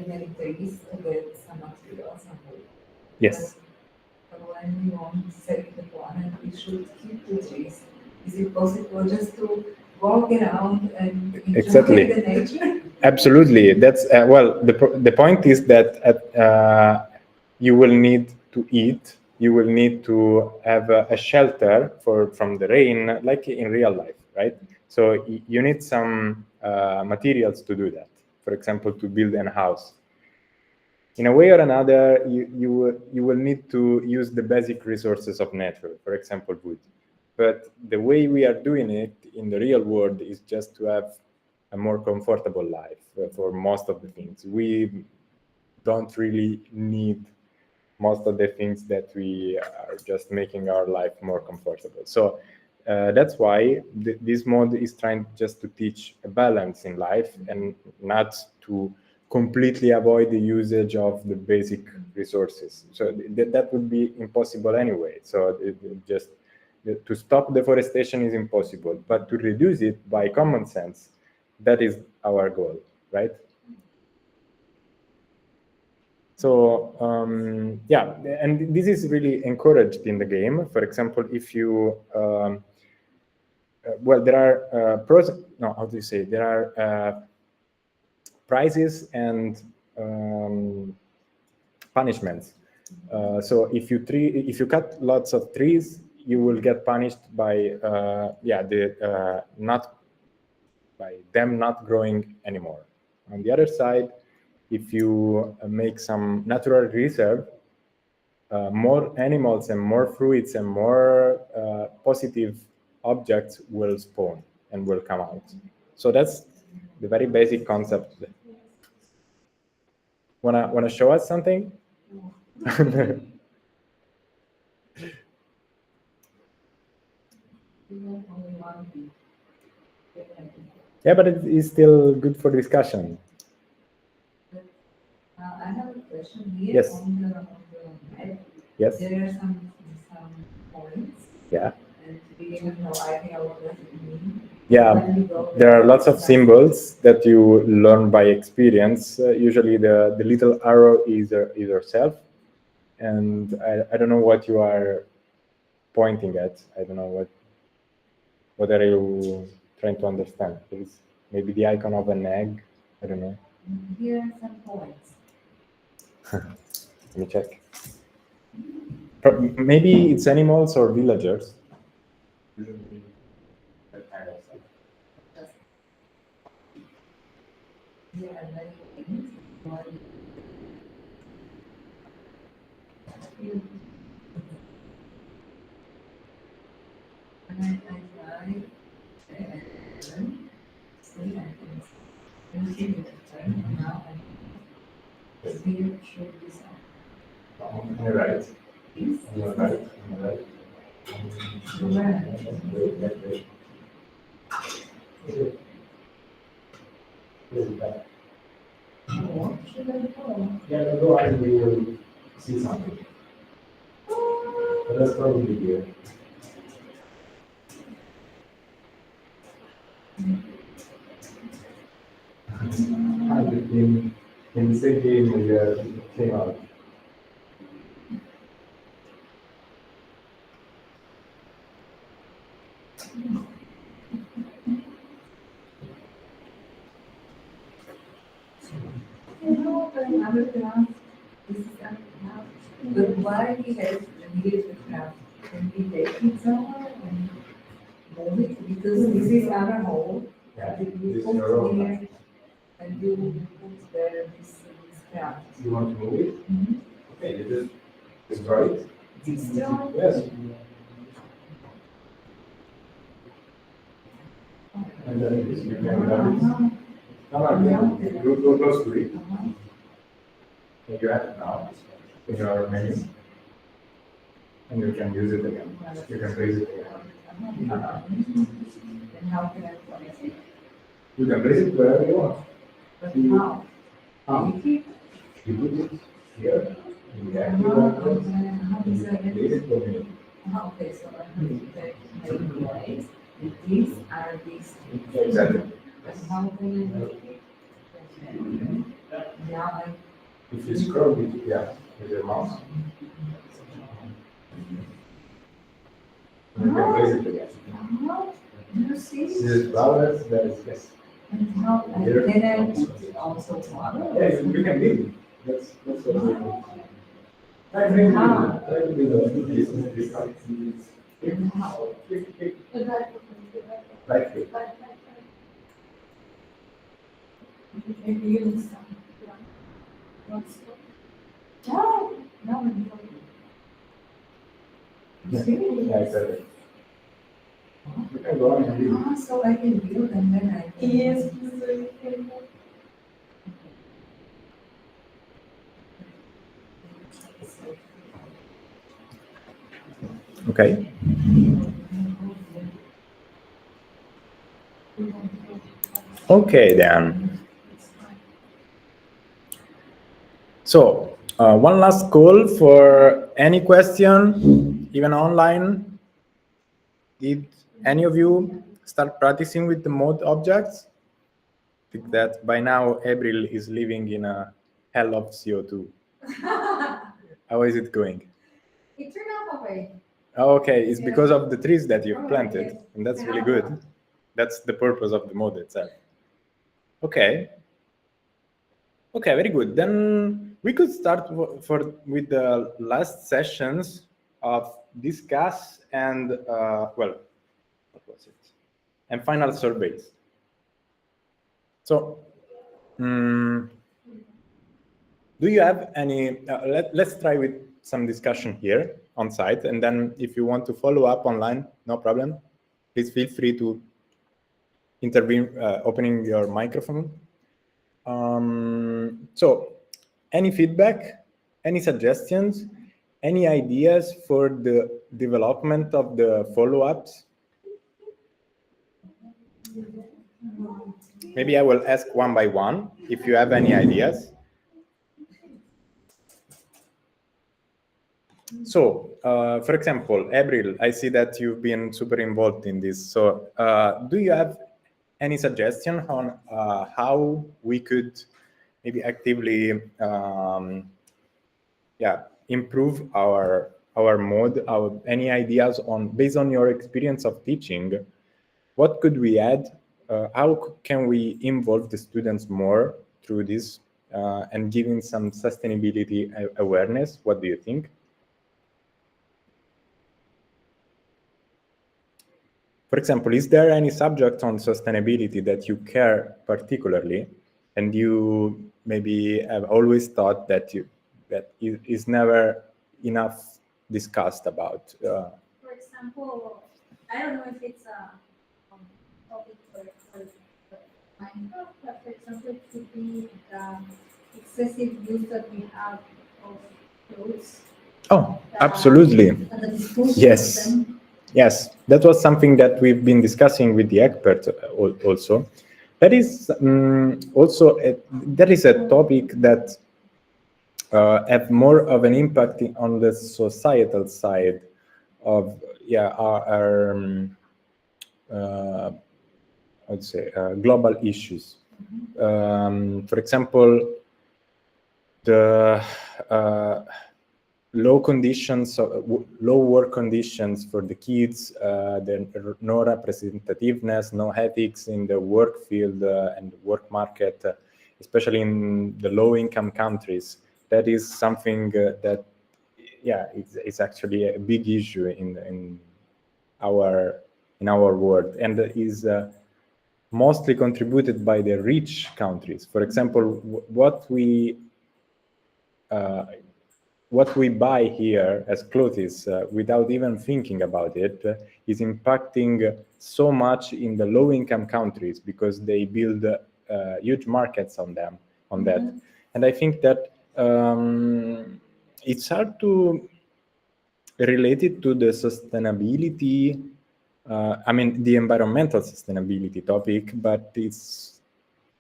many trees to get some materials and wood. Yes. But when we want to save the planet, we should keep the trees. Is it possible just to walk around and enjoy the nature? Absolutely. That's well. The point is that you will need to eat. You will need to have a shelter from the rain, like in real life, right? So you need some materials to do that. For example, to build a house. In a way or another, you will need to use the basic resources of nature, for example, wood. But the way we are doing it in the real world is just to have a more comfortable life for most of the things. We don't really need most of the things that we are just making our life more comfortable. So that's why this mode is trying just to teach a balance in life and not to completely avoid the usage of the basic resources. So that would be impossible anyway. So just to stop deforestation is impossible, but to reduce it by common sense, that is our goal, right? So yeah, and this is really encouraged in the game. For example, if you well, there are pros. No, how do you say? There are prizes and punishments. So if you cut lots of trees, you will get punished by by them not growing anymore. On the other side, if you make some natural reserve, more animals and more fruits and more positive objects will spawn and will come out. So that's the very basic concept. Wanna show us something? Yeah, but it is still good for discussion. I have a question here. Yes. On the map. Yes. There are some points. Yeah. And we have no idea what does it mean. Yeah, there are lots of symbols that you learn by experience. Usually the little arrow is yourself. And I don't know what you are pointing at. I don't know what are you trying to understand. Is maybe the icon of an egg? I don't know. Here are some points. Let me check. Maybe it's animals or villagers. There are many things. And I try and see and see the turn now and here should be some. On the right. This On the right. On the right. What should I follow? Yeah, otherwise we will see something. But that's probably here. In the same game we came out. Another class, this is another class. But why we have needed the craft? Can we take it somewhere and move it? Because this is our hole. Yeah, You this is put your own. here and you put there this craft. You want to move it? Mhm. Okay, you just destroy it. Destroy? Yes. And then this you can grab it. Come on, go close to it. And you have it now in your menu. And you can use it again. You can raise it again. And how can I place it? You can place it wherever you want. But how? How? If You put it here. And you have how to is you that? can place it for me. Okay, so I have to take my place. These are these. Exactly. But how can I make it? Now I If you scroll with, yeah, with your mouse. And you can place it again. you see? This is flowers, that is yes. And how, Here. and then I put also water. Yeah, you can leave it. That's what we do. I think that would be this side. And how? Right here. Maybe you some. No, no. Yeah, exactly. You can go on and leave it. So I can build and then I can. Yes. Okay. Okay then. So one last call for any question, even online. Did any of you start practicing with the mode objects? I think that by now April is living in a hell of CO2. How is it going? It turned out okay. Okay, it's because of the trees that you've planted, and that's really good. That's the purpose of the mode itself. Okay. Okay, very good. Then we could start with the last sessions of discuss and well, what was it? And final surveys. So, do you have any? Let's try with some discussion here on site, and then if you want to follow up online, no problem. Please feel free to intervene, opening your microphone. So, any feedback, any suggestions, any ideas for the development of the follow-ups? Maybe I will ask one by one if you have any ideas. So, for example, April, I see that you've been super involved in this. So, do you have any suggestion on how we could maybe actively, improve our mode? Any ideas on, based on your experience of teaching, what could we add? How can we involve the students more through this and giving some sustainability awareness? What do you think? For example, is there any subject on sustainability that you care particularly, and you maybe have always thought that is never enough discussed about? For example, I don't know if it's a topic for Minecraft, but for example, it could be the excessive use that we have of clothes. Oh, absolutely. And the disposal Yes. of them. Yes, that was something that we've been discussing with the expert also. That is also that is a topic that have more of an impact on the societal side of our I'd say global issues. For example, the low work conditions for the kids, no representativeness, no ethics in the work field and work market, especially in the low-income countries. That is something that, it's actually a big issue in our world, and is mostly contributed by the rich countries. For example, what we buy here as clothes without even thinking about it is impacting so much in the low-income countries, because they build huge markets on that. And I think that it's hard to relate it to the sustainability, the environmental sustainability topic, but it's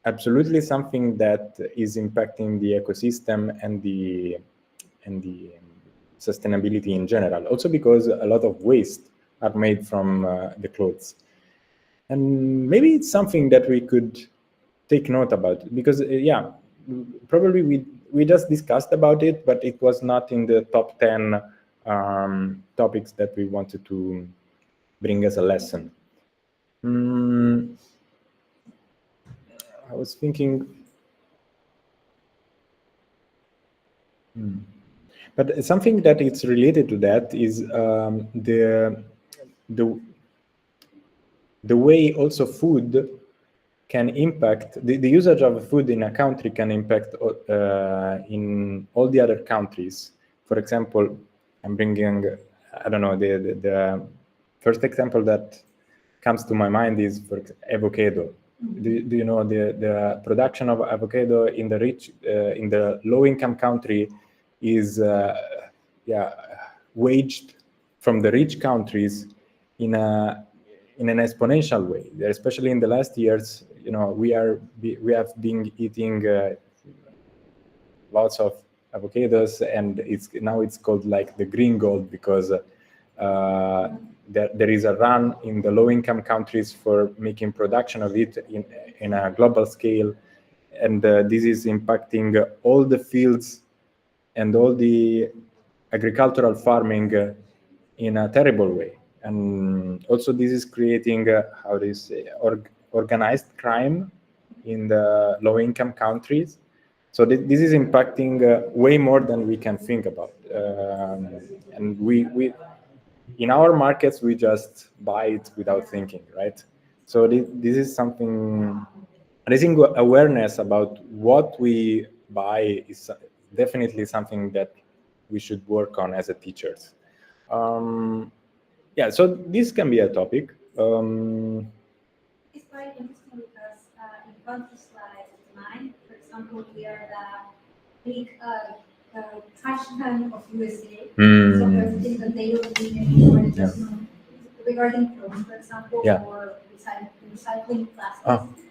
absolutely something that is impacting the ecosystem and the sustainability in general. Also because a lot of waste are made from the clothes. And maybe it's something that we could take note about, because probably we just discussed about it, but it was not in the top 10 topics that we wanted to bring as a lesson. I was thinking, but something that is related to that is the way also food can impact, the usage of food in a country can impact in all the other countries. For example, I'm bringing, I don't know, the first example that comes to my mind is for avocado. Do you know the production of avocado in the rich, in the low-income country is waged from the rich countries in an exponential way, especially in the last years. We have been eating lots of avocados, and now it's called like the green gold, because there is a run in the low-income countries for making production of it in a global scale, and this is impacting all the fields and all the agricultural farming in a terrible way. And also this is creating organized crime in the low-income countries. So this is impacting way more than we can think about. And we in our markets, we just buy it without thinking, right? So this is something, raising awareness about what we buy is definitely something that we should work on as a teachers. So this can be a topic. It's quite interesting because in countries like mine, for example, we are the big trash can of USA. So everything that they don't need anymore, just regarding clothes, for example, or recycling plastics.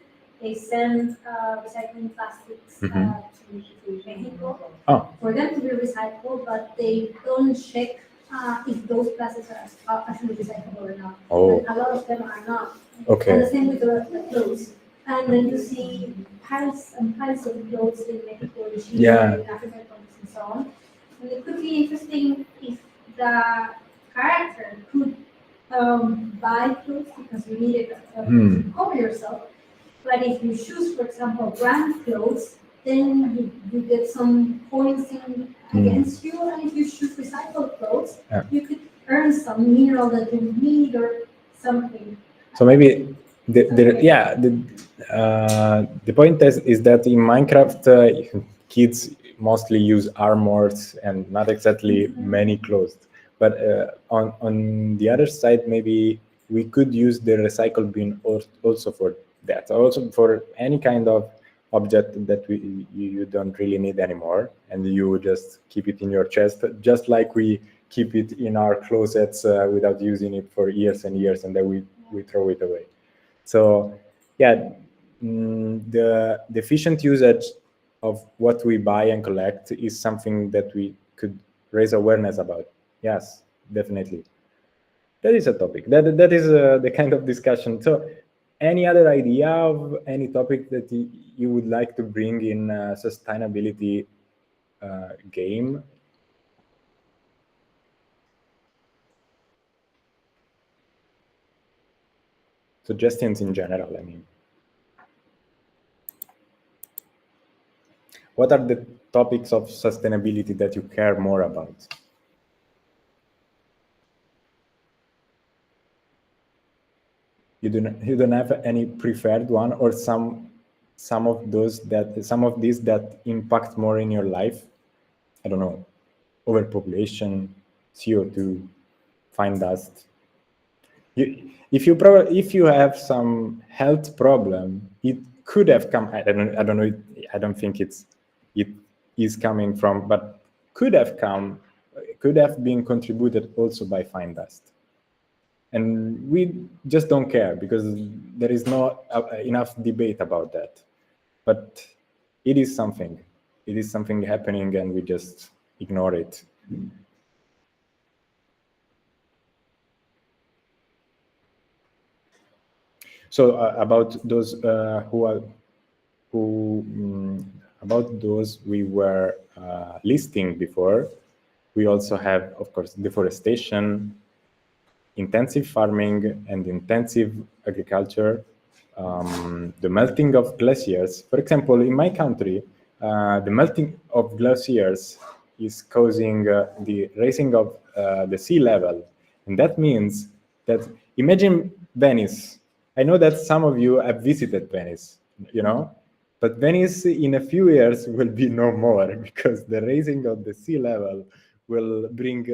They send recycling plastics to Mexico for them to be recycled. recycled, but they don't check if those plastics are actually recyclable or not. Oh. And a lot of them are not. Okay. And the same with the clothes. And then you see piles and piles of clothes in Mexico, in Chile, Yeah. in African countries, and so on. And it could be interesting if the character could buy clothes because you need it to cover yourself. But if you choose, for example, brand clothes, then you get some points against you. And if you choose recycled clothes, you could earn some mineral that you need or something. So maybe the point is that in Minecraft, kids mostly use armors and not exactly many clothes. But on the other side, maybe we could use the recycle bin also for that. Also for any kind of object that you don't really need anymore, and you just keep it in your chest, just like we keep it in our closets without using it for years and years, and then we throw it away. So yeah, the efficient usage of what we buy and collect is something that we could raise awareness about. Yes, definitely. That is a topic. That is the kind of discussion. So any other idea of any topic that you would like to bring in sustainability game? Suggestions in general, I mean. What are the topics of sustainability that you care more about? You don't have any preferred one, or some of these that impact more in your life? I don't know, overpopulation, CO2, fine dust. If you have some health problem, it could have come. I don't know. I don't think it is coming from, but could have been contributed also by fine dust. And we just don't care because there is not enough debate about that. But it is something. It is something happening, and we just ignore it. So about those about those we were listing before, we also have, of course, deforestation, intensive farming and intensive agriculture, the melting of glaciers. For example, in my country, the melting of glaciers is causing the raising of the sea level. And that means that, imagine Venice. I know that some of you have visited Venice, but Venice in a few years will be no more because the raising of the sea level will bring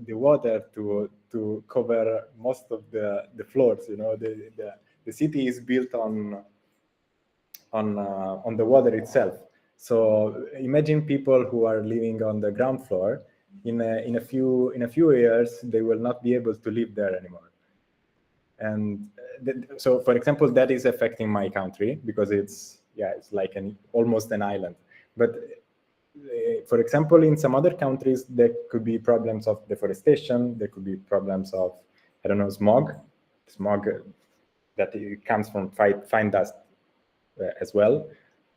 the water to cover most of the floors. The city is built on the water itself. So imagine people who are living on the ground floor. In a few years, they will not be able to live there anymore. And so, for example, that is affecting my country because it's like almost an island. But for example, in some other countries, there could be problems of deforestation. There could be problems of, I don't know, smog that it comes from fine dust as well.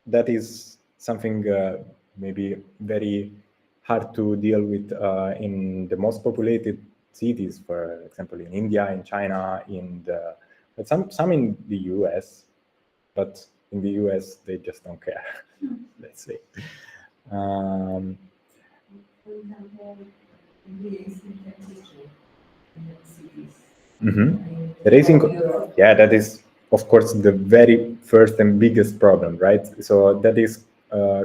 That is something maybe very hard to deal with in the most populated cities, for example, in India, in China, but some in the US, but in the US they just don't care. Let's say. For example, raising temperature in cities. Raising, that is, of course, the very first and biggest problem, right? So that is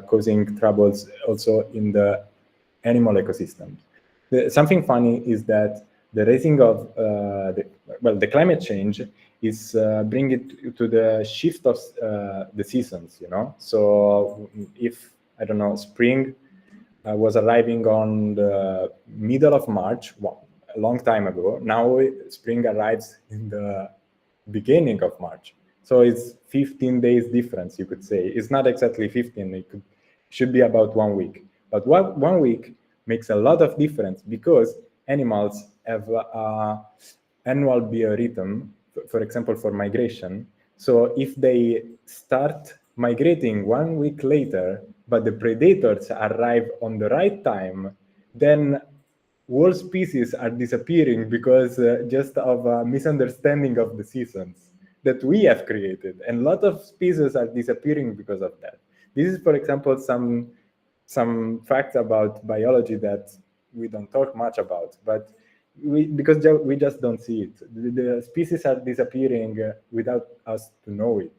causing troubles also in the animal ecosystem. Something funny is that the raising of the climate change is bringing it to the shift of the seasons. So if, I don't know, spring was arriving on the middle of March, a long time ago. Now spring arrives in the beginning of March. So it's 15 days difference, you could say. It's not exactly 15, should be about 1 week. But 1 week makes a lot of difference because animals have annual biorhythm, for example, for migration. So if they start migrating 1 week later, but the predators arrive on the right time, then whole species are disappearing because just of a misunderstanding of the seasons that we have created. And a lot of species are disappearing because of that. This is, for example, some facts about biology that we don't talk much about, but because we just don't see it. The species are disappearing without us to know it,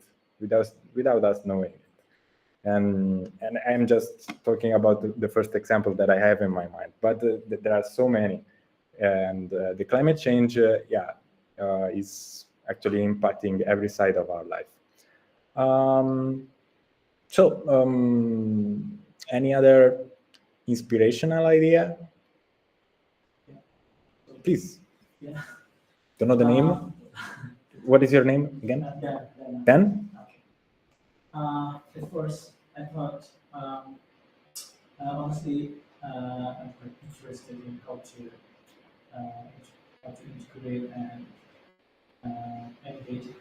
without us knowing it. And I'm just talking about the first example that I have in my mind, but there are so many. And the climate change, is actually impacting every side of our life. Any other inspirational idea? Please. Yeah. Don't know the name? What is your name again? Dan? At first, I thought, honestly, I'm quite interested in how to integrate and elevate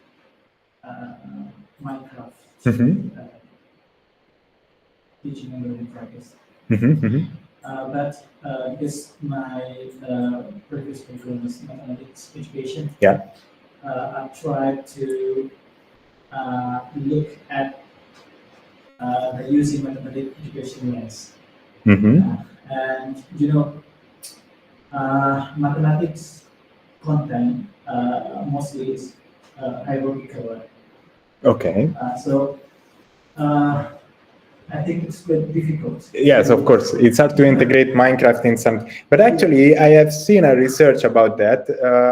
Minecraft teaching and learning practice. But because my previous background is mathematics education, I tried to look at the using mathematics education lens. And mathematics content mostly is hierarchical. Okay. So I think it's quite difficult. Yes, of course. It's hard to integrate Minecraft in some, but actually I have seen a research about that.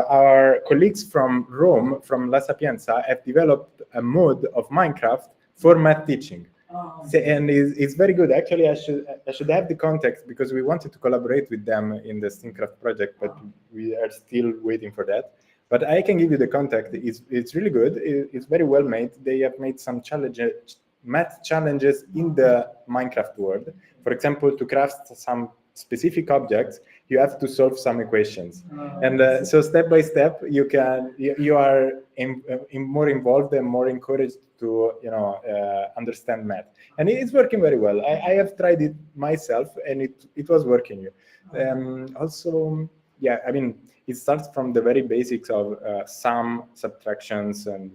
Our colleagues from Rome, from La Sapienza, have developed a mode of Minecraft for math teaching. And it's very good. Actually, I should have the context because we wanted to collaborate with them in the STEAMCraft project, but we are still waiting for that. But I can give you the context. It's really good. It's very well made. They have made some math challenges in the Minecraft world. For example, to craft some specific objects, you have to solve some equations. And so step by step, you are more involved and more encouraged to understand math. And it's working very well. I have tried it myself, and it was working. Also, yeah, I mean, it starts from the very basics of sum, subtractions, and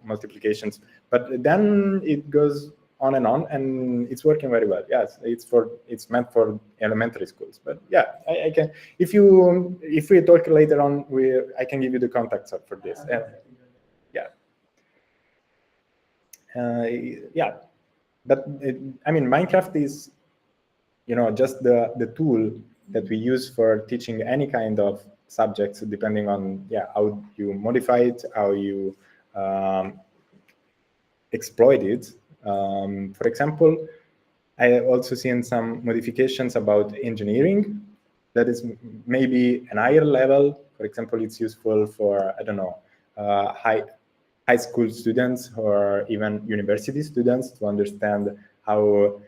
multiplications, but then it goes on, and it's working very well. Yes, it's meant for elementary schools. But yeah, I can. If we talk later on, I can give you the contacts for this. Yeah, but I mean, Minecraft is just the tool that we use for teaching any kind of subjects, depending on how you modify it, how you exploit it. For example, I have also seen some modifications about engineering that is maybe an higher level. For example, it's useful for, I don't know, high school students or even university students to understand how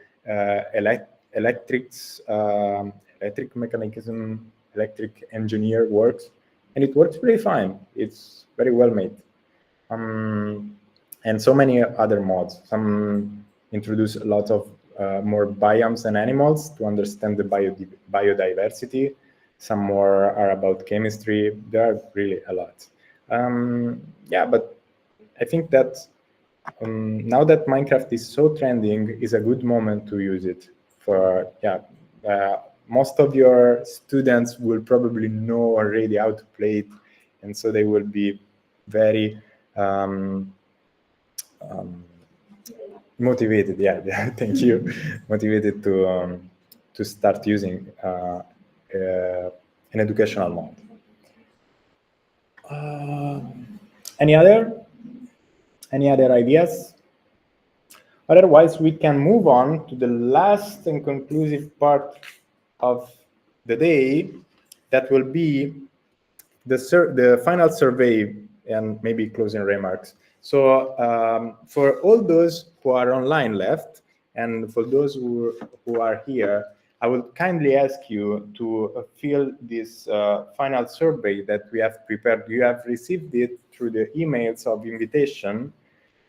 electric mechanism, electric engineer works, and it works pretty fine. It's very well made. And so many other mods. Some introduce a lot of more biomes and animals to understand the biodiversity. Some more are about chemistry. There are really a lot. Yeah, but I think that now that Minecraft is so trending, is a good moment to use it for, most of your students will probably know already how to play it, and so they will be very motivated. Yeah, thank you. Motivated to start using an educational mode. Any other ideas? Otherwise, we can move on to the last and conclusive part of the day. That will be the final survey and maybe closing remarks. So for all those who are online left, and for those who are here, I would kindly ask you to fill this final survey that we have prepared. You have received it through the emails of invitation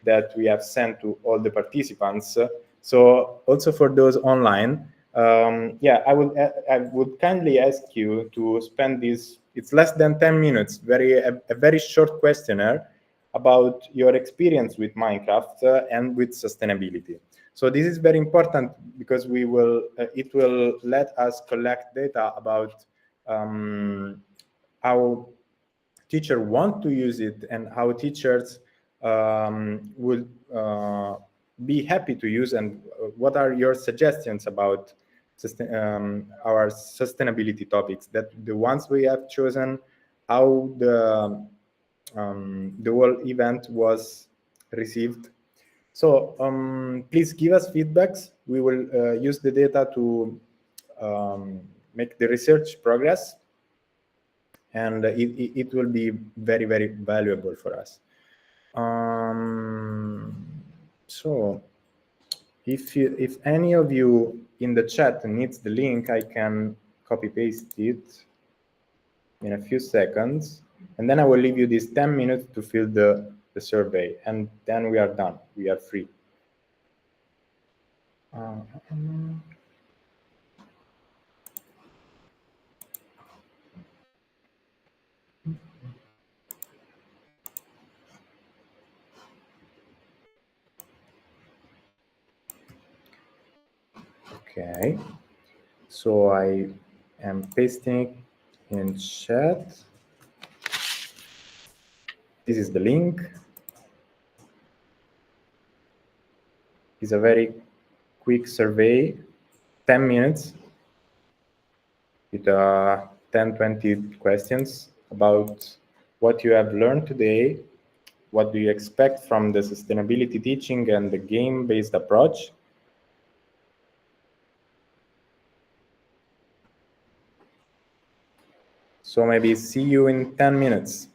that we have sent to all the participants. So also for those online, yeah, I would kindly ask you to spend this, it's less than 10 minutes, a very short questionnaire about your experience with Minecraft and with sustainability. So this is very important because we will, it will let us collect data about how teachers want to use it and how teachers will be happy to use, and what are your suggestions about our sustainability topics, that the ones we have chosen, how the whole event was received. So please give us feedbacks. We will use the data to make the research progress, and it will be very, very valuable for us. So if any of you in the chat needs the link, I can copy paste it in a few seconds, and then I will leave you these 10 minutes to fill the survey, and then we are done. We are free. Okay, so I am pasting in chat. This is the link. It's a very quick survey, 10 minutes, with 10-20 questions about what you have learned today, what do you expect from the sustainability teaching and the game-based approach. So maybe see you in 10 minutes.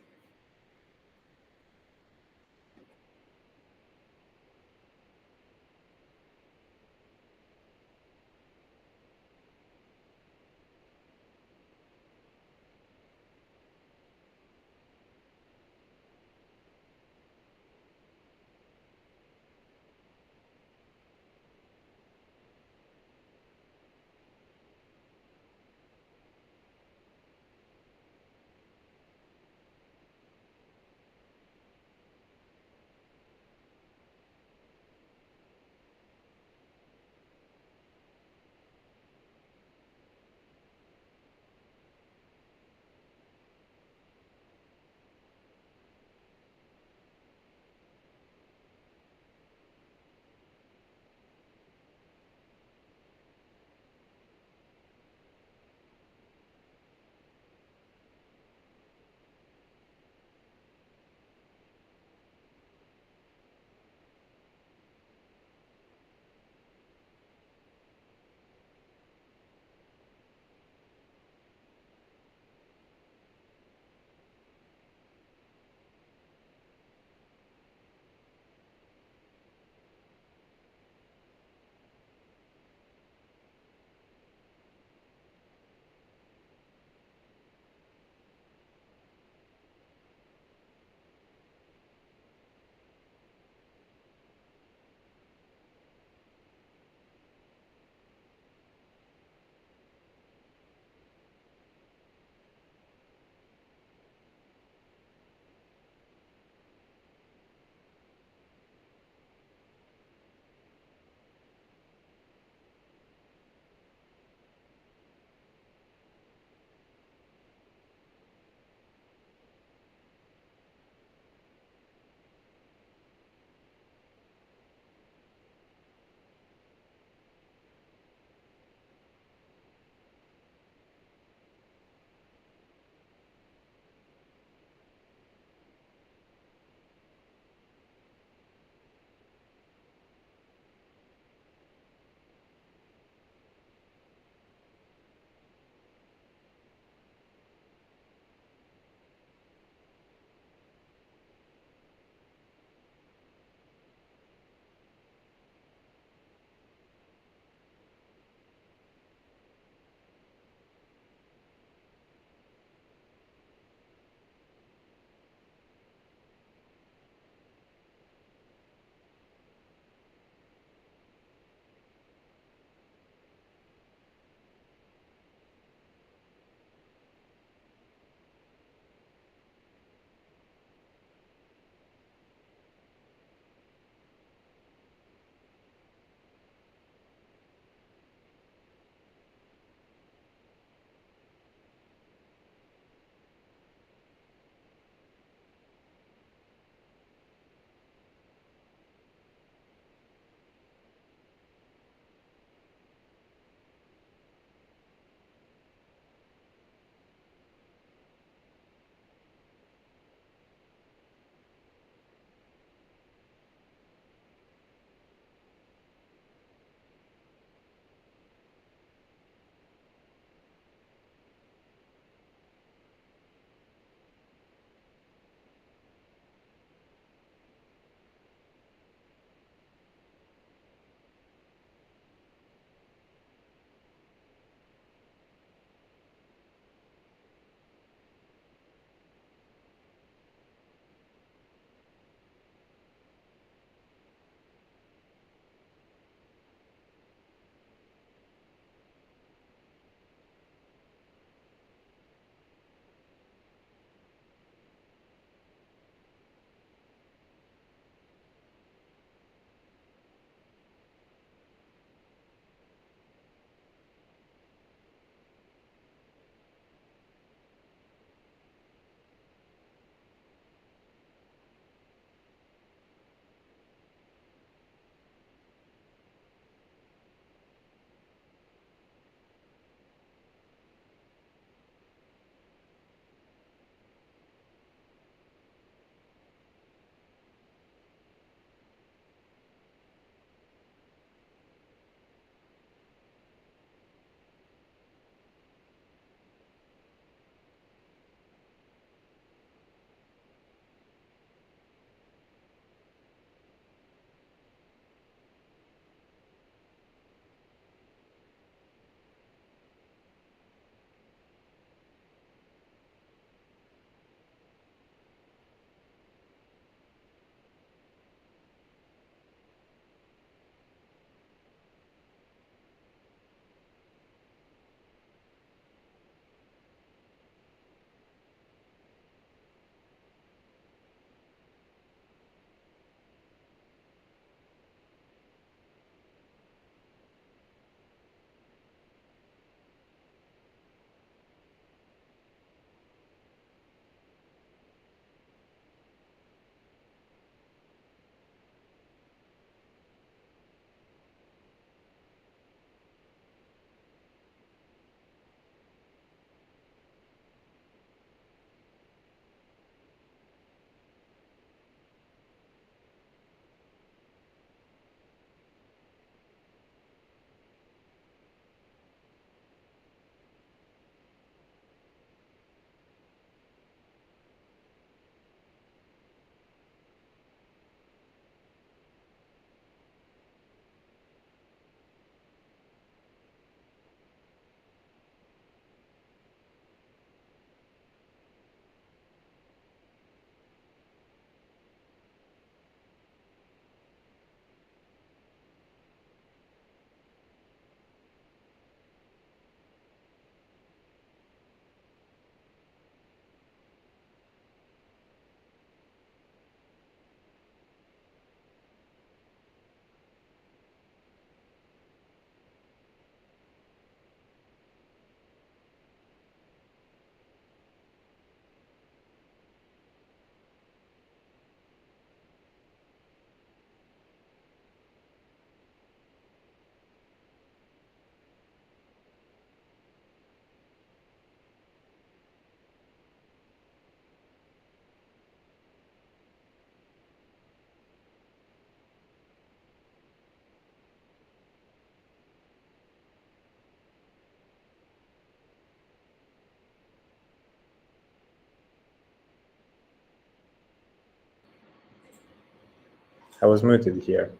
I was muted here.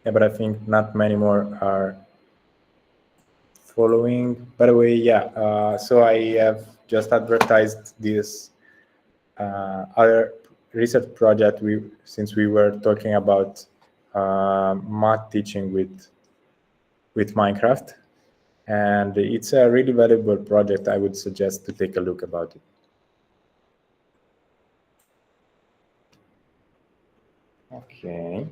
Yeah, but I think not many more are following. By the way, yeah, so I have just advertised this other research project since we were talking about math teaching with Minecraft, and it's a really valuable project. I would suggest to take a look about it. Okay,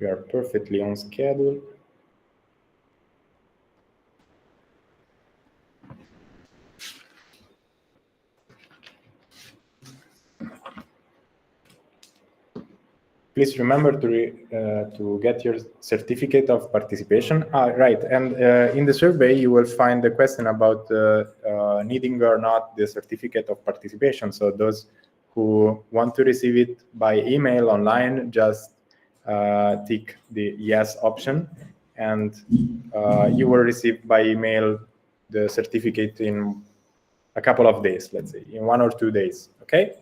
we are perfectly on schedule. Please remember to get your certificate of participation. Right, and in the survey you will find the question about needing or not the certificate of participation. So those who want to receive it by email online, just tick the yes option, and you will receive by email the certificate in a couple of days, let's say in 1 or 2 days. Okay.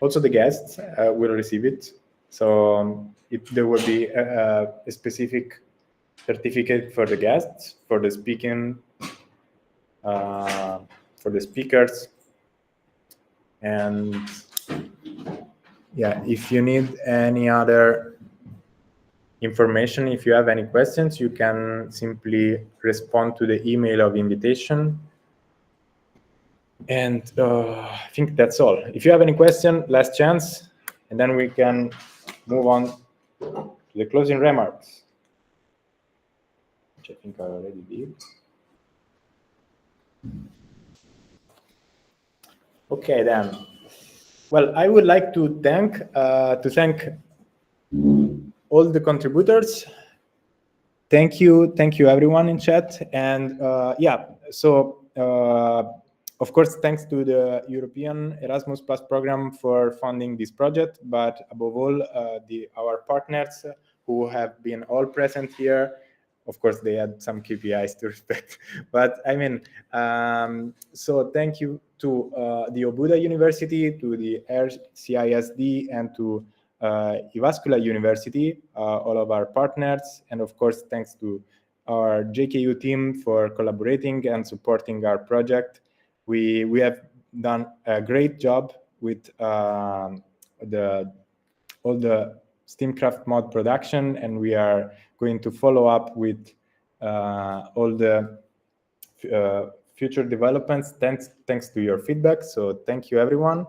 Also, the guests will receive it. So there will be a specific certificate for the guests, for the speaking, for the speakers, and yeah, if you need any other information, if you have any questions, you can simply respond to the email of invitation. And I think that's all. If you have any question, last chance, and then we can move on to the closing remarks, which I think I already did. Okay, then. Well, I would like to thank all the contributors. Thank you everyone in chat, and yeah. So of course, thanks to the European Erasmus Plus program for funding this project, but above all, our partners who have been all present here. Of course, they had some KPIs to respect, but I mean, so thank you to the Obuda University, to the RCISD, and to Jyväskylä University, all of our partners, and of course, thanks to our JKU team for collaborating and supporting our project. We have done a great job with all the STEAMCraft mod production, and we are going to follow up with all the future developments thanks to your feedback. So thank you everyone,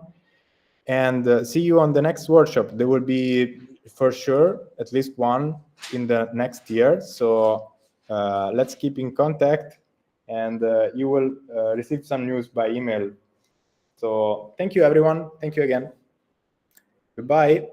and see you on the next workshop. There will be for sure at least one in the next year, so let's keep in contact, and you will receive some news by email. So thank you everyone, thank you again, goodbye.